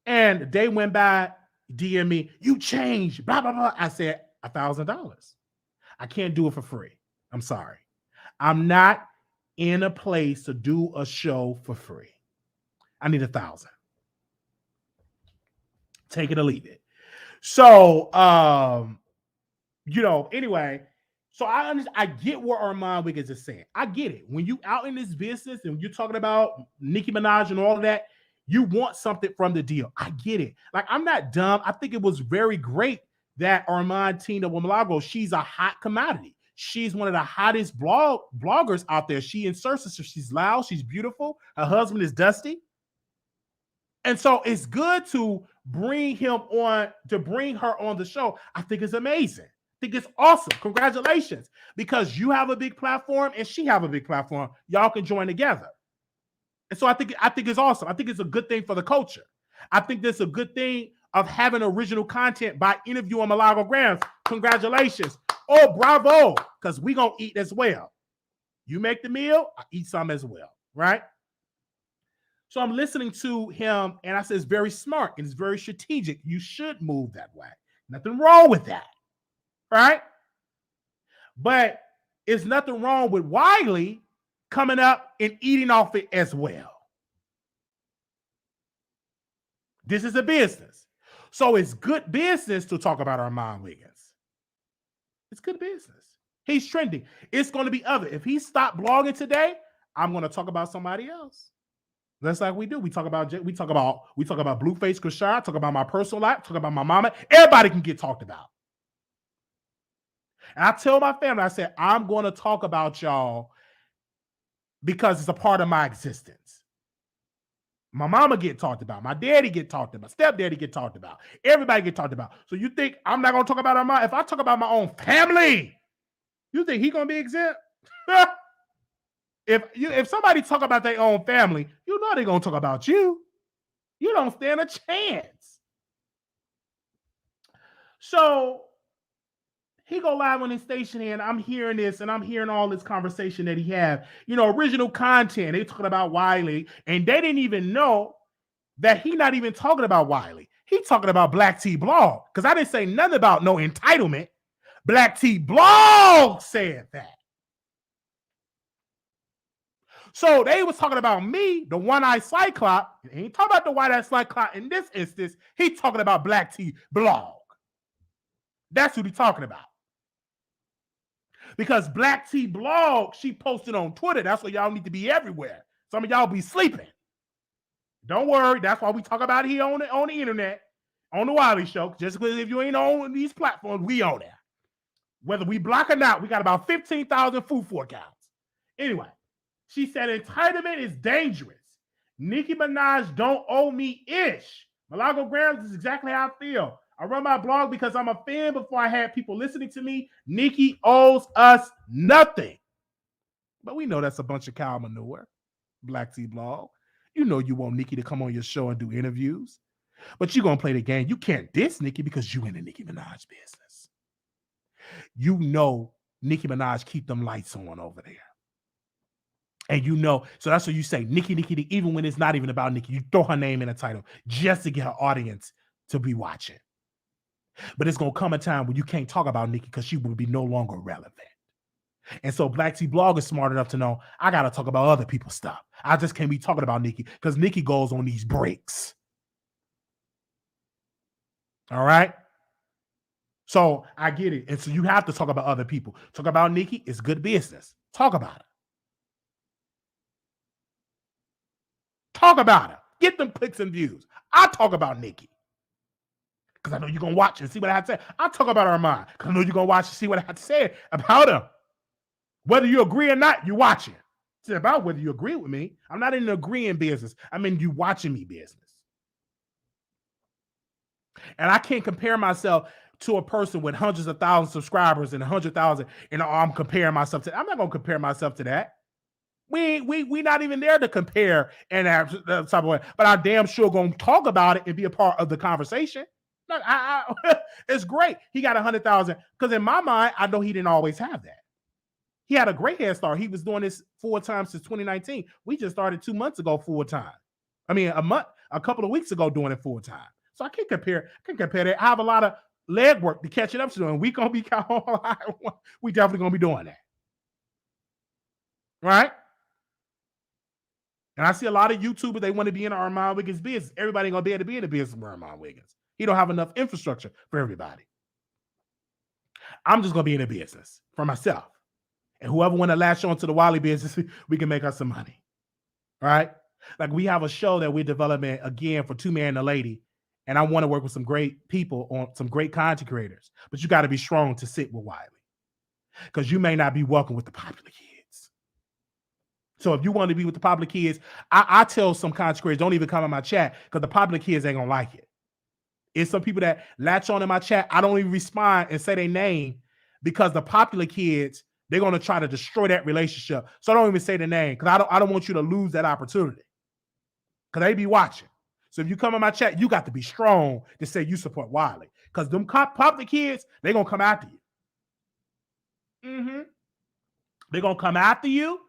And the day went by, DM me, you changed, blah, blah, blah. I said, $1,000. I can't do it for free. I'm sorry. I'm not in a place to do a show for free. I need $1,000. Take it or leave it. So, anyway, so I get what Armon Wiggins is saying. I get it. When you out in this business and you're talking about Nicki Minaj and all of that, You want something from the deal. I get it. Like, I'm not dumb. I think it was very great that Armon teamed up with Milagro. She's a hot commodity. She's one of the hottest bloggers out there. She inserts herself. She's loud. She's beautiful. Her husband is Dusty. And so it's good to bring her on the show. I think it's amazing. I think it's awesome. Congratulations. Because you have a big platform and she have a big platform. Y'all can join together. And so I think it's awesome. I think it's a good thing for the culture. I think that's a good thing of having original content by interviewing Milagro Grams. Congratulations. Oh, bravo. Because we're going to eat as well. You make the meal, I eat some as well. Right? So I'm listening to him, and I said, it's very smart and it's very strategic. You should move that way. Nothing wrong with that. Right? But it's nothing wrong with Wiley coming up and eating off it as well. This is a business. So it's good business to talk about Armon Wiggins. It's good business. He's trending. It's going to be other. If he stopped blogging today, I'm going to talk about somebody else. That's like we do. We talk about Blueface, Chrisean, talk about my personal life, talk about my mama. Everybody can get talked about. And I tell my family, I said, I'm going to talk about y'all because it's a part of my existence. My mama get talked about. My daddy get talked about. Stepdaddy get talked about. Everybody get talked about. So you think I'm not going to talk about Armon? If I talk about my own family, you think he going to be exempt? If somebody talk about their own family, you know they're going to talk about you. You don't stand a chance. So he go live on his station here, and I'm hearing this, and I'm hearing all this conversation that he had. You know, original content. They talking about Wiley, and they didn't even know that he not even talking about Wiley. He talking about Black T Blog, because I didn't say nothing about no entitlement. Black T Blog said that. So they was talking about me, the one-eyed Cyclops. He ain't talking about the white-eyed Cyclops in this instance. He talking about Black T Blog. That's what he talking about. Because Black T Blog, she posted on Twitter. That's why y'all need to be everywhere. Some of y'all be sleeping. Don't worry. That's why we talk about it here on the internet, on the Wiley Show. Just because if you ain't on these platforms, we on there. Whether we block or not, we got about 15,000 food for accounts. Anyway, she said entitlement is dangerous. Nicki Minaj don't owe me ish. Milagro Grams is exactly how I feel. I run my blog because I'm a fan before I had people listening to me. Nicki owes us nothing. But we know that's a bunch of cow manure. Black T Blog. You know you want Nicki to come on your show and do interviews. But you're going to play the game. You can't diss Nicki because you in the Nicki Minaj business. You know Nicki Minaj keep them lights on over there. And you know, so that's what you say, Nicki, even when it's not even about Nicki, you throw her name in a title just to get her audience to be watching. But it's going to come a time when you can't talk about Nicki because she will be no longer relevant. And so Black T Blog is smart enough to know I got to talk about other people's stuff. I just can't be talking about Nicki because Nicki goes on these breaks. All right? So I get it. And so you have to talk about other people. Talk about Nicki. It's good business. Talk about it. Talk about it. Get them clicks and views. I talk about Nicki. Because I know you're going to watch and see what I have to say. I'll talk about Armon because I know you're going to watch and see what I have to say about him. Whether you agree or not, you're watching. It's about whether you agree with me. I'm not in an agreeing business. I'm in you watching me business. And I can't compare myself to a person with hundreds of thousands of subscribers and 100,000, and I'm comparing myself to. I'm not going to compare myself to that. We not even there to compare and that type of way. But I damn sure going to talk about it and be a part of the conversation. It's great. He got 100,000 because in my mind, I know he didn't always have that. He had a great head start. He was doing this full time since 2019. We just started 2 months ago full time. I mean, a couple of weeks ago doing it full time. So I can't compare. That. I have a lot of leg work to catch it up to doing. We gonna be we definitely gonna be doing that, right? And I see a lot of YouTubers, they want to be in Armon Wiggins' business. Everybody ain't gonna be able to be in the business with Armon Wiggins. He don't have enough infrastructure for everybody. I'm just gonna be in the business for myself. And whoever want to latch on to the Wiley business, we can make us some money. All right. Like we have a show that we're developing again for Two Man and a Lady, and I want to work with some great people on some great content creators. But you got to be strong to sit with Wiley because you may not be welcome with the popular kids. So if you want to be with the popular kids, I tell some content creators don't even come in my chat because the popular kids ain't gonna like it. It's some people that latch on in my chat. I don't even respond and say their name because the popular kids, they're gonna try to destroy that relationship. So I don't even say the name because I don't want you to lose that opportunity. Because they be watching. So if you come in my chat, you got to be strong to say you support Wiley. Because them popular kids, they're gonna come after you. They're gonna come after you.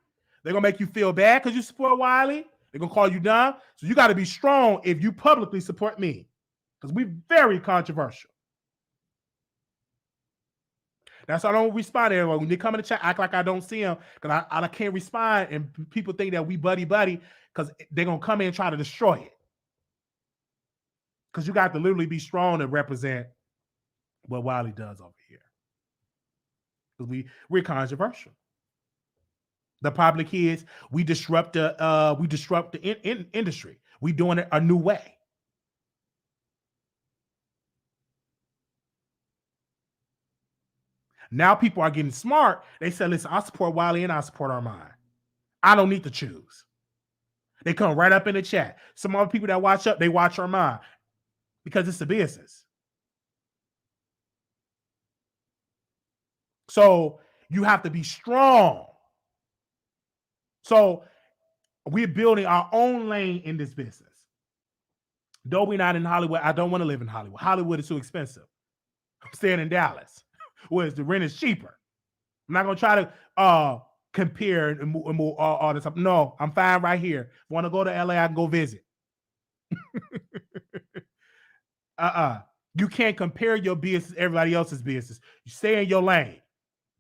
They're gonna make you feel bad because you support Wiley. They're gonna call you dumb. So you got to be strong if you publicly support me. Because we're very controversial. That's why I don't respond to everyone. When they come in the chat, act like I don't see them because I can't respond, and people think that we buddy because they're gonna come in and try to destroy it. Because you got to literally be strong to represent what Wiley does over here. Because we're controversial. The popular kids, we disrupt the industry. We doing it a new way. Now people are getting smart. They say, listen, I support Wiley and I support Armon. I don't need to choose. They come right up in the chat. Some other people that watch up, they watch Armon because it's a business. So you have to be strong. So we're building our own lane in this business. Though we're not in Hollywood, I don't want to live in Hollywood. Hollywood is too expensive. I'm staying in Dallas, where the rent is cheaper. I'm not going to try to compare and move all this stuff. No, I'm fine right here. If I want to go to LA, I can go visit. You can't compare your business to everybody else's business. You stay in your lane.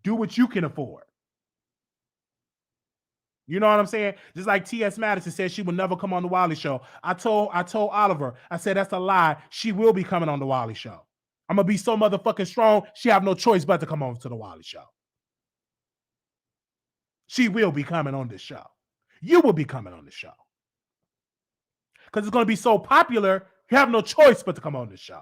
Do what you can afford. You know what I'm saying? Just like T.S. Madison said she would never come on the Wiley Show. I told Oliver, I said that's a lie. She will be coming on the Wiley Show. I'm gonna be so motherfucking strong. She have no choice but to come over to the Wiley Show. She will be coming on this show. You will be coming on the show because it's gonna be so popular. You have no choice but to come on this show.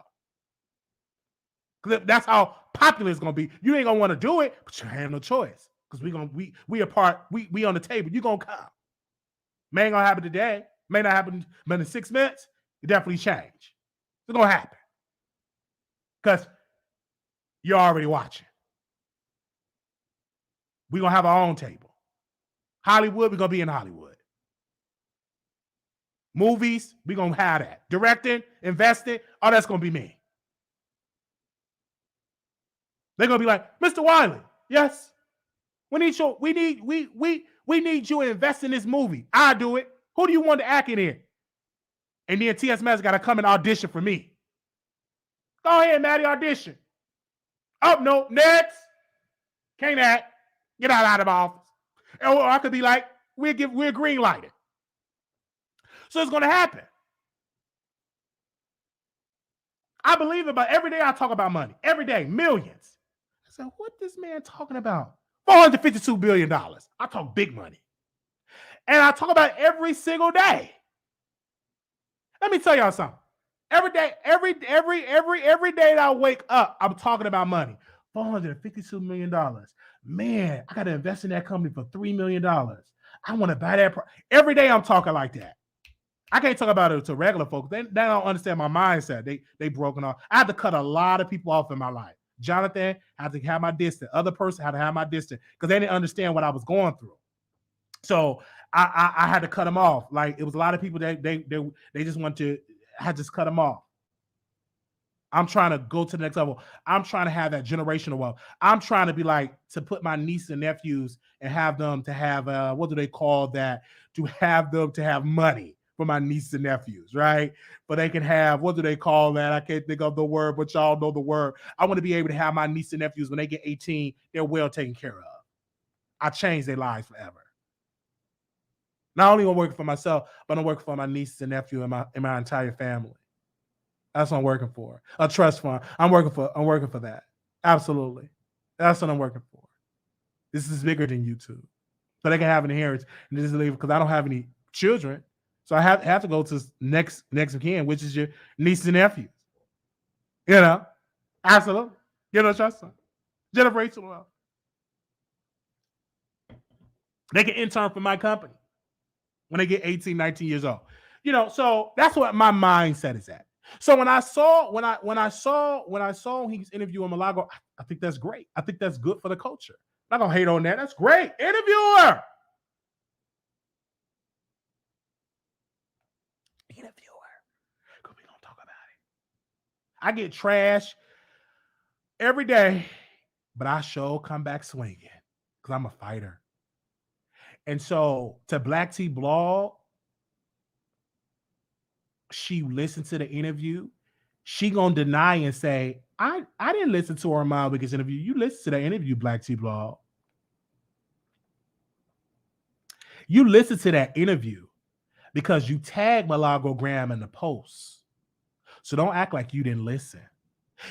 That's how popular it's gonna be. You ain't gonna want to do it, but you have no choice. Because we on the table. You gonna come. May ain't gonna happen today. May not happen, but in 6 minutes, it definitely change. It's gonna happen. Because you're already watching. We're gonna have our own table. Hollywood, we're gonna be in Hollywood. Movies, we're gonna have that. Directing, investing, all that's gonna be me. They're gonna be like, Mr. Wiley, yes. We need you to invest in this movie. I do it. Who do you want to act in it? And then T.S. Madison got to come and audition for me. Go ahead, Maddie, audition. Oh, no, next. Can't act. Get out of my office. Or I could be like, we're green lighted. So it's going to happen. I believe it, but every day I talk about money. Every day, millions. I said, what this man talking about? $452 billion. I talk big money. And I talk about it every single day. Let me tell y'all something. Every day that I wake up, I'm talking about money. $452 million. Man, I got to invest in that company for $3 million. I want to buy that. Every day I'm talking like that. I can't talk about it to regular folks. They don't understand my mindset. They broken off. I had to cut a lot of people off in my life. Jonathan had to have my distance. Other person had to have my distance because they didn't understand what I was going through. So I had to cut them off. Like it was a lot of people that they just want to. I had to just cut them off. I'm trying to go to the next level. I'm trying to have that generational wealth. I'm trying to be like to put my nieces and nephews and have them to have what do they call that? To have them to have money for my nieces and nephews, right? But they can have, what do they call that? I can't think of the word, but y'all know the word. I want to be able to have my nieces and nephews when they get 18, they're well taken care of. I changed their lives forever. Not only am I working for myself, but I'm working for my nieces and nephew and my entire family. That's what I'm working for. A trust fund. I'm working for that. Absolutely. That's what I'm working for. This is bigger than YouTube. So they can have an inheritance and just leave because I don't have any children. So I have to go to next of kin, which is your nieces and nephews. You know, absolutely. You know, trust them. Generational wealth. They can intern for my company when they get 18, 19 years old. You know, so that's what my mindset is at. So when I saw he's interviewing Milagro, I think that's great. I think that's good for the culture. I'm not gonna hate on that. That's great. Interviewer. Because we gonna talk about it. I get trash every day, but I sure come back swinging because I'm a fighter. And so to Black T Blog, she listened to the interview. She gonna deny and say, I didn't listen to Armon Wiggins interview. You listened to that interview, Black T Blog. You listened to that interview because you tagged Milagro Graham in the post. So don't act like you didn't listen.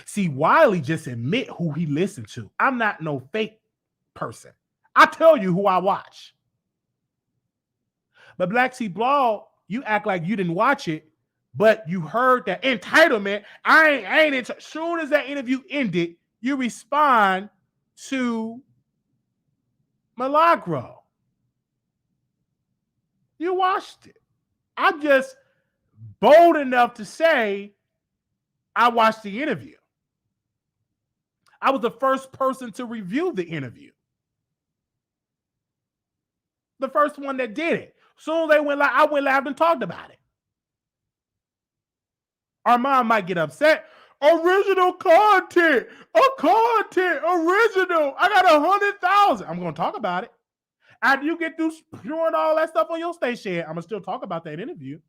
See, Wiley just admit who he listened to. I'm not no fake person. I tell you who I watch. But Black T Blog, you act like you didn't watch it, but you heard that entitlement. I ain't as soon as that interview ended, you respond to Milagro. You watched it. I'm just bold enough to say I watched the interview. I was the first person to review the interview. The first one that did it. Soon as they went live, I went live and talked about it. Armon might get upset. Original content, original. I got 100,000. I'm going to talk about it. After you get through spewing all that stuff on your station, I'm going to still talk about that interview.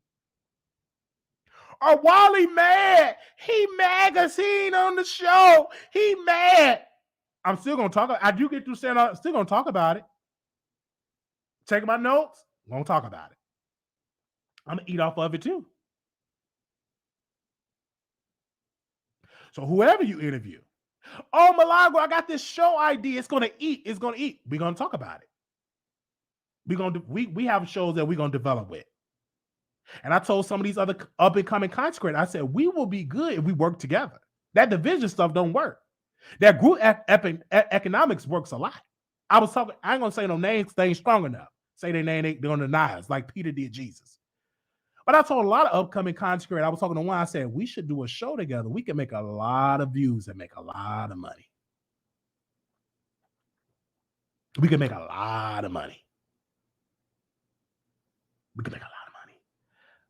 Are Wiley mad? He mad because he ain't on the show. He mad. I'm still going to talk. I do get through saying I'm still going to talk about it. Take my notes. I'm going to talk about it. I'm going to eat off of it too. So whoever you interview, oh, Milagro, I got this show idea. It's going to eat. It's going to eat. We're going to talk about it. We have shows that we're going to develop with. And I told some of these other up-and-coming content creators, I said, we will be good if we work together. That division stuff don't work. That group economics works a lot. I was talking, I ain't going to say no names, they ain't strong enough. Say their name, they're going to deny us, like Peter did Jesus. But I told a lot of upcoming content creators, I was talking to one, I said, we should do a show together. We can make a lot of views and make a lot of money. We can make a lot of money. We can make a lot of money.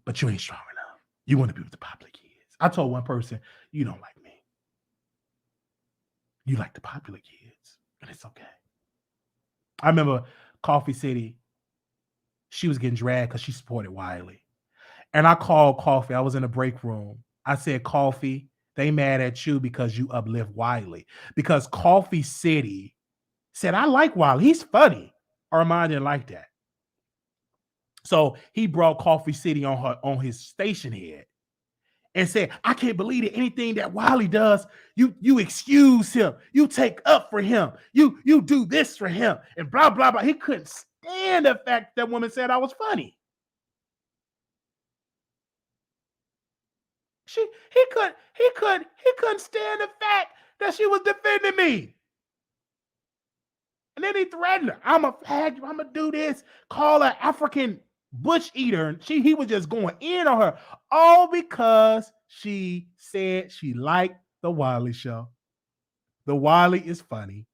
But you ain't strong enough. You want to be with the popular kids. I told one person, you don't like me. You like the popular kids. And it's okay. I remember Coffee City. She was getting dragged because she supported Wiley. And I called Coffee. I was in the break room. I said, Coffee, they mad at you because you uplift Wiley. Because Coffee City said, I like Wiley. He's funny. Armon didn't like that. So he brought Coffee City on his station head and said, I can't believe that anything that Wiley does, you excuse him. You take up for him. You do this for him. And blah, blah, blah. He couldn't stand the fact that woman said I was funny. He couldn't stand the fact that she was defending me. And then he threatened her. I'm gonna do this, call her African bush eater. And he was just going in on her, all because she said she liked the Wiley Show. The Wiley is funny.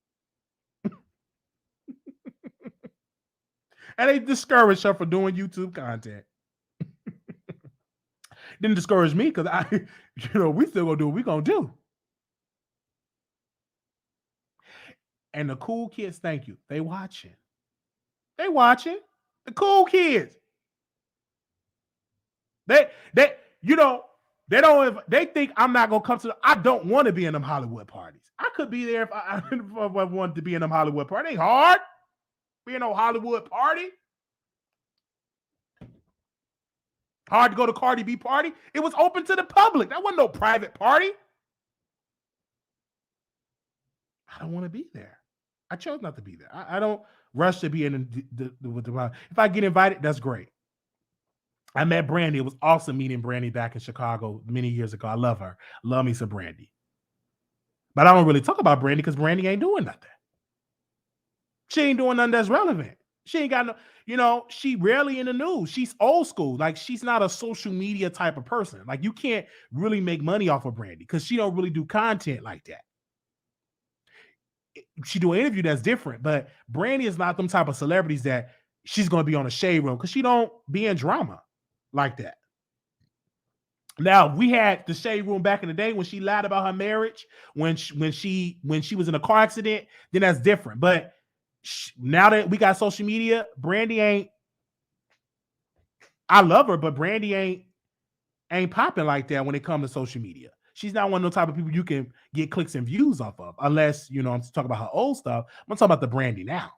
And they discouraged her for doing YouTube content. Didn't discourage me because we still gonna do what we gonna do. And the cool kids, thank you. They watching. They watching. The cool kids. They think I'm not gonna come to. I don't want to be in them Hollywood parties. I could be there if I wanted to be in them Hollywood parties. It ain't hard. Be in no Hollywood party. Hard to go to Cardi B party. It was open to the public. That wasn't no private party. I don't want to be there. I chose not to be there. I don't rush to be in the if I get invited, that's great. I met Brandy. It was awesome meeting Brandy back in Chicago many years ago. I love her. Love me some Brandy. But I don't really talk about Brandy because Brandy ain't doing nothing. She ain't doing nothing that's relevant. She ain't got no, she rarely in the news. She's old school. Like, she's not a social media type of person. Like, you can't really make money off of Brandy because she don't really do content like that. She do an interview that's different, but Brandy is not them type of celebrities that she's going to be on a shade room because she don't be in drama like that. Now, we had the shade room back in the day when she lied about her marriage, when she was in a car accident, then that's different. But now that we got social media, Brandy ain't, I love her, but Brandy ain't popping like that when it comes to social media. She's not one of those type of people you can get clicks and views off of, unless, I'm talking about her old stuff. I'm talking about the Brandy now.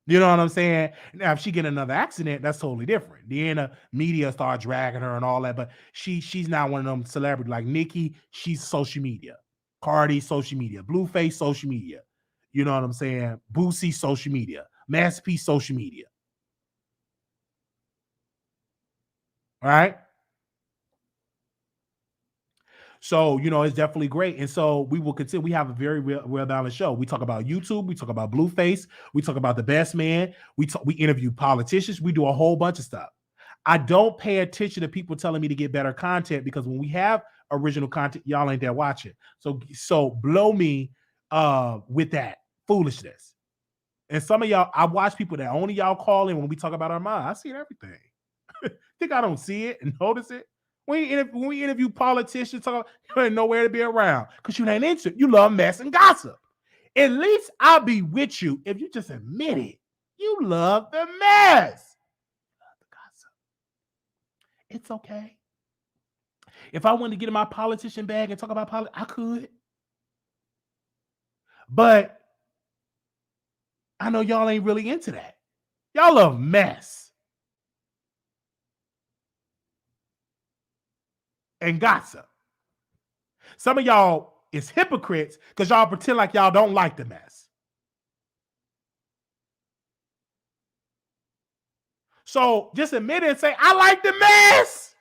You know what I'm saying? Now, if she get another accident, that's totally different. The media start dragging her and all that, but she's not one of them celebrities like Nicki. She's social media. Cardi, social media. Blueface, social media. You know what I'm saying? Boosie, social media. Masterpiece, social media. All right? So, it's definitely great. And so we will continue. We have a very well-balanced show. We talk about YouTube. We talk about Blueface. We talk about the best man. We interview politicians. We do a whole bunch of stuff. I don't pay attention to people telling me to get better content because when we have original content, y'all ain't there watching. So blow me with that foolishness. And some of y'all, I watch people that only y'all call in when we talk about Armon. I see everything. Think I don't see it and notice it? When we interview politicians, you ain't nowhere to be around because you ain't into it. You love mess and gossip. At least I'll be with you if you just admit it. You love the mess. You love the gossip. It's okay. If I wanted to get in my politician bag and talk about politics, I could. But I know y'all ain't really into that. Y'all love mess and gossip. Some of y'all is hypocrites because y'all pretend like y'all don't like the mess. So just admit it and say, I like the mess.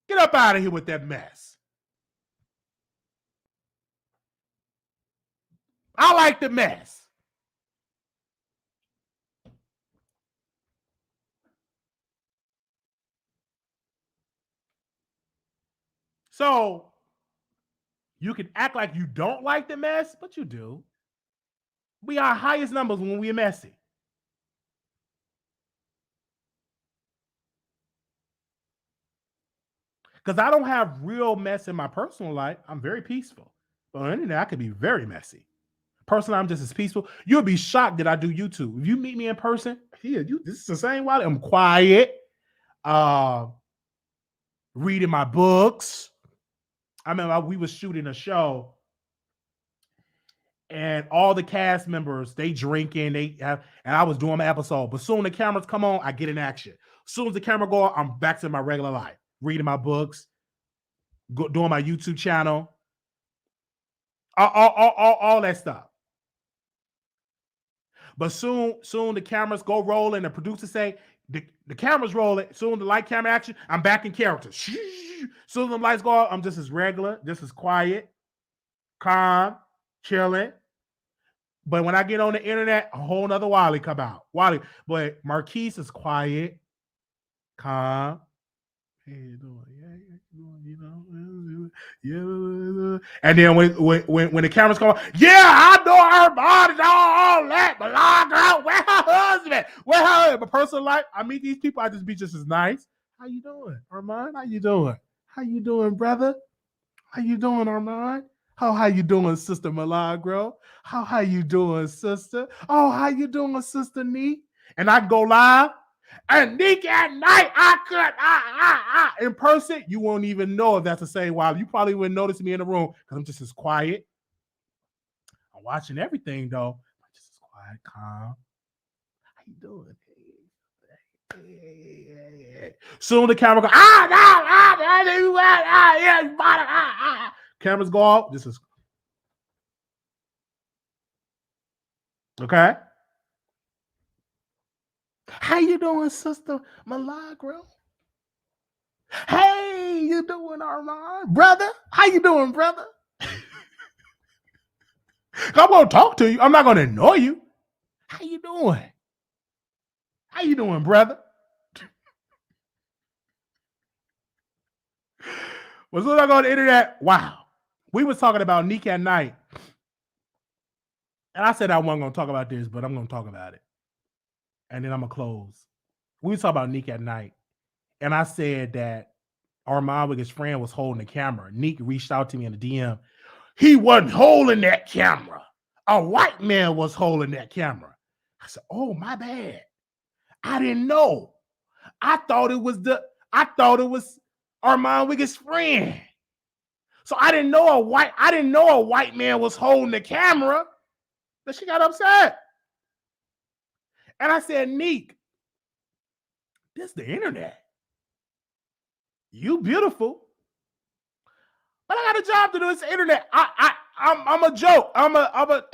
Get up out of here with that mess. I like the mess. So you can act like you don't like the mess, but you do. We are highest numbers when we're messy. Because I don't have real mess in my personal life. I'm very peaceful. But on the internet, I can be very messy. Personally, I'm just as peaceful. You'll be shocked that I do YouTube. If you meet me in person, this is the same Wiley. I'm quiet. Reading my books. I remember we was shooting a show and all the cast members, they drinking, and I was doing my episode. But soon the cameras come on, I get in action. Soon as the camera go on, I'm back to my regular life, reading my books, doing my YouTube channel, all that stuff. But soon the cameras go rolling. The producers say the camera's rolling. Soon the light camera action, I'm back in character. Soon as the lights go off, I'm just as regular, just as quiet, calm, chilling. But when I get on the internet, a whole nother Wiley come out. Wiley, but Marquise is quiet, calm. Hey, you doing? Yeah. And then when the cameras come on, yeah, I know her body, all that, but girl, where her husband? Where her? But personal life, I meet these people, I just be just as nice. How you doing, Armon? How you doing? How you doing, brother? How you doing, Armon? How you doing, Sister Milagro? How you doing, sister? Oh, how you doing, Sister Neek? And I go live. And Neek at night, I could, in person, you won't even know if that's the same Wiley. You probably wouldn't notice me in the room because I'm just as quiet. I'm watching everything, though. I'm just as quiet, calm. How you doing? Hey. Soon the camera goes, cameras go off. This is Okay. How you doing, Sister Milagro? Hey, you doing, Armon? Brother? How you doing, brother? I'm gonna talk to you. I'm not gonna ignore you. How you doing? How you doing, brother? Was soon as I go on the internet, wow. We was talking about Nick at night. And I said I wasn't gonna talk about this, but I'm gonna talk about it. And then I'm gonna close. We was talking about Nick at night. And I said that Armon with his friend was holding the camera. Nick reached out to me in the DM. He wasn't holding that camera. A white man was holding that camera. I said, oh, my bad. I didn't know. I thought it was Armon Wiggins' friend. So I didn't know a white man was holding the camera. But she got upset. And I said, Neek, this is the internet. You beautiful. But I got a job to do. It's the internet. I'm a joke. I'm a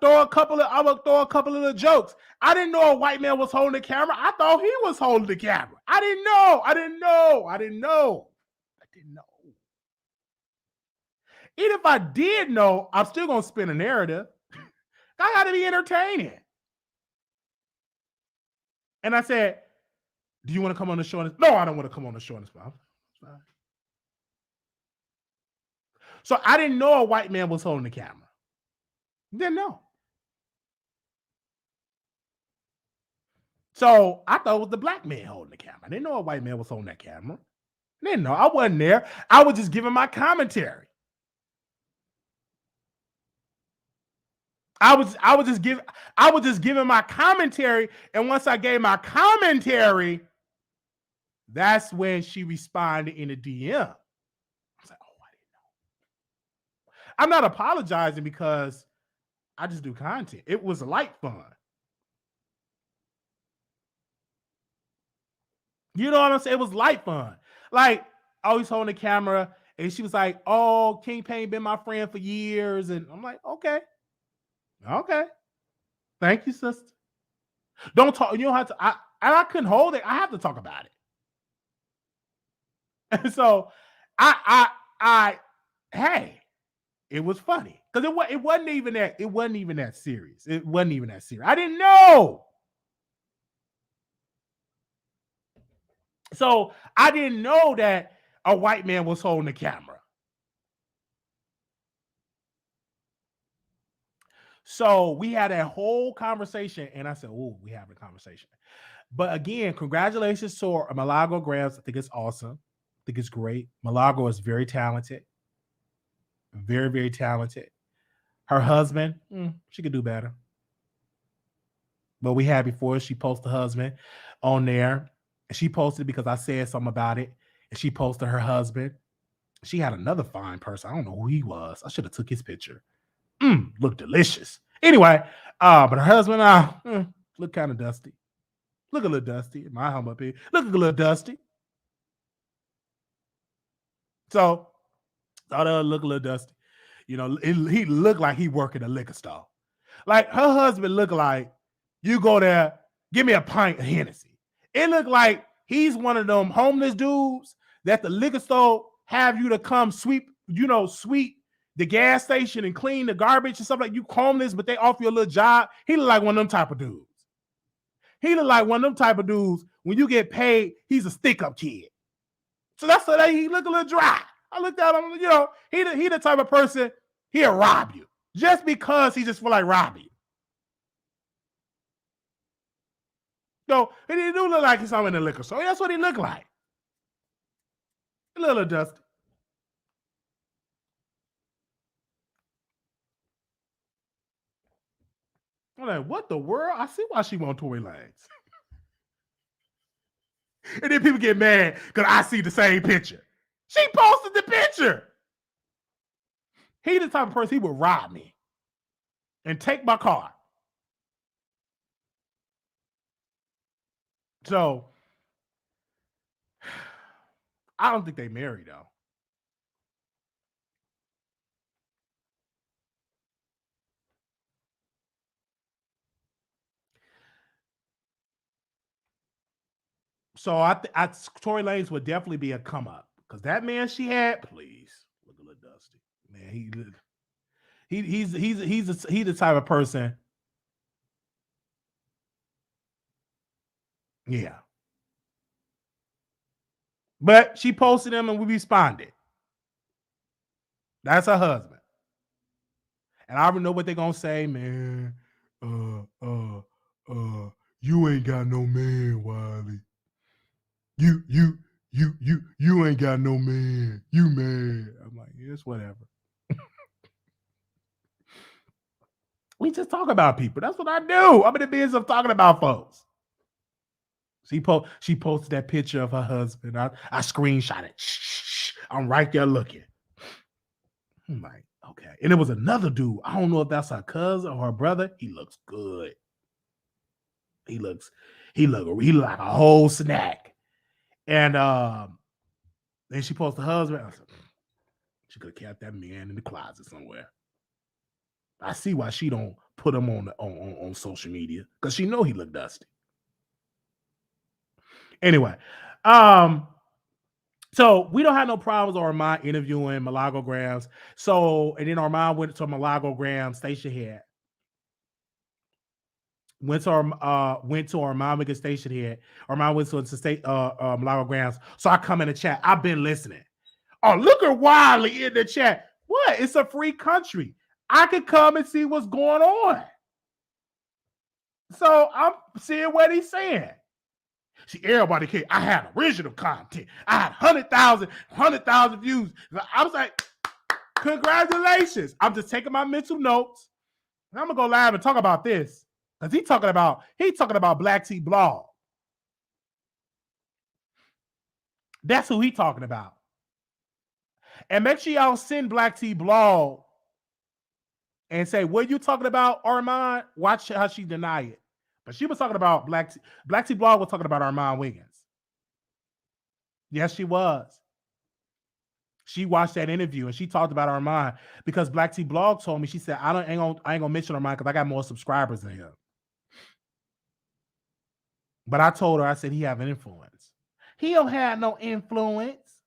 throw a couple of little jokes. I didn't know a white man was holding the camera. I thought he was holding the camera. I didn't know. Even if I did know, I'm still gonna spin a narrative. I gotta be entertaining. And I said, do you want to come on the show? No, I don't want to come on the show. So I didn't know a white man was holding the camera. Didn't know. So I thought it was the black man holding the camera. I didn't know a white man was holding that camera. I didn't know. I wasn't there. I was just giving my commentary. I was just giving my commentary. And once I gave my commentary, that's when she responded in the DM. I was like, oh, I didn't know. I'm not apologizing because I just do content. It was light fun. You know what I'm saying? It was light fun. Like, I was holding the camera and she was like, oh, King Payne been my friend for years. And I'm like, okay. Thank you, sister. Don't talk. You don't have to. I couldn't hold it. I have to talk about it. And so hey, it was funny. Because it wasn't even that serious. It wasn't even that serious. I didn't know. So I didn't know that a white man was holding the camera. So we had a whole conversation, and I said, "Oh, we have a conversation." But again, congratulations to Milagro Grams. I think it's awesome. I think it's great. Milagro is very talented, very, very talented. Her husband, she could do better. But we had before she posted her husband on there. She posted because I said something about it, and she posted her husband. She had another fine person. I don't know who he was. I should have took his picture. Looked delicious. Anyway, but her husband looked kind of dusty. Look a little dusty. My humble opinion. Look a little dusty. So thought it looked a little dusty. You know, he looked like he worked at a liquor store. Like her husband looked like you go there, give me a pint of Hennessy. It looked like he's one of them homeless dudes that the liquor store have you to come sweep the gas station and clean the garbage and stuff like you homeless, but they offer you a little job. He look like one of them type of dudes. He look like one of them type of dudes. When you get paid, he's a stick-up kid. So that's why he look a little dry. I looked at him, he the type of person, he'll rob you. Just because he just feel like robbing you. So he do look like he's something in the liquor store. That's what he looked like. A little dusty. I'm like, what the world? I see why she want Tory Lanez. And then people get mad because I see the same picture. She posted the picture. He the type of person, he would rob me and take my car. So I don't think they married though. So Tory Lanez would definitely be a come up because that man she had, please look a little dusty, man. He's the type of person. Yeah, but she posted him and we responded. That's her husband, and I already know what they're gonna say, man. Uh, uh, you ain't got no man, Wiley. You ain't got no man. You man. I'm like, yes, whatever. We just talk about people. That's what I do. I'm in the business of talking about folks. She posted that picture of her husband. I screenshot it. Shh, I'm right there looking. I'm like, okay. And it was another dude. I don't know if that's her cousin or her brother. He looks good. He look like a whole snack. And then she posted her husband. I said, she could have kept that man in the closet somewhere. I see why she don't put him on social media because she know he look dusty. Anyway, so we don't have no problems with Armon interviewing Milagograms. So, and then Armon went to Milagrogram station head. Went to Armon Wiggins station head. Armon went to the state Milagograms. So I come in the chat. I've been listening. Oh, look at Wiley in the chat. What? It's a free country. I can come and see what's going on. So I'm seeing what he's saying. See, everybody cares. I had original content. I had 100,000 views. I was like, congratulations. I'm just taking my mental notes. And I'm gonna go live and talk about this. Because he's talking about Black T Blog. That's who he's talking about. And make sure y'all send Black T Blog and say, what you talking about, Armon? Watch how she deny it. But she was talking about Black T Blog was talking about Armon Wiggins. Yes, she was. She watched that interview and she talked about Armon because Black T Blog told me, she said, I ain't gonna mention Armon because I got more subscribers than him. But I told her, I said, he have an influence. He don't have no influence.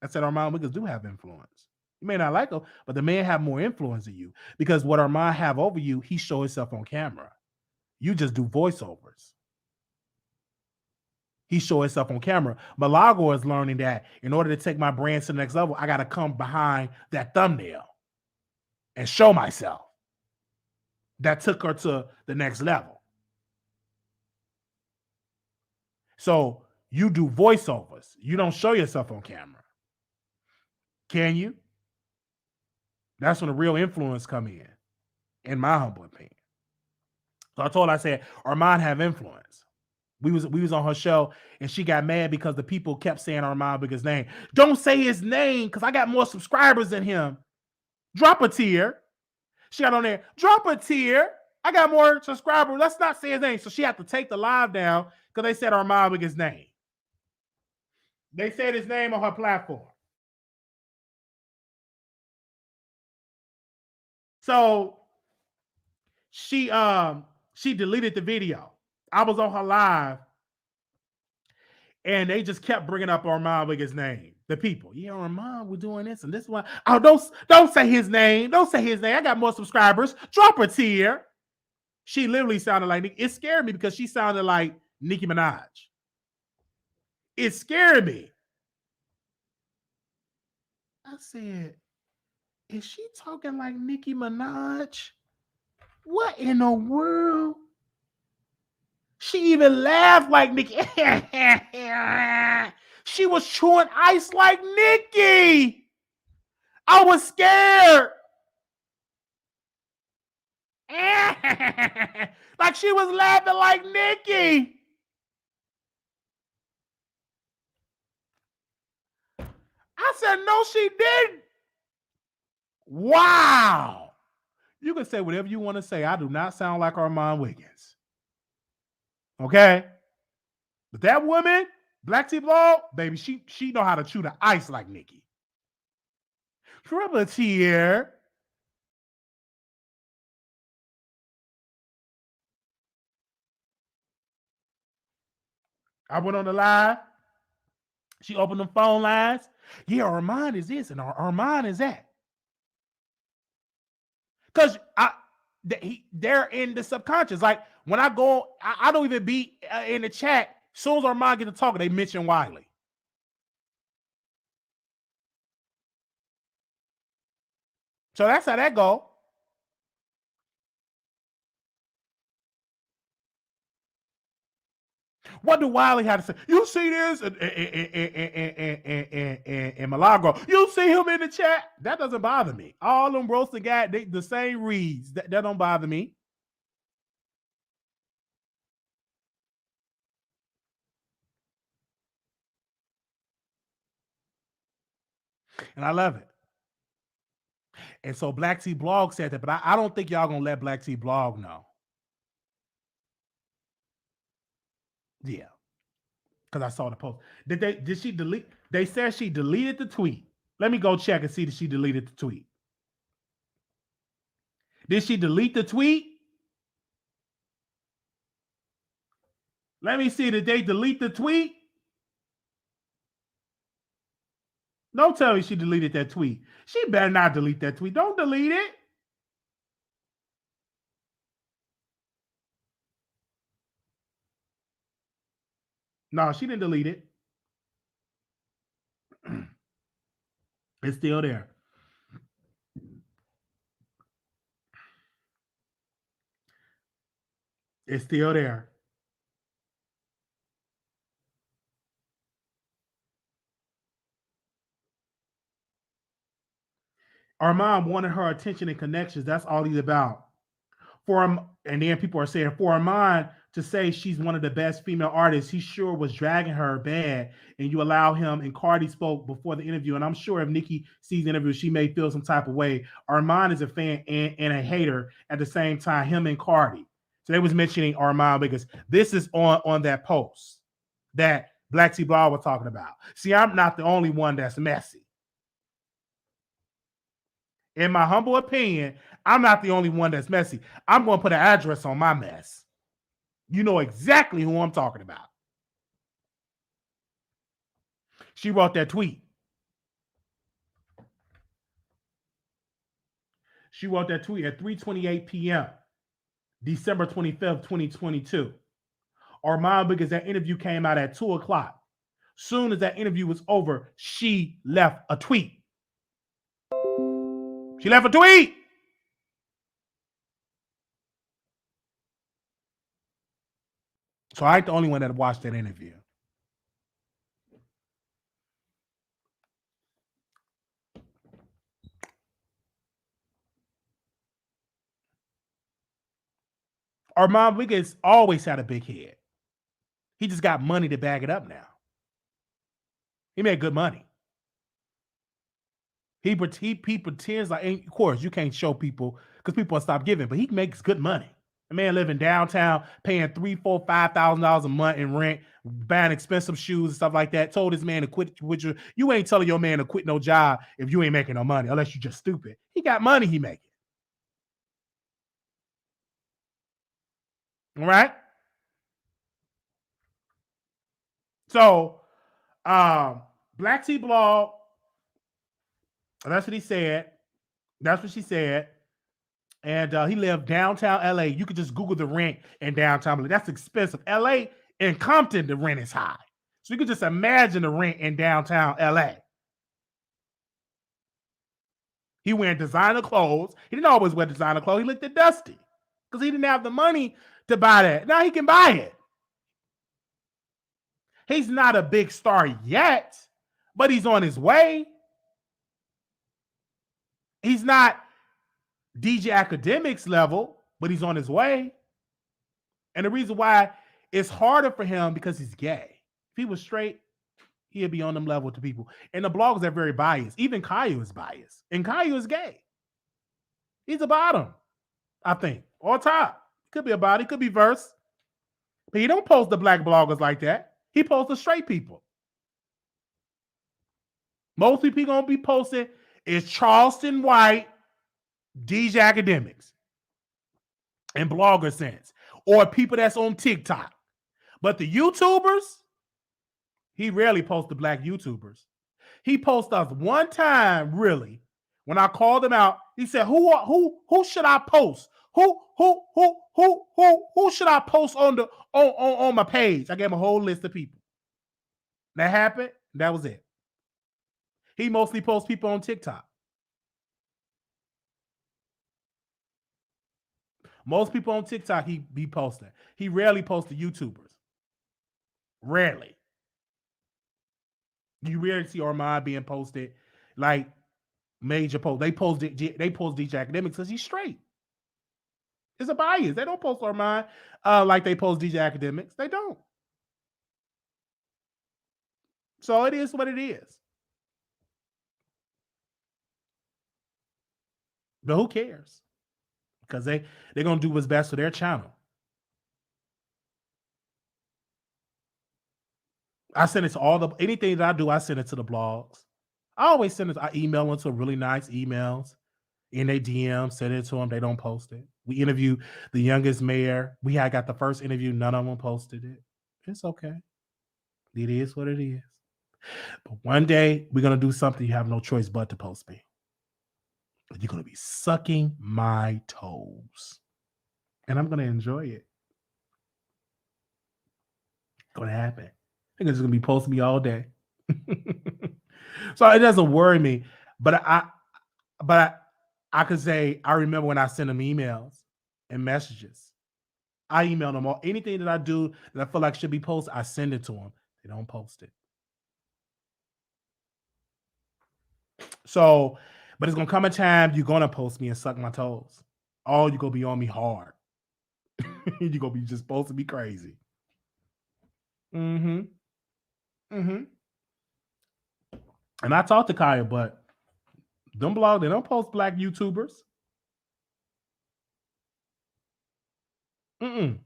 I said, Armon Wiggins do have influence. You may not like him, but the man have more influence than you because what Armon have over you, he show himself on camera. You just do voiceovers. He show himself on camera. Milagro is learning that in order to take my brand to the next level, I got to come behind that thumbnail and show myself. That took her to the next level. So you do voiceovers. You don't show yourself on camera. Can you? That's when the real influence come in my humble opinion. So I told her, I said, Armon have influence. We was on her show and she got mad because the people kept saying Armon Wiggins' name. Don't say his name because I got more subscribers than him. Drop a tear. She got on there. Drop a tear. I got more subscribers. Let's not say his name. So she had to take the live down because they said Armon Wiggins' name. They said his name on her platform. So she deleted the video. I was on her live, and they just kept bringing up Armon Wiggins' name. The people, yeah, Armon, we're doing this and this one. Oh, don't say his name. Don't say his name. I got more subscribers. Drop a tear. She literally sounded like it scared me because she sounded like Nicki Minaj. It scared me. I said, is she talking like Nicki Minaj? What in the world? She even laughed like Nicki. She was chewing ice like Nicki. I was scared. Like she was laughing like Nicki. I said, no, she didn't. Wow. You can say whatever you want to say. I do not sound like Armon Wiggins. Okay? But that woman, Black T Blog, baby, she know how to chew the ice like Nicki. Drop here. I went on the live. She opened the phone lines. Yeah, Armon is this and Armon is that. Because they're in the subconscious. Like when I go, I don't even be in the chat. As soon as Armon get to talking, they mention Wiley. So that's how that go. What do Wiley have to say? You see this in Milagro. You see him in the chat. That doesn't bother me. All them roasted guys, the same reads. That don't bother me. And I love it. And so Black T Blog said that, but I don't think y'all gonna let Black T Blog know. Yeah. Because I saw the post. Did she delete? They said she deleted the tweet. Let me go check and see that she deleted the tweet. Did she delete the tweet? Let me see. Did they delete the tweet? Don't tell me she deleted that tweet. She better not delete that tweet. Don't delete it. No, she didn't delete it. It's still there. It's still there. Armon wanted her attention and connections. That's all he's about. And then people are saying, for Armon to say she's one of the best female artists, he sure was dragging her bad. And you allow him, and Cardi spoke before the interview. And I'm sure if Nikki sees the interview, she may feel some type of way. Armon is a fan and a hater at the same time, him and Cardi. So they was mentioning Armon because this is on that post that Black T Blog was talking about. See, I'm not the only one that's messy. In my humble opinion, I'm not the only one that's messy. I'm going to put an address on my mess. You know exactly who I'm talking about. She wrote that tweet. She wrote that tweet at 3:28 p.m., December 25th, 2022. Armon Wiggins, that interview came out at 2 o'clock. Soon as that interview was over, she left a tweet. She left a tweet. So I ain't the only one that watched that interview. Armon Wiggins always had a big head. He just got money to back it up now. He made good money. He pretends like, of course, you can't show people because people will stop giving, but he makes good money. A man living downtown, paying $3,000, $4,000, $5,000 a month in rent, buying expensive shoes and stuff like that. Told his man to quit. You ain't telling your man to quit no job if you ain't making no money, unless you're just stupid. He got money he making. All right. So, Black T Blog, that's what he said. That's what she said. And he lived downtown LA. You could just Google the rent in downtown LA. That's expensive. LA and Compton, the rent is high. So you could just imagine the rent in downtown LA. He wearing designer clothes. He didn't always wear designer clothes. He looked at Dusty because he didn't have the money to buy that. Now he can buy it. He's not a big star yet, but he's on his way. He's not DJ Academics level, but he's on his way. And the reason why it's harder for him because he's gay. If he was straight, he'd be on them level to people. And the bloggers are very biased. Even Caillou is biased. And Caillou is gay. He's a bottom, I think. Or top. Could be a body, could be verse. But he don't post the black bloggers like that. He posts the straight people. Most people gonna be posted is Charleston White, DJ Academics, and Blogger Sense, or people that's on TikTok. But the YouTubers, He rarely posts the black YouTubers. He posts us one time, really. When I called him out, he said, "Who should I post? Who should I post on my page?" I gave him a whole list of people. That happened. That was it. He mostly posts people on TikTok. Most people on TikTok he be posting. He rarely posts the YouTubers. Rarely. You rarely see Armon being posted like major post. They post DJ Academics because he's straight. It's a bias. They don't post Armon like they post DJ Academics. They don't. So it is what it is. But who cares? Because they're gonna do what's best for their channel. I send it to anything that I do, I send it to the blogs. I always send it, I email them to really nice emails in their DM, send it to them. They don't post it. We interview the youngest mayor. We had got the first interview, none of them posted it. It's okay. It is what it is. But one day we're gonna do something you have no choice but to post me. You're gonna be sucking my toes. And I'm gonna enjoy it. It's gonna happen. I think it's gonna be posting me all day. So it doesn't worry me. But I could say I remember when I send them emails and messages. I email them all. Anything that I do that I feel like should be posted, I send it to them. They don't post it. So, but it's gonna come a time you're gonna post me and suck my toes. Oh, you're gonna be on me hard. You're gonna be just supposed to be crazy. Mm-hmm. Mm-hmm. And I talked to Kaya, but them blogs, they don't post black YouTubers. Mm-mm.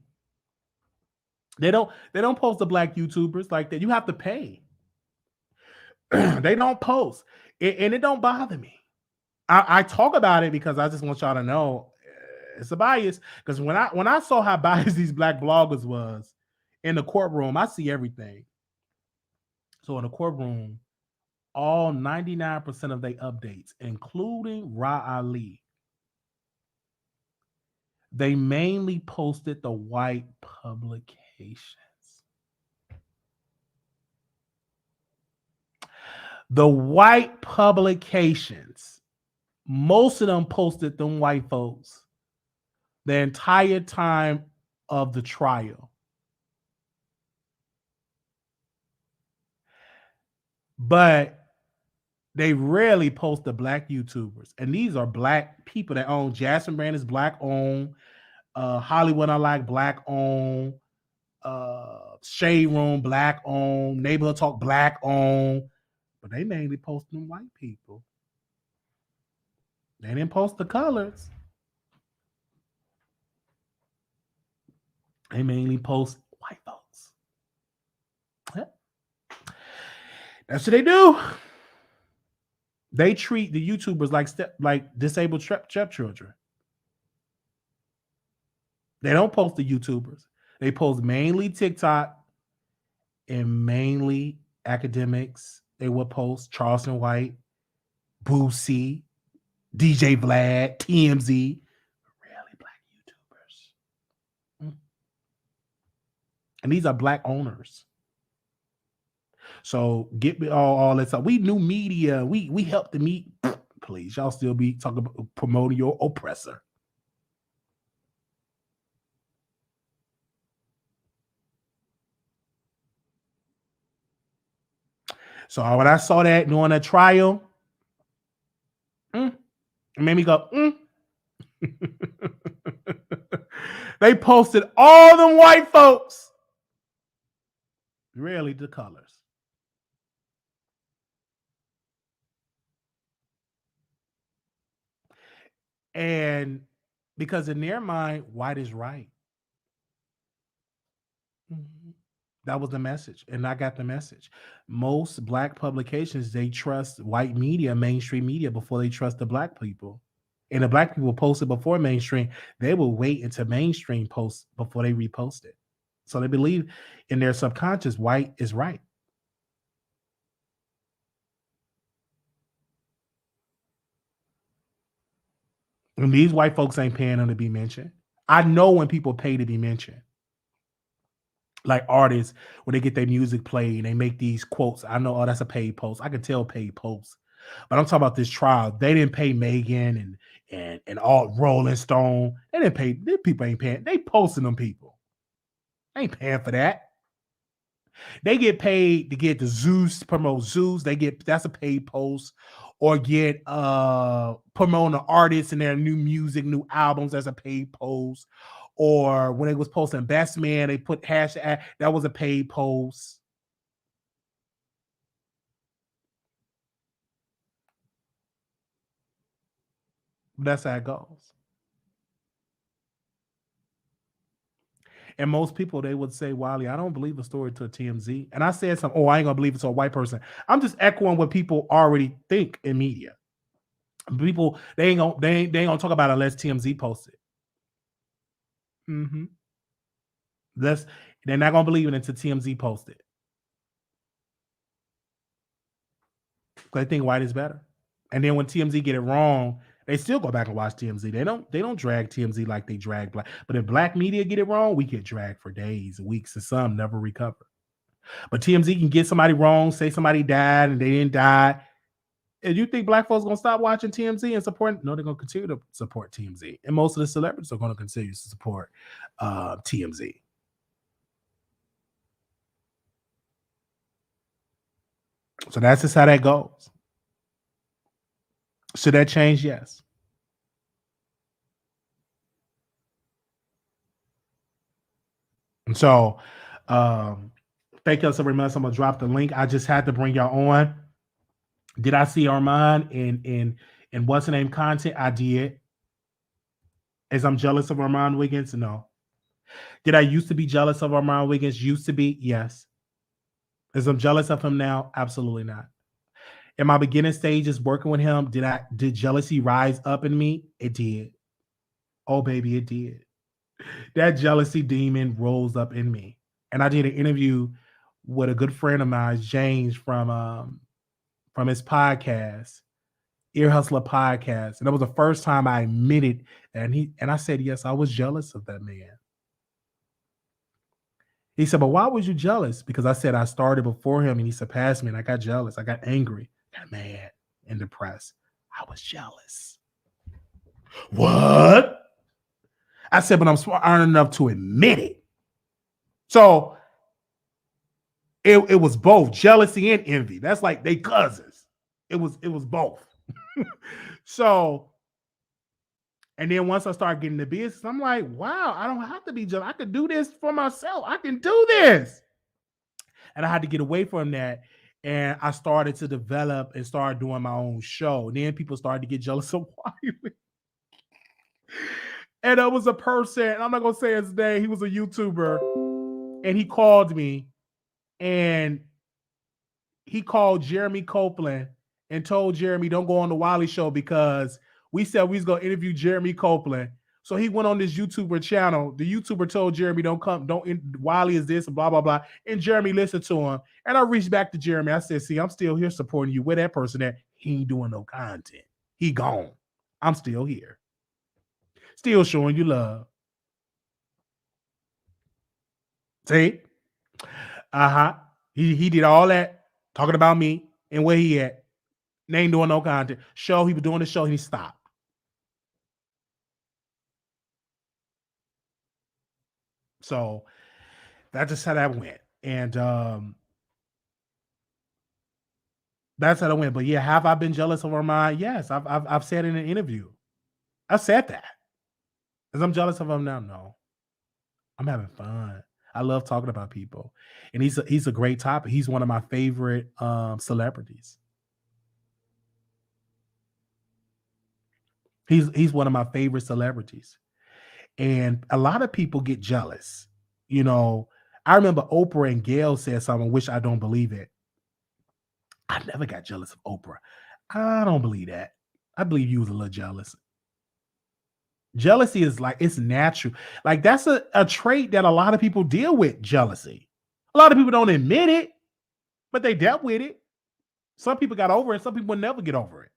They don't post the black YouTubers like that. You have to pay. They don't post. And it don't bother me. I talk about it because I just want y'all to know it's a bias. Because when I saw how biased these black bloggers was in the courtroom, I see everything. So in the courtroom, all 99% of their updates, including Ra Ali, they mainly posted the white publications. The white publications, most of them posted them white folks the entire time of the trial. But they rarely post the black YouTubers. And these are black people that own. Jasmine Brand is black owned. Hollywood Unlike black owned. Shade Room black owned. Neighborhood Talk black owned. But they mainly post them white people. They didn't post the colors. They mainly post white folks. That's what they do. They treat the YouTubers like disabled stepchildren. They don't post the YouTubers. They post mainly TikTok and mainly academics. They would post Charleston White, Boosie, DJ Vlad, TMZ. Rarely black YouTubers. And these are black owners. So get me all that stuff. We new media. We help the meet. Please, y'all still be talking about promoting your oppressor. So when I saw that during that trial, it made me go, They posted all them white folks. Rarely the colors. And because in their mind, white is right. Mm-hmm. That was the message. And I got the message. Most black publications, they trust white media, mainstream media, before they trust the black people. And the black people posted before mainstream. They will wait until mainstream posts before they repost it. So they believe in their subconscious white is right. And these white folks ain't paying them to be mentioned. I know when people pay to be mentioned. Like artists, when they get their music played and they make these quotes, I know, oh, that's a paid post. I can tell paid posts. But I'm talking about this trial. They didn't pay Megan and all Rolling Stone. They didn't pay. These people ain't paying. They posting them people. They ain't paying for that. They get paid to get the Zeus, promote Zeus. That's a paid post. Or get promoting the artists and their new music, new albums as a paid post. Or when they was posting Best Man, they put hashtag, that was a paid post. That's how it goes. And most people, they would say, Wiley, I don't believe the story to a TMZ. And I said something, oh, I ain't gonna believe it to a white person. I'm just echoing what people already think in media. People, they ain't gonna talk about it unless TMZ posts it. Mm-hmm. They're not gonna believe it until TMZ posts it. They think white is better. And then when TMZ get it wrong, they still go back and watch TMZ. They don't drag TMZ like they drag black. But if black media get it wrong, we get dragged for days, weeks, and some never recover. But TMZ can get somebody wrong, say somebody died and they didn't die. And you think black folks gonna stop watching TMZ and support? No, they're gonna continue to support TMZ. And most of the celebrities are gonna continue to support TMZ. So that's just how that goes. Should that change? Yes. And so thank y'all so very much. I'm gonna drop the link. I just had to bring y'all on. Did I see Armon in what's the name content? I did. As I'm jealous of Armon Wiggins? No. Did I used to be jealous of Armon Wiggins? Used to be? Yes. As I'm jealous of him now? Absolutely not. In my beginning stages working with him, did jealousy rise up in me? It did. Oh baby, it did. That jealousy demon rose up in me. And I did an interview with a good friend of mine, James, from his podcast, Ear Hustler Podcast. And that was the first time I admitted, and I said, yes, I was jealous of that man. He said, but why was you jealous? Because I said I started before him and he surpassed me, and I got jealous. I got angry, got mad, and depressed. I was jealous. What? I said, but I'm smart enough to admit it. So it was both jealousy and envy. That's like they cousins. It was both. So, and then once I started getting the business, I'm like, wow, I don't have to be jealous. I could do this for myself. I can do this. And I had to get away from that. And I started to develop and start doing my own show. And then people started to get jealous of Wiley. And there was a person, I'm not gonna say his name, he was a YouTuber, and he called me and he called Jeremy Copeland and told Jeremy, don't go on the Wiley Show because we said we was going to interview Jeremy Copeland. So he went on this YouTuber channel. The YouTuber told Jeremy, Wiley is this and blah, blah, blah. And Jeremy listened to him. And I reached back to Jeremy. I said, see, I'm still here supporting you. Where that person at? He ain't doing no content. He gone. I'm still here. Still showing you love. See? Uh-huh. He did all that talking about me and where he at. They ain't doing no content. Show, he was doing the show, he stopped. So that's just how that went. And that's how that went. But yeah, have I been jealous of Armon? Yes, I've said in an interview. I said that. As I'm jealous of him now, no. I'm having fun. I love talking about people. And he's a great topic. He's one of my favorite celebrities. He's one of my favorite celebrities. And a lot of people get jealous. You know, I remember Oprah and Gail said something, which I don't believe it. I never got jealous of Oprah. I don't believe that. I believe you was a little jealous. Jealousy is like, it's natural. Like that's a trait that a lot of people deal with, jealousy. A lot of people don't admit it, but they dealt with it. Some people got over it. Some people will never get over it.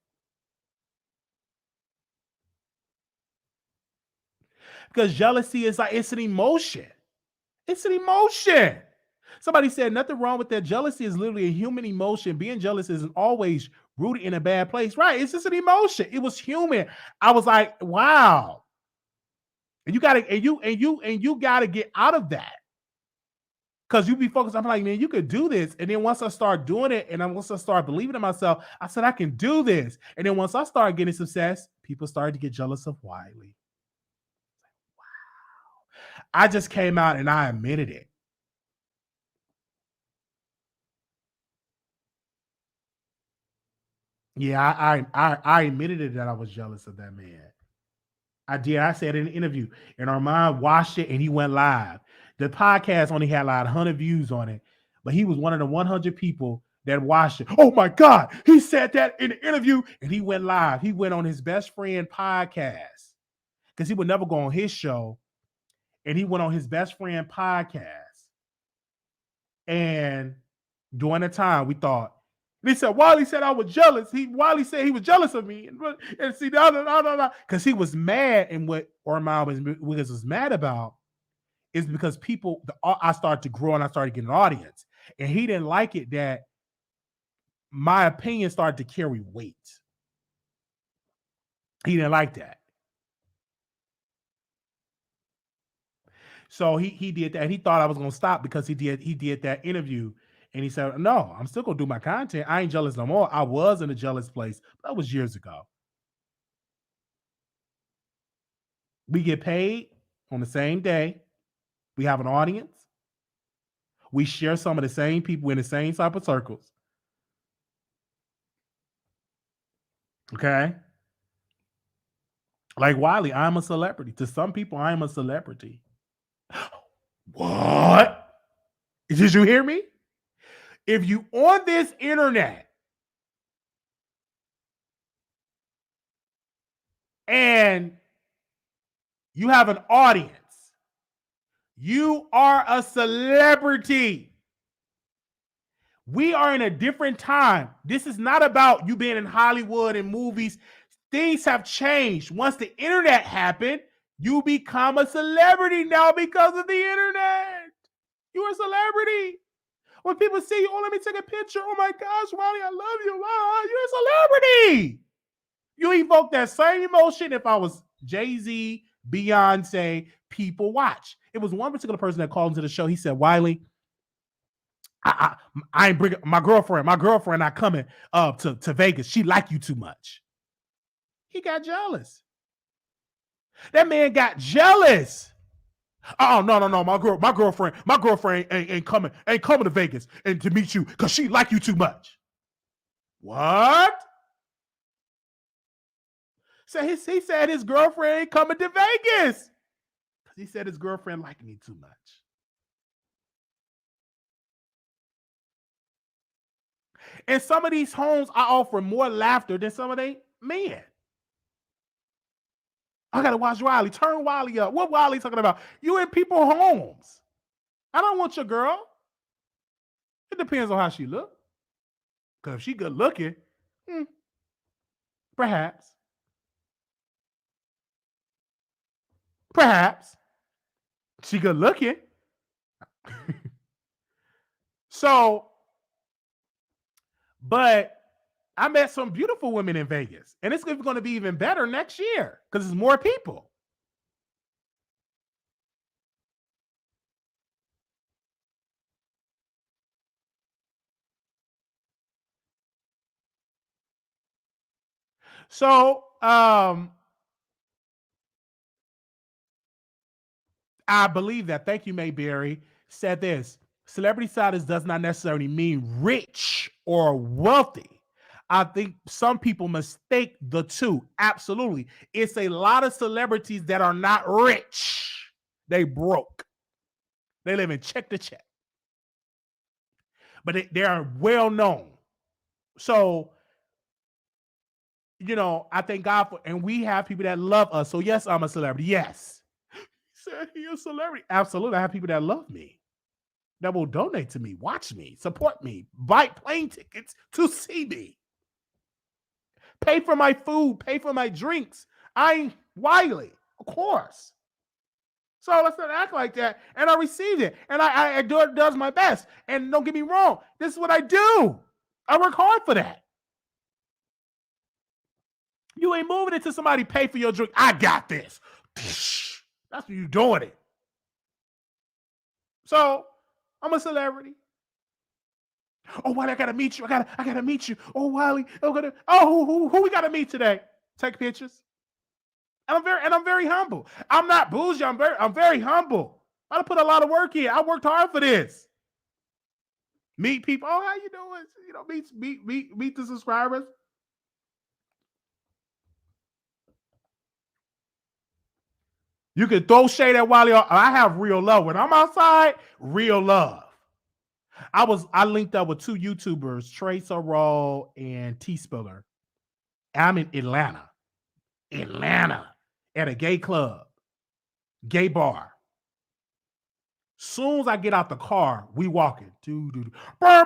Because jealousy is like, it's an emotion. It's an emotion. Somebody said nothing wrong with that. Jealousy is literally a human emotion. Being jealous isn't always rooted in a bad place. Right. It's just an emotion. It was human. I was like, wow. And you gotta get out of that. Cause you be focused. I'm like, man, you could do this. And then once I start doing it, and once I start believing in myself, I said I can do this. And then once I started getting success, people started to get jealous of Wiley. I just came out and I admitted it. Yeah, I admitted it that I was jealous of that man. I did. I said in an interview, and Armon watched it and he went live. The podcast only had like 100 views on it, but he was one of the 100 people that watched it. Oh my God, he said that in the interview, and he went live. He went on his best friend podcast because he would never go on his show, and he went on his best friend podcast. And during the time, we thought, and he said, Wiley said I was jealous. Wiley said he was jealous of me. And see, because he was mad. And what Armon Wiggins was mad about is because I started to grow and I started getting an audience. And he didn't like it that my opinion started to carry weight. He didn't like that. So he did that. And he thought I was going to stop because he did that interview. And he said, no, I'm still going to do my content. I ain't jealous no more. I was in a jealous place. That was years ago. We get paid on the same day. We have an audience. We share some of the same people in the same type of circles. Okay? Like Wiley, I'm a celebrity. To some people, I am a celebrity. What? Did you hear me? If you on this internet and you have an audience, you are a celebrity. We are in a different time. This is not about you being in Hollywood and movies. Things have changed. Once the internet happened, you become a celebrity now because of the internet. You're a celebrity. When people see you, oh, let me take a picture. Oh my gosh, Wiley, I love you. Wow, you're a celebrity. You evoke that same emotion if I was Jay-Z, Beyonce, people watch. It was one particular person that called into the show. He said, Wiley, I ain't bringing my girlfriend not coming to Vegas. She like you too much. He got jealous. That man got jealous. Oh no. My girlfriend ain't coming to Vegas and to meet you because she like you too much. What? So he said his girlfriend ain't coming to Vegas. He said his girlfriend liked me too much. In some of these homes, I offer more laughter than some of they men. I gotta watch Wiley. Turn Wiley up. What Wiley talking about? You in people's homes. I don't want your girl. It depends on how she look. Because if she good looking, perhaps. Perhaps. She good looking. So, but I met some beautiful women in Vegas. And it's going to be even better next year because it's more people. So, I believe that. Thank you, Mayberry. Said this. Celebrity status does not necessarily mean rich or wealthy. I think some people mistake the two. Absolutely. It's a lot of celebrities that are not rich. They broke. They live in check to check. But they are well known. So, I thank God for, and we have people that love us. So yes, I'm a celebrity. Yes. He said he's a celebrity. Absolutely. I have people that love me, that will donate to me, watch me, support me, buy plane tickets to see me, pay for my food, pay for my drinks. I'm Wiley, of course. So let's not act like that. And I received it. And I do it, does my best. And don't get me wrong, this is what I do. I work hard for that. You ain't moving it to somebody pay for your drink. I got this. That's what you doing it. So I'm a celebrity. Oh, Wiley, I gotta meet you. I gotta meet you. Oh, Wiley, who we gotta meet today? Take pictures. And I'm very humble. I'm not bougie. I'm very humble. I put a lot of work in. I worked hard for this. Meet people. Oh, how you doing? You know, meet the subscribers. You can throw shade at Wiley. I have real love. When I'm outside, real love. I linked up with two YouTubers, Trey Sorrell and T Spiller. I'm in Atlanta, at a gay club, gay bar. Soon as I get out the car, we walking. Wiley. I'm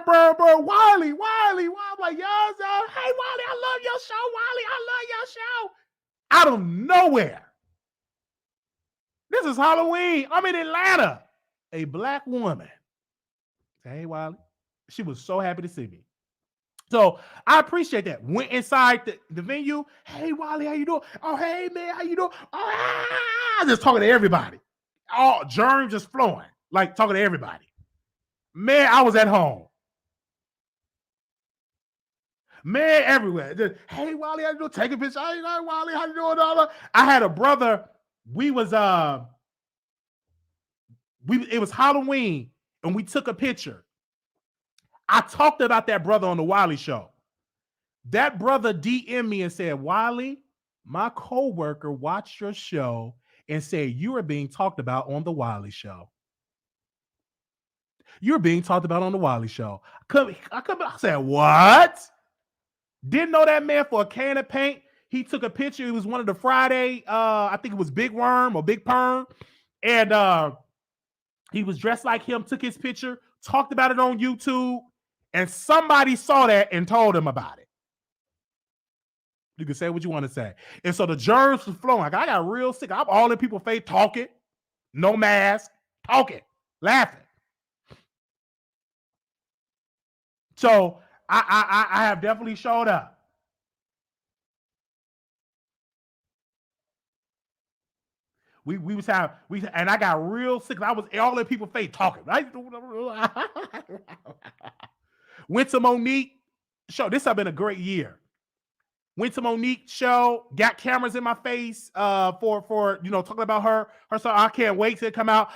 like, yo, hey, Wiley, I love your show. Wiley, I love your show. Out of nowhere. This is Halloween. I'm in Atlanta. A black woman. Hey, Wiley. She was so happy to see me. So I appreciate that. Went inside the venue. Hey, Wiley, how you doing? Oh, hey, man, how you doing? Oh, just talking to everybody. All germs just flowing, like talking to everybody. Man, I was at home. Man, everywhere. Just, hey, Wiley, how you doing? Take a picture. Hey, Wiley, how you doing? I had a brother. It was Halloween, and we took a picture. I talked about that brother on the Wiley Show. That brother DM'd me and said, Wiley, my coworker watched your show and said you are being talked about on the Wiley Show. You're being talked about on the Wiley Show. I said, what? Didn't know that man for a can of paint. He took a picture. It was one of the Friday, I think it was Big Worm or Big Perm. And he was dressed like him, took his picture, talked about it on YouTube, and somebody saw that and told him about it. You can say what you want to say. And so the germs was flowing. Like, I got real sick. I'm all in people's face talking, no mask, talking, laughing. So I have definitely showed up. And I got real sick. I was all in people's face talking. Right? Went to Monique show. This has been a great year. Went to Monique show, got cameras in my face for talking about her. So I can't wait to come out.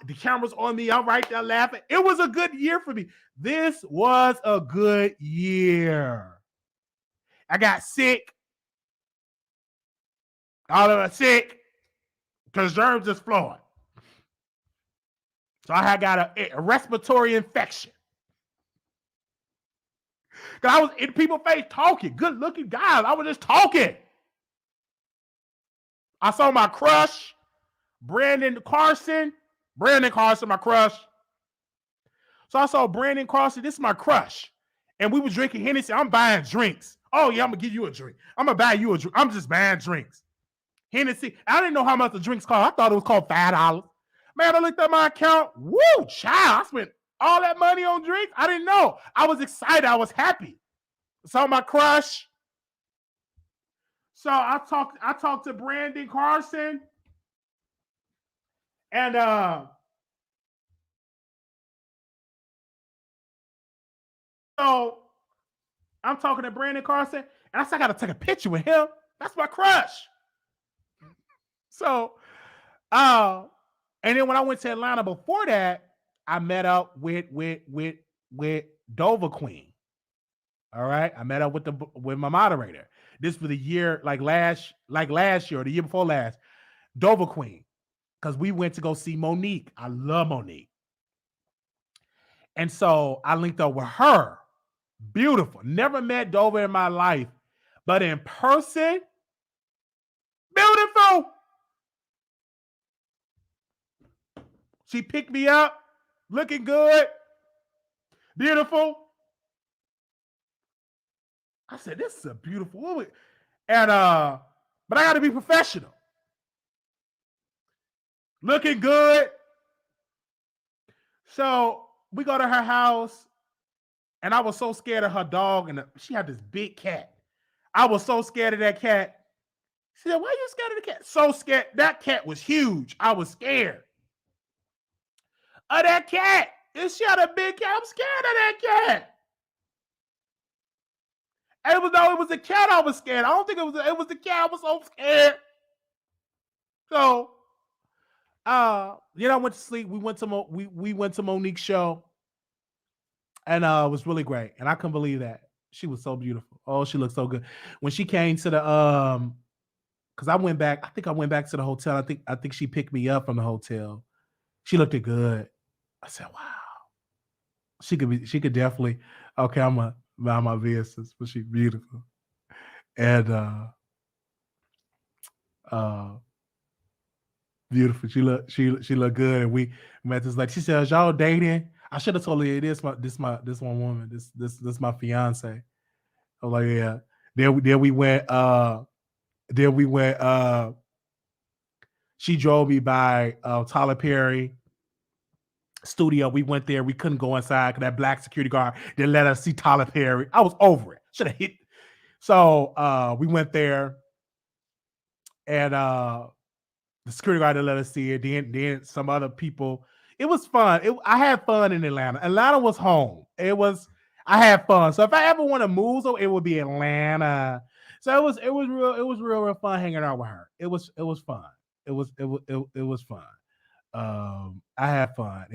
The camera's on me. I'm right there laughing. It was a good year for me. This was a good year. I got sick. All of us sick because germs just flowing. So I had got a respiratory infection. Because I was in people's face talking, good looking guys. I was just talking. I saw my crush, Brandon Carson, my crush. So I saw Brandon Carson. This is my crush. And we were drinking Hennessy. I'm buying drinks. Oh, yeah, I'm going to give you a drink. I'm going to buy you a drink. I'm just buying drinks. Hennessy. I didn't know how much the drinks cost. I thought it was called $5. Man, I looked at my account. Woo, child. I spent all that money on drinks. I didn't know. I was excited. I was happy. Saw my crush. So I talked to Brandon Carson. And so I'm talking to Brandon Carson. And I said, I got to take a picture with him. That's my crush. So, and then when I went to Atlanta before that, I met up with Dover Queen. All right, I met up with my moderator. This was the year last year or the year before last, Dover Queen, because we went to go see Monique. I love Monique, and so I linked up with her. Beautiful. Never met Dover in my life, but in person, beautiful. She picked me up, looking good, beautiful. I said, this is a beautiful woman. And but I got to be professional. looking good. So we go to her house, and I was so scared of her dog, and she had this big cat. I was so scared of that cat. She said, "Why are you scared of the cat?" So scared. That cat was huge. I was scared of that cat. And she had a big cat. I'm scared of that cat. And it was the cat I was scared. I don't think it was the cat. I was so scared. So I went to sleep. We went to Monique's show, and it was really great. And I couldn't believe that. She was so beautiful. Oh, she looked so good. When she came to the because I went back, I think I went back to the hotel. I think she picked me up from the hotel. She looked good. I said, wow. She could definitely okay, I'm a mind my business, but she's beautiful. And uh beautiful. She looked good. And we met this like she said, y'all dating? I should have told her this one woman, this my fiance. I'm like, yeah. Then we went she drove me by Tyler Perry studio. We went there. We couldn't go inside because that black security guard didn't let us see Tyler Perry. I was over it. Should have hit. So we went there, and the security guard didn't let us see it. Then some other people. It was fun. I had fun in Atlanta. Atlanta was home. I had fun. So if I ever want to move, so it would be Atlanta. So it was real fun hanging out with her. It was fun. It was fun. I had fun.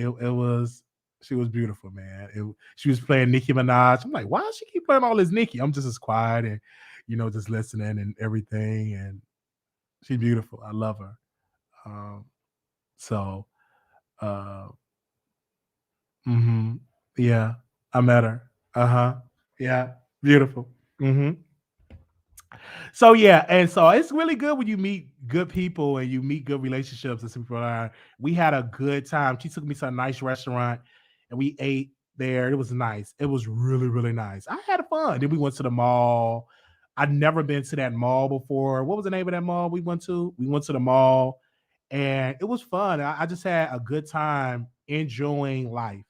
She was beautiful, man. She was playing Nicki Minaj. I'm like, why does she keep playing all this Nicki? I'm just as quiet and just listening and everything. And she's beautiful. I love her. Um, so uh mm-hmm. Yeah, I met her. Uh-huh. Yeah, beautiful. Mm-hmm. So yeah, and so it's really good when you meet good people and you meet good relationships and some people we had a good time. She took me to a nice restaurant and we ate there. It was nice. It was really, really nice. I had fun. Then we went to the mall. I'd never been to that mall before. What was the name of that mall we went to? We went to the mall and it was fun. I just had a good time enjoying life.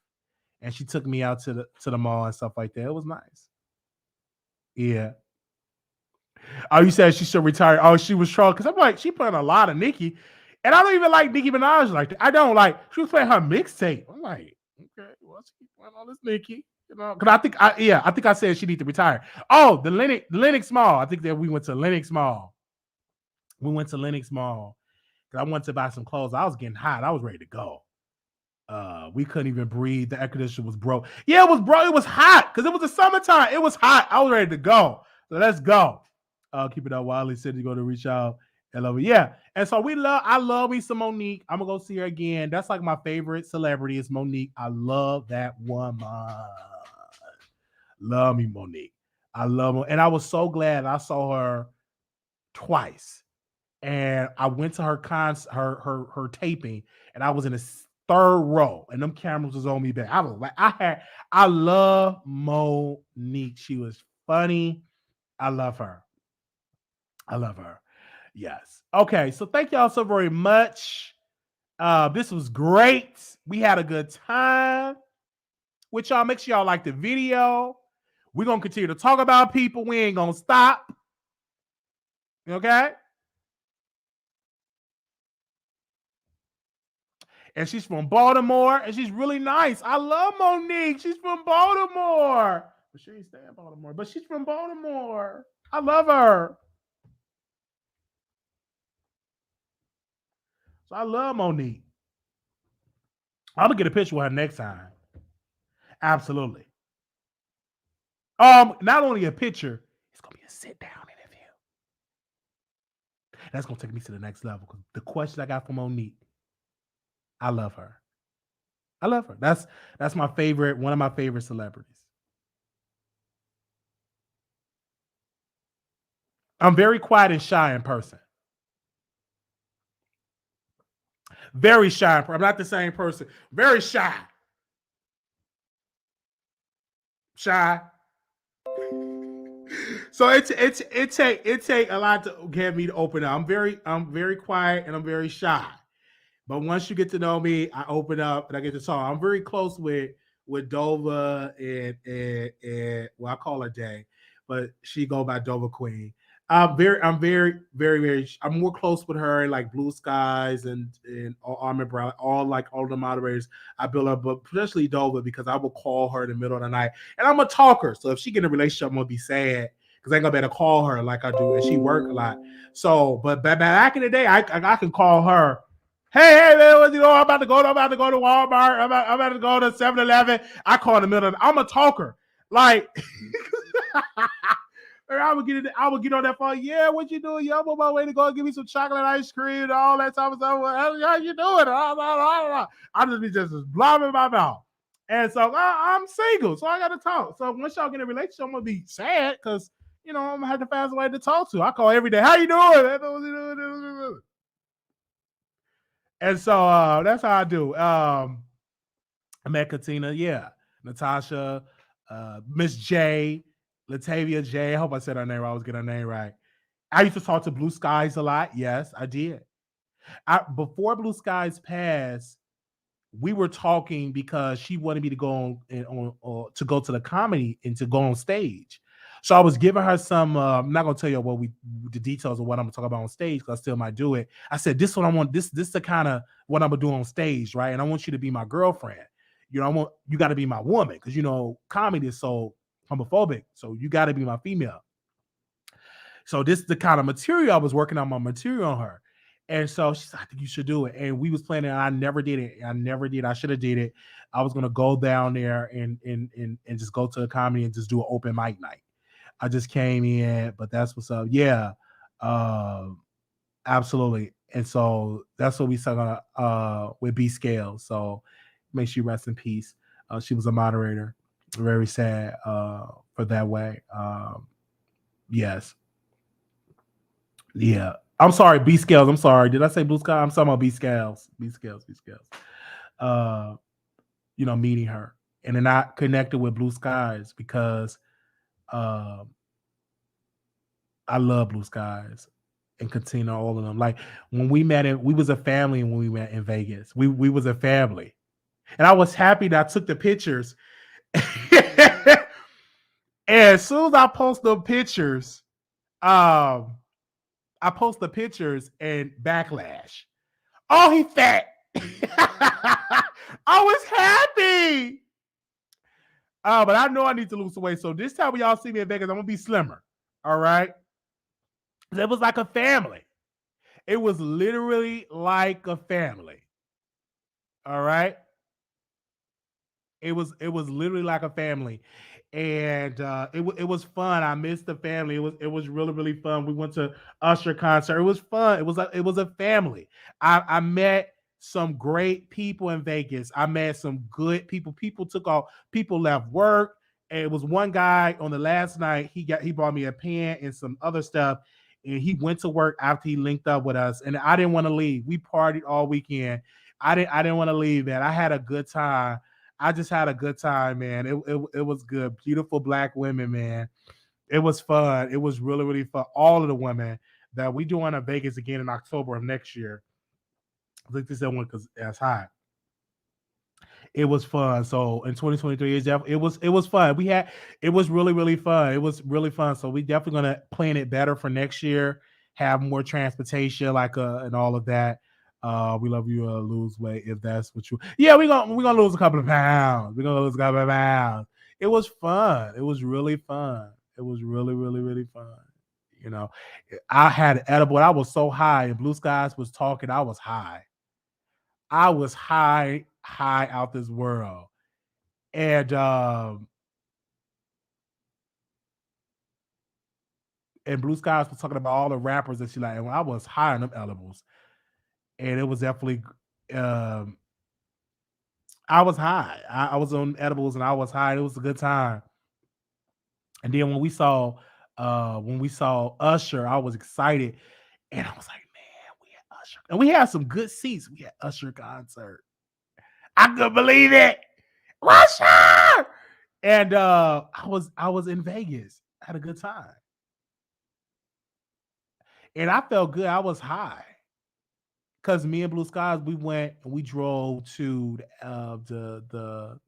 And she took me out to the mall and stuff like that. It was nice. Yeah. Oh, you said she should retire. Oh, she was trolling because I'm like, she playing a lot of Nicki, and I don't even like Nicki Minaj like that. I don't like. She was playing her mixtape. I'm like, okay, well, she keep playing all this Nicki, because I think I said she need to retire. Oh, the Lenox Mall. I think that we went to Lenox Mall. We went to Lenox Mall because I wanted to buy some clothes. I was getting hot. I was ready to go. We couldn't even breathe. The air conditioner was broke. Yeah, it was broke. It was hot because it was the summertime. It was hot. I was ready to go. So let's go. Keep it up. Wiley said he's going to reach out and love it. Yeah. And so I love me some Monique. I'm going to go see her again. That's like my favorite celebrity is Monique. I love that woman. Love me, Monique. I love her. And I was so glad I saw her twice. And I went to her taping, and I was in the third row, and them cameras was on me back. I was like, I love Monique. She was funny. I love her. I love her. Yes. Okay. So thank y'all so very much. This was great. We had a good time with y'all. Make sure y'all like the video. We're gonna continue to talk about people. We ain't gonna stop. Okay. And she's from Baltimore, and she's really nice. I love Monique. She's from Baltimore. But she ain't staying in Baltimore, but she's from Baltimore. I love her. So I love Monique. I'm gonna get a picture with her next time. Absolutely. Not only a picture, it's gonna be a sit down interview. That's gonna take me to the next level. Because the question I got from Monique, I love her. I love her. That's my favorite, one of my favorite celebrities. I'm very quiet and shy in person. Very shy. I'm not the same person. Very shy. Shy. So it take a lot to get me to open up. I'm very quiet and I'm very shy. But once you get to know me, I open up and I get to talk. I'm very close with Dova and well, I call her Day, but she go by Dova Queen. I'm more close with her and like Blue Skies and Armon Brown, all the moderators. I build up, but especially Dova because I will call her in the middle of the night, and I'm a talker. So if she get in a relationship, I'm gonna be sad because I ain't gonna be able to call her like I do, and she work a lot. So, but back in the day, I can call her. Hey, man, what you know? I'm about to go to Walmart. I'm about to go to 7-Eleven. I call in the middle. I'm a talker. Like, I would get on that phone. Yeah, what you doing? Yeah, I'm on my way to go give me some chocolate ice cream and all that type of stuff. How you doing? I just be just blabbing my mouth. And so I'm single, so I got to talk. So once y'all get in a relationship, I'm gonna be sad because I'm gonna have to find somebody to talk to. I call every day. How you doing? And so that's how I do. I met Katina, yeah, Natasha, Miss J, Latavia J. I hope I said her name right. I was getting her name right. I used to talk to Blue Skies a lot. Yes, I did. Before Blue Skies passed, we were talking because she wanted me to go to go to the comedy and to go on stage. So I was giving her some. I'm not gonna tell you the details of what I'm gonna talk about on stage because I still might do it. I said this is what I want. This the kind of what I'm gonna do on stage, right? And I want you to be my girlfriend. You got to be my woman because comedy is so homophobic. So you got to be my female. So this is the kind of material I was working on my material on her. And so she said, I think you should do it. And we was planning, and I never did it. I never did. I should have did it. I was gonna go down there and just go to a comedy and just do an open mic night. I just came in, but that's what's up. Yeah. Absolutely. And so that's what we saw with B Scale. So make sure you rest in peace. She was a moderator. Very sad for that way. Yes. Yeah. I'm sorry, B Scales. I'm sorry. Did I say Blue Sky? I'm talking about B Scales. B Scales. B Scales. Uh, meeting her. And then I connected with Blue Skies because I love Blue Skies and Katina, all of them. Like when we met, we was a family when we met in Vegas. We was a family. And I was happy that I took the pictures. And as soon as I post the pictures, I post the pictures and backlash. Oh, he fat. I was happy. But I know I need to lose some weight. So this time when y'all see me in Vegas, I'm gonna be slimmer. All right. It was like a family. It was literally like a family. All right. It was literally like a family, and it was fun. I missed the family. It was really really fun. We went to Usher concert. It was fun. It was a family. I met some great people in Vegas. I met some good people. People took off. People left work. And it was one guy on the last night. He brought me a pen and some other stuff, and he went to work after he linked up with us. And I didn't want to leave. We partied all weekend. I didn't want to leave, man. I had a good time. I just had a good time, man. It was good. Beautiful black women, man. It was fun. It was really, really fun. All of the women that we doing in Vegas again in October of next year. I think this is one because that's high. It was fun. So in 2023, it was fun. It was really, really fun. It was really fun. So we definitely gonna plan it better for next year, have more transportation, like and all of that. We love you lose weight if that's what you. Yeah, we're gonna lose a couple of pounds. We're gonna lose a couple of pounds. It was fun. It was really fun. It was really, really, really fun. You know, I had edible. I was so high, and Blue Skies was talking. I was high. I was high, high out this world. And Blue Skies was talking about all the rappers that she like. And I was high on them edibles. And it was definitely I was high. I was on edibles and I was high. It was a good time. And then when we saw Usher, I was excited. And I was like, man, we had Usher. And we had some good seats. We had Usher concert. I couldn't believe it. Usher! And I was in Vegas. I had a good time. And I felt good. I was high. because me and Blue Skies, we went and we drove to the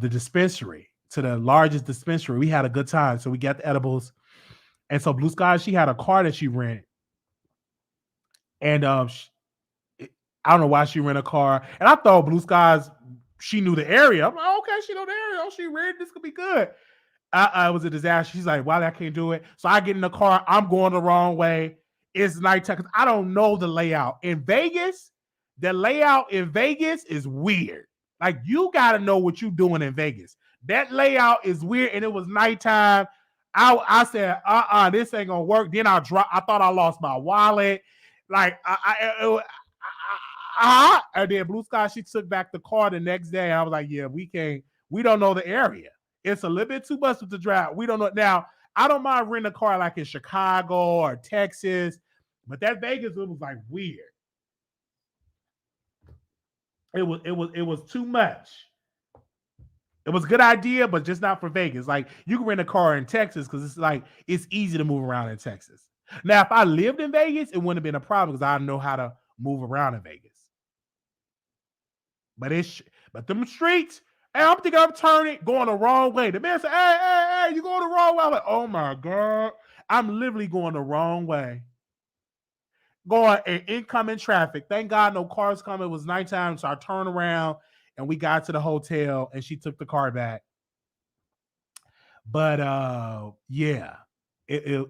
dispensary, to the largest dispensary. We had a good time, so we got the edibles. And so Blue Skies, she had a car that she rented, and I don't know why she rented a car. And I thought Blue Skies, she knew the area. I'm like, okay, she know the area. Oh, she rented. This could be good. It was a disaster. She's like, "Why I can't do it?" So I get in the car. I'm going the wrong way. It's nighttime because I don't know the layout in Vegas. The layout in Vegas is weird. Like, you got to know what you're doing in Vegas. That layout is weird, and it was nighttime. I said, this ain't gonna work. Then I thought I lost my wallet. Like, and then Blue Sky, she took back the car the next day. I was like, yeah, we don't know the area. It's a little bit too much to drive. We don't know. Now, I don't mind renting a car like in Chicago or Texas, but that Vegas, it was like weird. It was too much. It was a good idea, but just not for Vegas. Like, you can rent a car in Texas because it's like it's easy to move around in Texas. Now, if I lived in Vegas, it wouldn't have been a problem because I know how to move around in Vegas. But them streets, hey, I'm thinking I'm turning, going the wrong way. The man said, hey, you going the wrong way. I'm like, oh my God. I'm literally going the wrong way. Going in incoming traffic. Thank God no cars coming. It was nighttime, so I turned around and we got to the hotel and she took the car back. But yeah, it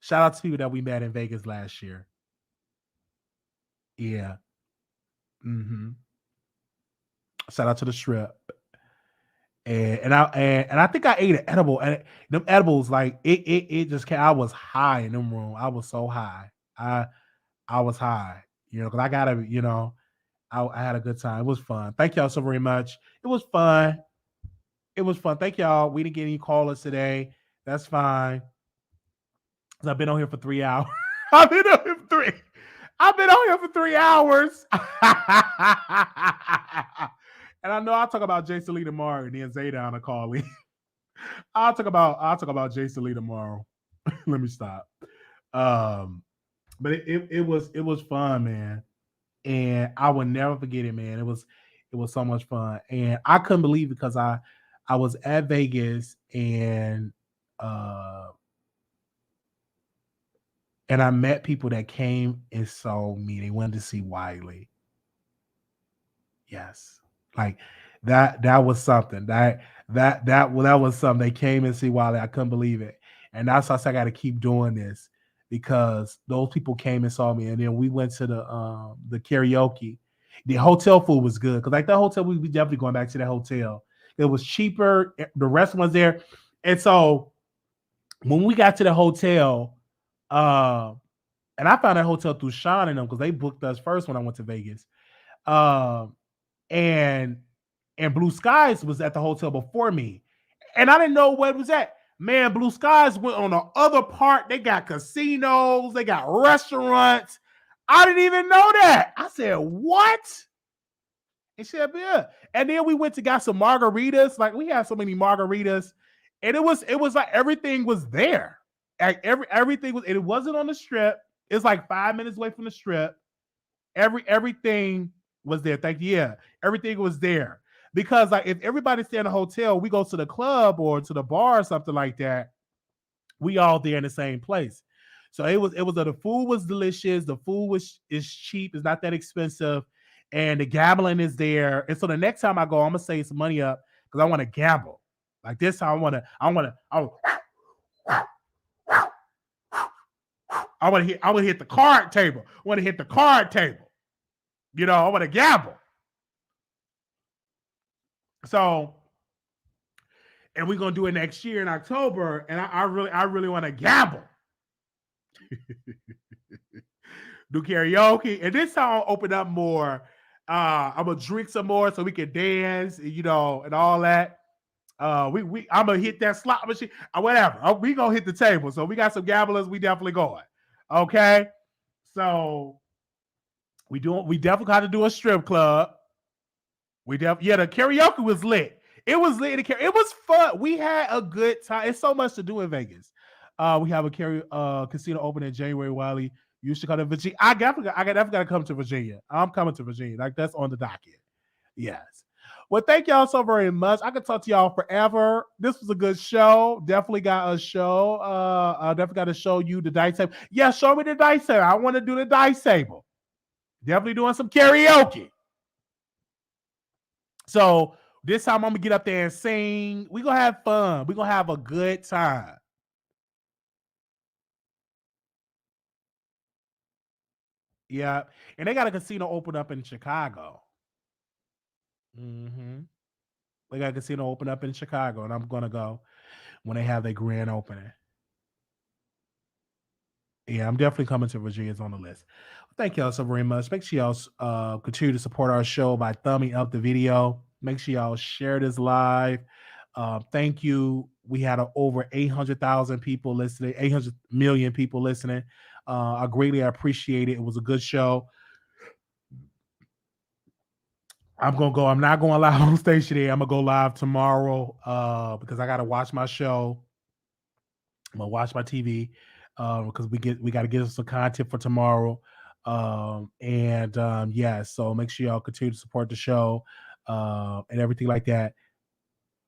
shout out to people that we met in Vegas last year. Yeah. Mm-hmm. Shout out to the Strip. And I think I ate an edible, and them edibles, like it just came. I was high in them room. I was so high. I was high, because I gotta, I had a good time. It was fun. Thank y'all so very much. It was fun. Thank y'all. We didn't get any callers today. That's fine. I've been on here for 3 hours. I've been on here for 3 hours. And I know I'll talk about Jason Lee tomorrow, and then Zayda on a call in. I'll talk about Jason Lee tomorrow. Let me stop. But it was fun, man. And I will never forget it, man. It was so much fun. And I couldn't believe it because I was at Vegas and I met people that came and saw me. They wanted to see Wiley. Yes. Like that was something. That was something. They came and see Wiley. I couldn't believe it. And that's why I said I got to keep doing this because those people came and saw me. And then we went to the karaoke. The hotel food was good because like that hotel, we definitely going back to that hotel. It was cheaper. The restaurant's there. And so when we got to the hotel, and I found that hotel through Sean and them because they booked us first when I went to Vegas. And Blue Skies was at the hotel before me. And I didn't know what it was at. Man, Blue Skies went on the other part. They got casinos. They got restaurants. I didn't even know that. I said, what? And she said, yeah. And then we went to got some margaritas. Like, we had so many margaritas. And it was like everything was there. Like everything was, it wasn't on the Strip. It's like 5 minutes away from the Strip. Everything was there. Thank you. Yeah, everything was there. Because like if everybody stay in a hotel, we go to the club or to the bar or something like that. We all there in the same place. So it was the food was delicious. The food is cheap. It's not that expensive, and the gambling is there. And so the next time I go, I'm gonna save some money up because I want to gamble. Like this time, I want to hit the card table. I want to hit the card table. I want to gamble. So, and we're gonna do it next year in October. And I really want to gamble. Do karaoke, and this time I'll open up more. I'm gonna drink some more so we can dance, and all that. I'm gonna hit that slot machine, whatever. We gonna hit the table. So we got some gamblers. We definitely going. Okay, so we definitely got to do a strip club. The karaoke was lit. It was lit. It was fun. We had a good time. It's so much to do in Vegas. We have a casino open in January, Wiley. You should come to Virginia. I definitely got to come to Virginia. I'm coming to Virginia. Like that's on the docket. Yes. Well, thank y'all so very much. I could talk to y'all forever. This was a good show. Definitely got a show. I definitely got to show you the dice table. Yeah, show me the dice table. I want to do the dice table. Definitely doing some karaoke. So this time I'm gonna get up there and sing. We're gonna have fun. We're gonna have a good time. Yeah. And they got a casino open up in Chicago. Mm-hmm. They got a casino open up in Chicago, and I'm gonna go when they have their grand opening. Yeah, I'm definitely coming to Virginia's on the list. Thank y'all so very much. Make sure y'all continue to support our show by thumbing up the video. Make sure y'all share this live. Thank you. We had over 800,000 people listening, 800 million people listening. I greatly appreciate it. It was a good show. I'm gonna go. I'm not going live on station here. I'm gonna go live tomorrow because I gotta watch my show. I'm gonna watch my TV because we got to get some content for tomorrow. Yeah, so make sure y'all continue to support the show and everything like that.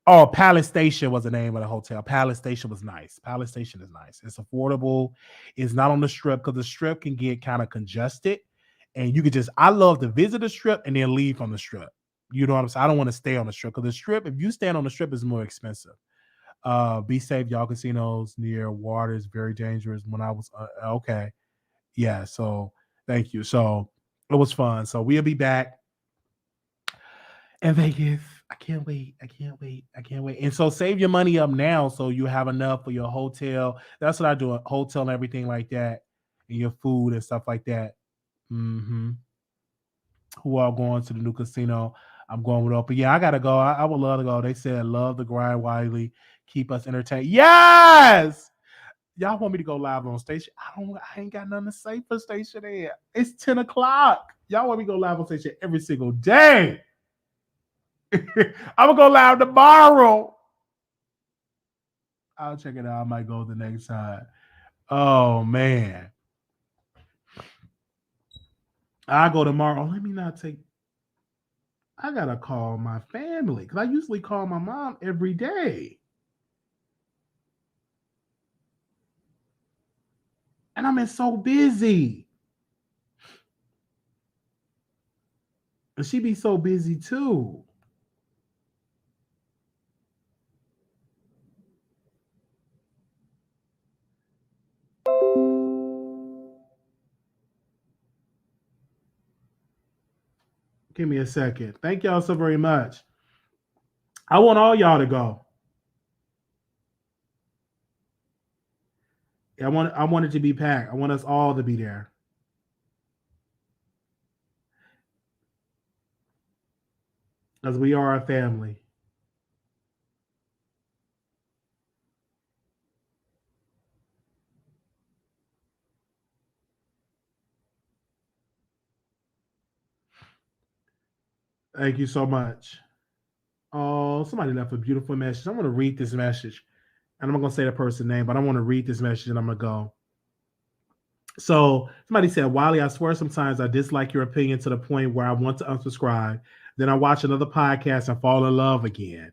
Oh, Palace Station was the name of the hotel. Palace Station was nice. Palace Station is nice. It's affordable. It's not on the strip because the strip can get kind of congested. And you could just, I love to visit the strip and then leave from the strip. You know what I'm saying? I don't want to stay on the strip because the strip, if you stand on the strip, is more expensive. Be safe, y'all. Casinos near water is very dangerous. When I was okay, yeah. So thank you. So it was fun. So we'll be back in Vegas. I can't wait. I can't wait. I can't wait. And so save your money up now so you have enough for your hotel. That's what I do. A hotel and everything like that, and your food and stuff like that. Mm-hmm. Who are going to the new casino? I'm going with Open. Yeah, I gotta go. I would love to go. They said love the grind, Wiley. Keep us entertained. Yes. Y'all want me to go live on station? I ain't got nothing to say for station air. It's 10 o'clock. Y'all want me to go live on station every single day. I'm gonna go live tomorrow. I'll check it out. I might go the next time. Oh man. I go tomorrow. Let me not take. I gotta call my family because I usually call my mom every day. And I'm so busy. And she be so busy too. Give me a second. Thank y'all so very much. I want all y'all to go. I want it to be packed. I want us all to be there. Because we are a family. Thank you so much. Oh, somebody left a beautiful message. I'm going to read this message. And I'm not going to say the person's name, but I want to read this message and I'm going to go. So somebody said, Wiley, I swear sometimes I dislike your opinion to the point where I want to unsubscribe. Then I watch another podcast and fall in love again.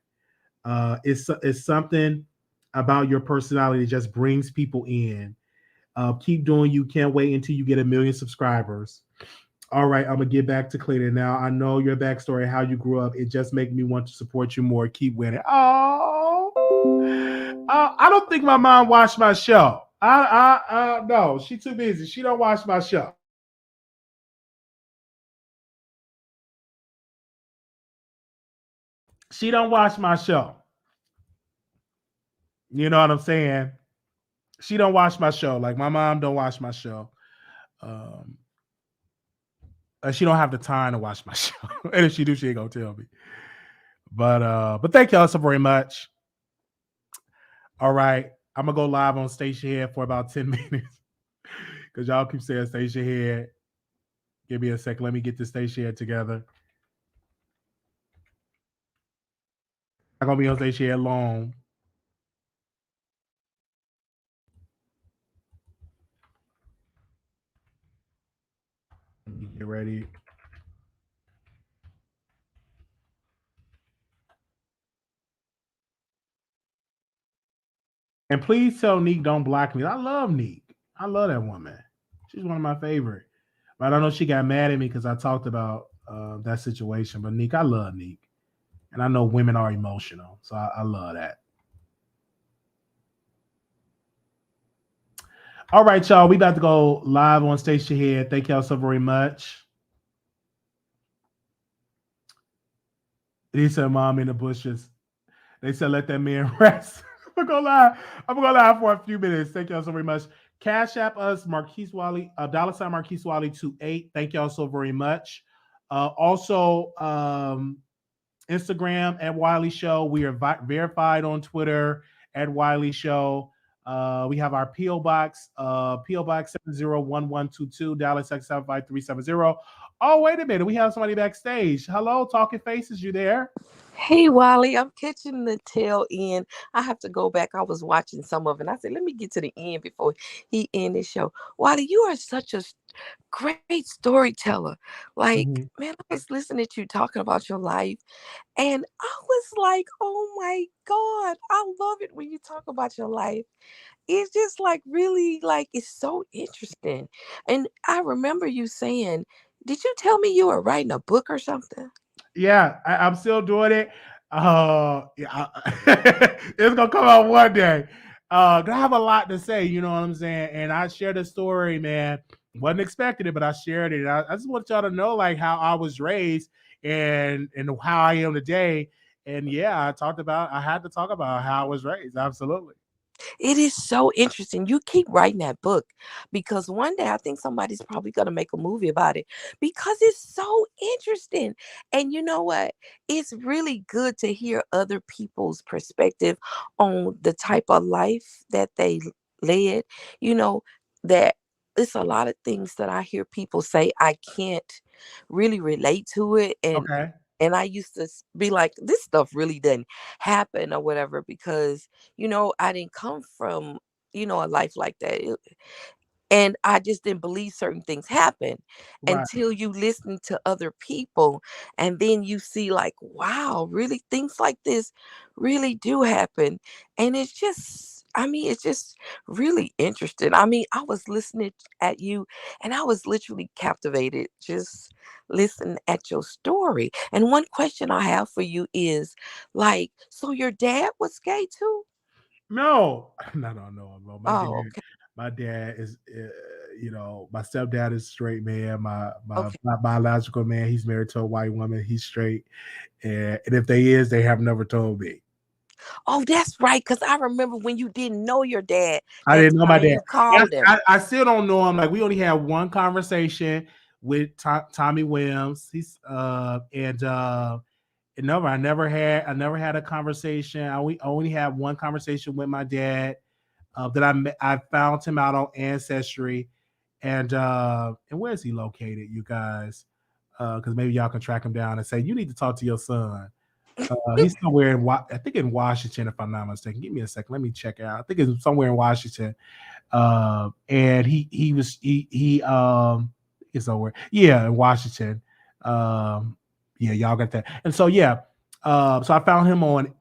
It's something about your personality that just brings people in. Keep doing you. Can't wait until you get 1 million subscribers. All right, I'm gonna get back to Clayton now. I know your backstory, how you grew up. It just makes me want to support you more. Keep winning. Oh, I don't think my mom watched my show. No, she's too busy. She don't watch my show. She don't watch my show. You know what I'm saying? She don't watch my show. Like my mom don't watch my show. Um, she don't have the time to watch my show. And if she do, she ain't gonna tell me. But thank y'all so very much. All right. I'm gonna go live on Station Head for about 10 minutes. Because y'all keep saying Station Head. Give me a second. Let me get this Station Head together. I'm gonna be on Station Head long. You get ready. And please tell Neek don't block me. I love Neek. I love that woman. She's one of my favorite. But I know she got mad at me because I talked about that situation. But Neek, I love Neek. And I know women are emotional. So I love that. All right, y'all. We about to go live on Station Head. Thank y'all so very much. He said, "Mom in the bushes." They said, "Let that man rest." I'm gonna lie. I'm gonna lie for a few minutes. Thank y'all so very much. Cash app us, Marquise Wiley, $ Marquise Wiley 28. Thank y'all so very much. Also, Instagram at Wiley Show. We are verified on Twitter at Wiley Show. We have our PO Box, PO Box 701122, Dallas X 75370. Oh, wait a minute. We have somebody backstage. Hello, Talking Faces. You there? Hey, Wally, I'm catching the tail end. I have to go back. I was watching some of it. And I said, let me get to the end before he end his show. Wally, you are such a great storyteller. Like, Mm-hmm. man, I was listening to you talking about your life. And I was like, oh my God, I love it when you talk about your life. It's just like really like it's so interesting. And I remember you saying, did you tell me you were writing a book or something? Yeah, I'm still doing it. Yeah, it's gonna come out one day. 'Cause I have a lot to say, you know what I'm saying? And I shared a story, man. Wasn't expecting it, but I shared it. I just want y'all to know like how I was raised and how I am today. And yeah, I had to talk about how I was raised. Absolutely. It is so interesting. You keep writing that book because one day I think somebody's probably going to make a movie about it because it's so interesting. And you know what? It's really good to hear other people's perspective on the type of life that they led. You know, that it's a lot of things that I hear people say I can't really relate to it. Okay. And I used to be like, this stuff really didn't happen or whatever because I didn't come from, a life like that. And I just didn't believe certain things happen Right. until you listen to other people. And then you see, like, wow, really things like this really do happen. And it's just really interesting. I mean, I was listening at you and I was literally captivated just listening at your story. And one question I have for you is like, so your dad was gay too? No, no. Oh, okay. My dad is, my stepdad is straight man. Okay. My biological man, he's married to a white woman. He's straight, and if they is, they have never told me. Oh, that's right. Because I remember when you didn't know your dad I that didn't know my time dad. you called him. I still don't know him. Like we only had one conversation with Tommy Williams. And never, I never had a conversation. I only had one conversation with my dad. That I found him out on Ancestry, and where is he located, you guys? Because maybe y'all can track him down and say you need to talk to your son. He's somewhere I think in Washington, if I'm not mistaken. Give me a second, let me check it out. I think it's somewhere in Washington. And he is somewhere, yeah, in Washington. Yeah, y'all got that. And so yeah, so I found him on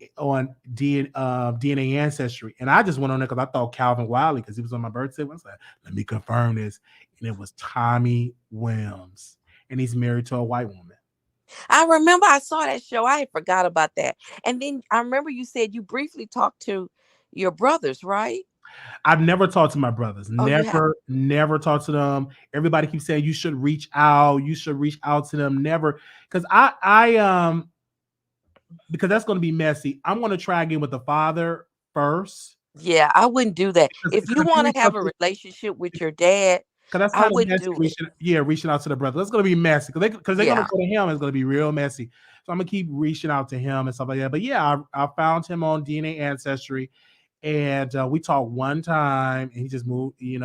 DNA Ancestry, and I just went on there because I thought Calvin Wiley because he was on my birthday. I was like, let me confirm this, and it was Tommy Williams, and he's married to a white woman. I remember I saw that show. I had forgot about that. And then I remember you said you briefly talked to your brothers, right? I've never talked to my brothers. Oh, you have. Never talked to them. Everybody keeps saying you should reach out. You should reach out to them. Never, because because that's going to be messy. I'm going to try again with the father first Yeah, I wouldn't do that. because If you if you want reach to out have a to, relationship with your dad, because that's I kind of wouldn't messy do it. reaching out to the brother. That's going to be messy because they're going to Yeah. go to him. It's going to be real messy. So I'm gonna keep reaching out to him and stuff like that. But yeah, I found him on DNA Ancestry, and we talked one time, and he just moved. There's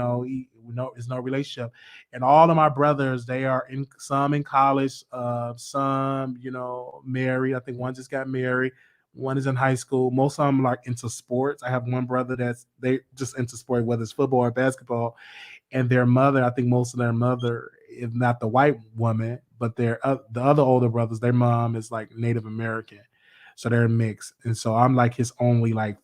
no relationship. And all of my brothers, they are some in college, some married. I think one just got married. One is in high school. Most of them are like into sports. I have one brother that's they just into sport, whether it's football or basketball. And their mother, I think most of their mother if not the white woman, but the other older brothers, their mom is like Native American, so they're mixed, and so I'm like his only like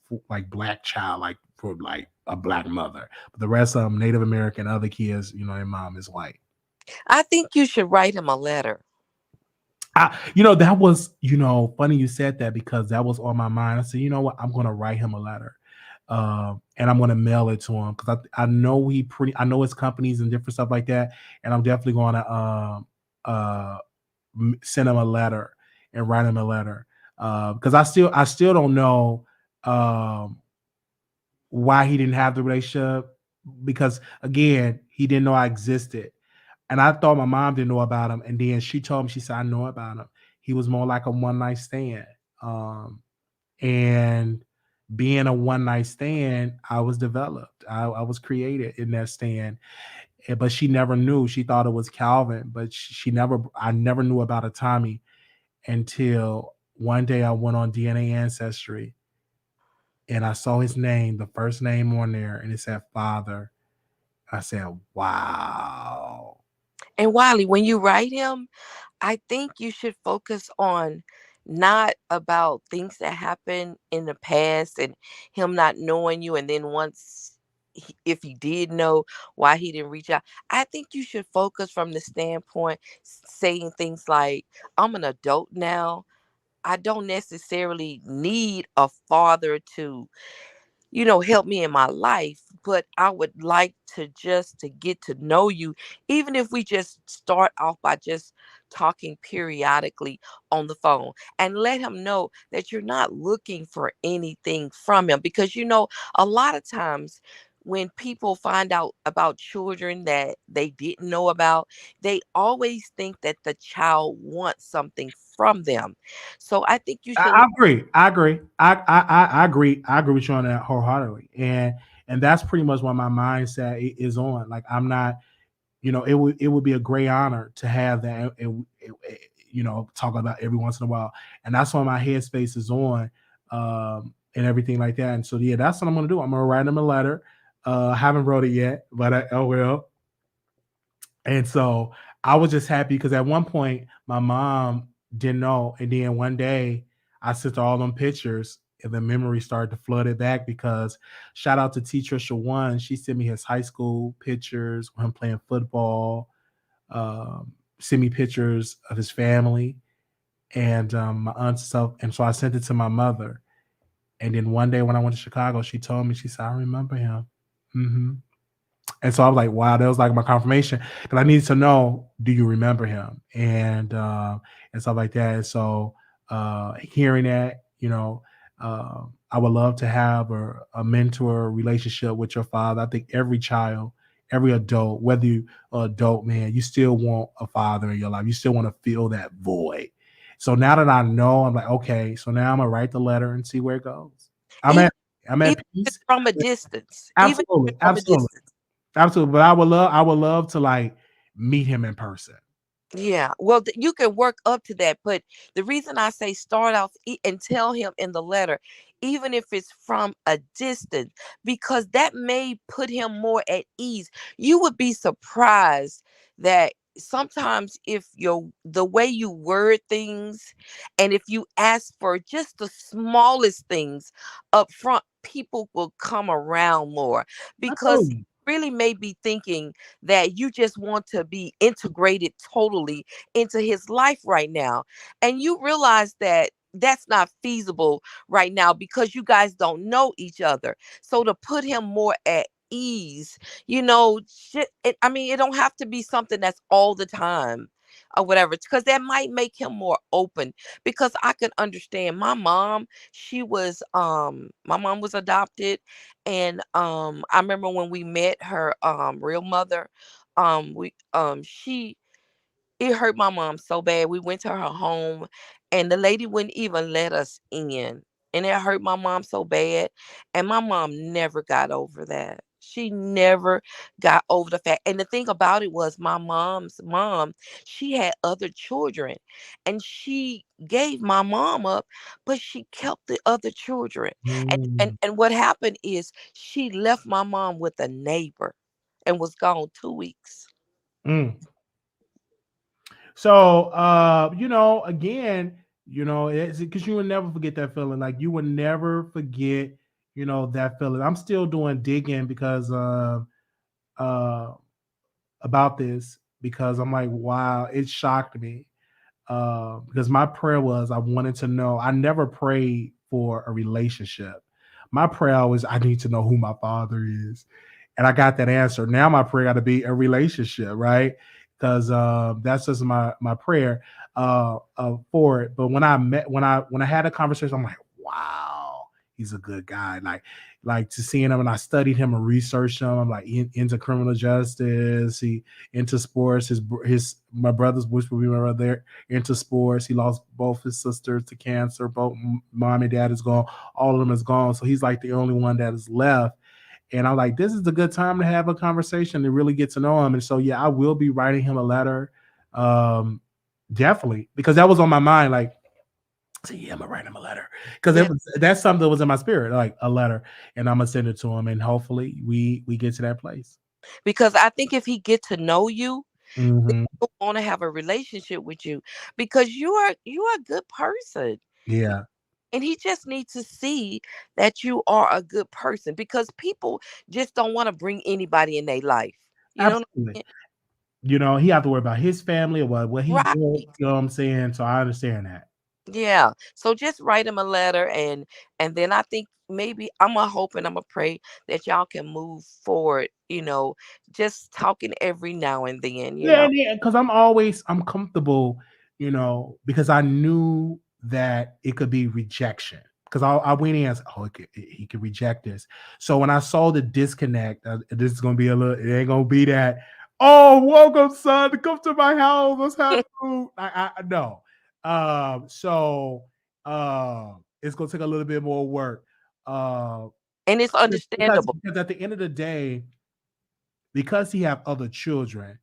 black child, like for like a black mother. But the rest of them Native American, other kids, their mom is white. I think you should write him a letter. That was, funny you said that because that was on my mind. I said, you know what, I'm gonna write him a letter, and I'm gonna mail it to him because I know his companies and different stuff like that, and I'm definitely gonna uh, send him a letter and write him a letter because I still don't know why he didn't have the relationship because again he didn't know I existed. And I thought my mom didn't know about him. And then she told me, she said, I know about him. He was more like a one night stand. And being a one night stand, I was developed. I was created in that stand. But she never knew. She thought it was Calvin, but I never knew about a Tommy until one day I went on DNA Ancestry and I saw his name, the first name on there, and it said father. I said, wow. And Wiley, when you write him, I think you should focus on not about things that happened in the past and him not knowing you. And then once, if he did know, why he didn't reach out. I think you should focus from the standpoint saying things like, I'm an adult now. I don't necessarily need a father to help me in my life, but I would like to just to get to know you, even if we just start off by just talking periodically on the phone, and let him know that you're not looking for anything from him. Because a lot of times when people find out about children that they didn't know about, they always think that the child wants something from them. So I think you should. I agree. I agree. I agree. I agree with you on that wholeheartedly. And that's pretty much what my mindset is on. Like I'm not, it would be a great honor to have that. Talk about every once in a while, and that's what my headspace is on, and everything like that. And so yeah, that's what I'm gonna do. I'm gonna write him a letter. I haven't wrote it yet, but I will. And so I was just happy because at one point my mom didn't know. And then one day I sent her all them pictures and the memory started to flood it back because shout out to teacher Shawan. She sent me his high school pictures of him playing football, sent me pictures of his family and my aunt and stuff. And so I sent it to my mother. And then one day when I went to Chicago, she told me, she said, I remember him. Mm-hmm. And so I was like, wow, that was like my confirmation because I needed to know, do you remember him? And stuff like that. And so hearing that, I would love to have a mentor relationship with your father. I think every child, every adult, whether you adult, man, you still want a father in your life. You still want to fill that void. So now that I know, I'm like, okay, so now I'm gonna write the letter and see where it goes. I'm even at I'm even at if it's peace. from a distance, even if Absolutely, it's from a absolutely. distance. Absolutely, but I would love to like meet him in person. Yeah, well, you can work up to that, but the reason I say start off and tell him in the letter, even if it's from a distance, because that may put him more at ease. You would be surprised that sometimes if the way you word things, and if you ask for just the smallest things up front, people will come around more because he Absolutely. really may be thinking that you just want to be integrated totally into his life right now. And you realize that that's not feasible right now because you guys don't know each other. So to put him more at ease, I mean, it don't have to be something that's all the time or whatever, because that might make him more open. Because I can understand my mom was adopted, and I remember when we met her real mother, we she it hurt my mom so bad. We went to her home and the lady wouldn't even let us in. And it hurt my mom so bad. And my mom never got over that. She never got over the fact. And the thing about it was my mom's mom, she had other children and she gave my mom up, but she kept the other children. And and, Mm, and what happened is she left my mom with a neighbor and was gone 2 weeks. mm. So, again, it's because you will never forget that feeling. Like you will never forget, that feeling. I'm still doing digging because uh, about this because I'm like, wow, it shocked me. Because my prayer was I wanted to know. I never prayed for a relationship. My prayer was I need to know who my father is, and I got that answer. Now my prayer got to be a relationship, right? Because that's just my prayer for it. But when I had a conversation, I'm like, wow, he's a good guy. Like to seeing him, and I studied him and researched him. I'm like into criminal justice. He into sports. His my brother's which would be my brother into sports. He lost both his sisters to cancer. Both mom and dad is gone. All of them is gone. So he's like the only one that is left. And I'm like, this is a good time to have a conversation to really get to know him. And so, yeah, I will be writing him a letter. Um, Definitely, because that was on my mind. Like, so yeah, I'm gonna write him a letter because Yeah, that's something that was in my spirit, like a letter, and I'm gonna send it to him, and hopefully we get to that place. because I think if he get to know you, then Hmm. he'll want to have a relationship with you because you are a good person. Yeah, And he just needs to see that you are a good person because people just don't want to bring anybody in their life. You know what absolutely. I mean? He have to worry about his family or what he Right. built. You know what I'm saying? So I understand that. Yeah. So just write him a letter and then I think maybe I'm gonna hope and I'm gonna pray that y'all can move forward, just talking every now and then. Yeah, because I'm comfortable, because I knew that it could be rejection. Because I went in and said, oh, he could reject this. So when I saw the disconnect, this is gonna be a little. It ain't gonna be that. Oh, welcome, son. Come to my house. Let's have food. I no. So it's gonna take a little bit more work. Uh, And it's because understandable. because at the end of the day, because he have other children,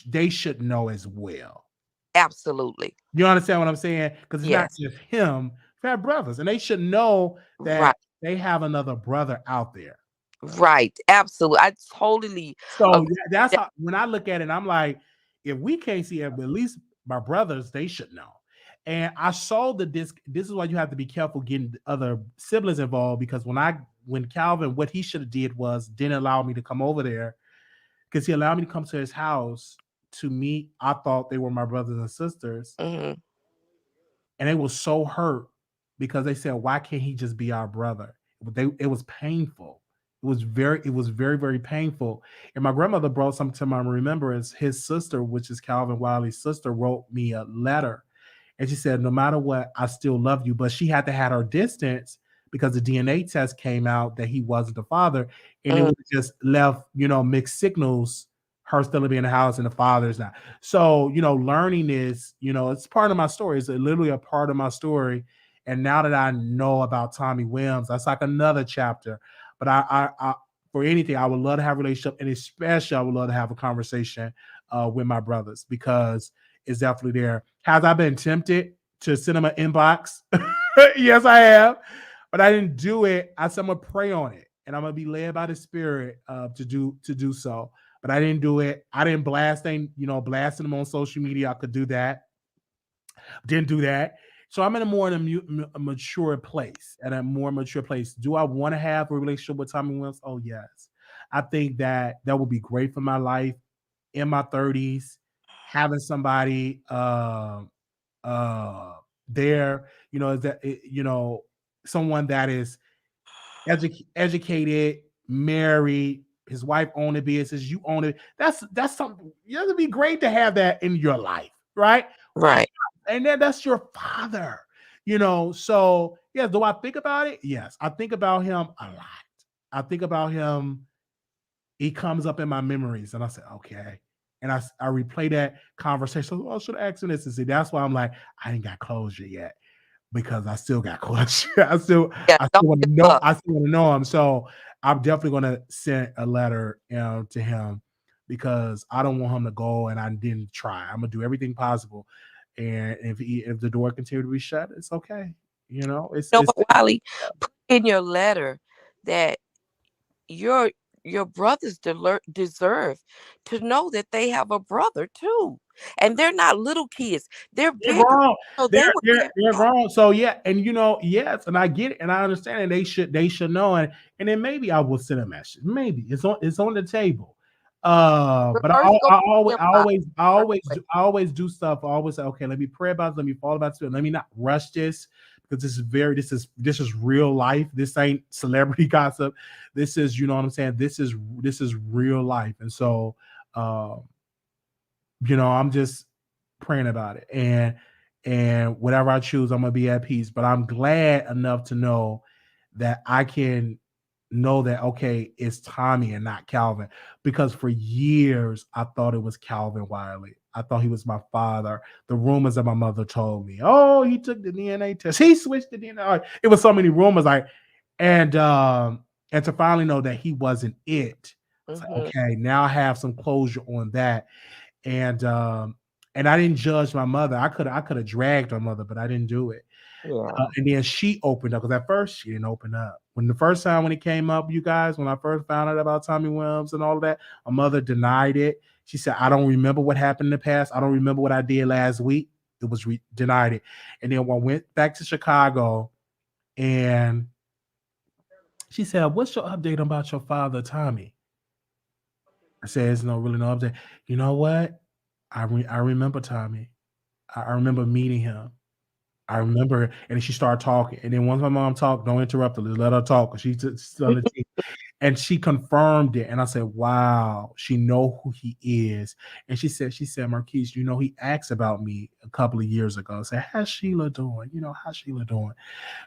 they should know as well. Absolutely. You understand what I'm saying? Because it's not Yes. just him. They have brothers, and they should know Right. that they have another brother out there. Right. Absolutely. I totally So agree with that's that. how when I look at it, I'm like, if we can't see it, but at least my brothers, they should know. And I saw the disc. This is why you have to be careful getting other siblings involved because when Calvin, what he should have did was didn't allow me to come over there because he allowed me to come to his house to meet. I thought they were my brothers and sisters, Hmm. and they were so hurt because they said, "Why can't he just be our brother?" It was painful. It was very, very painful. And my grandmother brought something to my remembrance. His sister, which is Calvin Wiley's sister, wrote me a letter, and she said, "No matter what, I still love you." But she had to have her distance because the DNA test came out that he wasn't the father, and it would have just left, mixed signals. Her still being in the house and the father's not. So, learning is, it's part of my story. It's literally a part of my story. And now that I know about Tommy Williams, that's like another chapter. But for anything, I would love to have a relationship, and especially I would love to have a conversation with my brothers because it's definitely there. Has I been tempted to send them an inbox? Yes, I have, but I didn't do it. I said I'm gonna pray on it, and I'm gonna be led by the Spirit to do so. But I didn't do it. I didn't blasting them on social media. I could do that. Didn't do that. So I'm in a mature place, at a more mature place. Do I want to have a relationship with Tommy Williams? Oh yes, I think that would be great for my life in my 30s. Having somebody uh there, is that someone that is educated, married, his wife owned a business, you own it. That's something. It'd be great to have that in your life, right? Why Right. and then that's your father, So yeah, do I think about it? Yes, I think about him a lot. I think about him. He comes up in my memories, and I said, okay. And I replay that conversation. Oh, I should have asked him this and see. That's why I'm like, I ain't got closure yet because I still got question. Yeah. I Don't still want to give know. up. I still want to know him. So I'm definitely going to send a letter, to him because I don't want him to go and I didn't try. I'm gonna do everything possible, and if the door continues to be shut, it's okay. You know what, Wiley? Put in your letter that you're your brothers deserve to know that they have a brother too, and they're not little kids; they're They're bigger, grown. so They're they would they're care they're about grown. So yeah, and yes, and I get it, and I understand it. They should know, and then maybe I will send a message. Maybe it's on the table. but But first go to I them about always I first. always do, I always do stuff. I always say, okay, let me pray about it. Let me fall about it. Let me not rush this because this is real life. This ain't celebrity gossip. This is, you know what I'm saying. This is real life, and so. Um, I'm just praying about it. And whatever I choose, I'm gonna be at peace. But I'm glad enough to know that I can know that okay, it's Tommy and not Calvin. Because for years I thought it was Calvin Wiley. I thought he was my father. The rumors that my mother told me, oh, he took the DNA test, he switched the DNA. It was so many rumors, and to finally know that he wasn't it. It's like, Hmm. okay, now I have some closure on that. And I didn't judge my mother. I could have dragged my mother, but I didn't do it. Yeah, And then she opened up because at first she didn't open up. When the first time when it came up, you guys, when I first found out about Tommy Williams and all of that, my mother denied it. She said, "I don't remember what happened in the past. I don't remember what I did last week." It was denied it. And then when I went back to Chicago, and she said, "What's your update about your father, Tommy?" I said, "It's really no update." You know what? I remember Tommy. I remember meeting him. I remember, and she started talking. And then once my mom talked, don't interrupt her, just let her talk because she's on the team. And she confirmed it. And I said, wow, she know who he is. And she said, Marquise, he asked about me a couple of years ago. I said, how's Sheila doing? How's Sheila doing?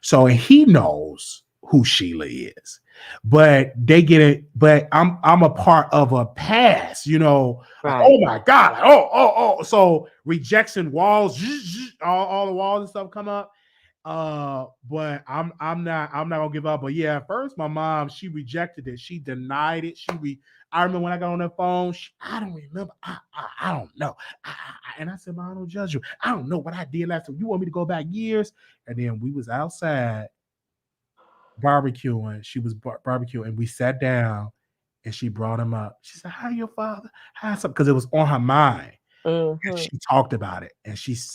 So he knows who Sheila is, but they get it. But I'm a part of a past, like, right. oh my God, like, oh. So rejection walls, all the walls and stuff come up. But I'm not gonna give up. But yeah, at first my mom, she rejected it. She denied it. I remember when I got on the phone, I don't remember. I don't know. And I said, Mom, I don't judge you. I don't know what I did last time. You want me to go back years? And then we was outside barbecuing. She was barbecuing, and we sat down, and she brought him up. She said, "How your father? How's something?" Because it was on her mind. And Hmm. she talked about it, and she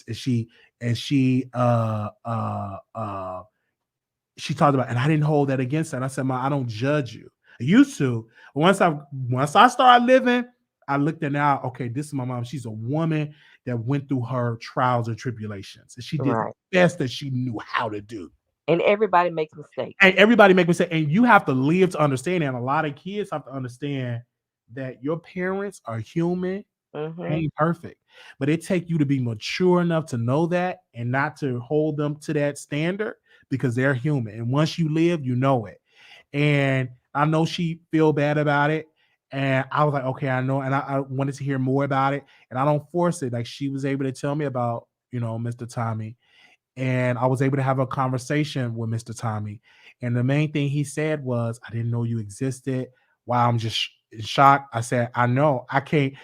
talked about it, and I didn't hold that against her. And I said, "Ma, I don't judge you. I used to. Once I started living, I looked at now, okay, this is my mom. She's a woman that went through her trials and tribulations, and she did the Right. best that she knew how to do. And everybody makes mistakes. And everybody make mistake, and you have to live to understand. And a lot of kids have to understand that your parents are human, Hmm. ain't perfect, but it take you to be mature enough to know that and not to hold them to that standard because they're human. And once you live, you know it. And I know she feel bad about it. And I was like, okay, I know. And I wanted to hear more about it. And I don't force it. Like she was able to tell me about, Mr. Tommy. And I was able to have a conversation with Mr. Tommy. And the main thing he said was, I didn't know you existed. Wow, I'm just in shock. I said, I know. I can't.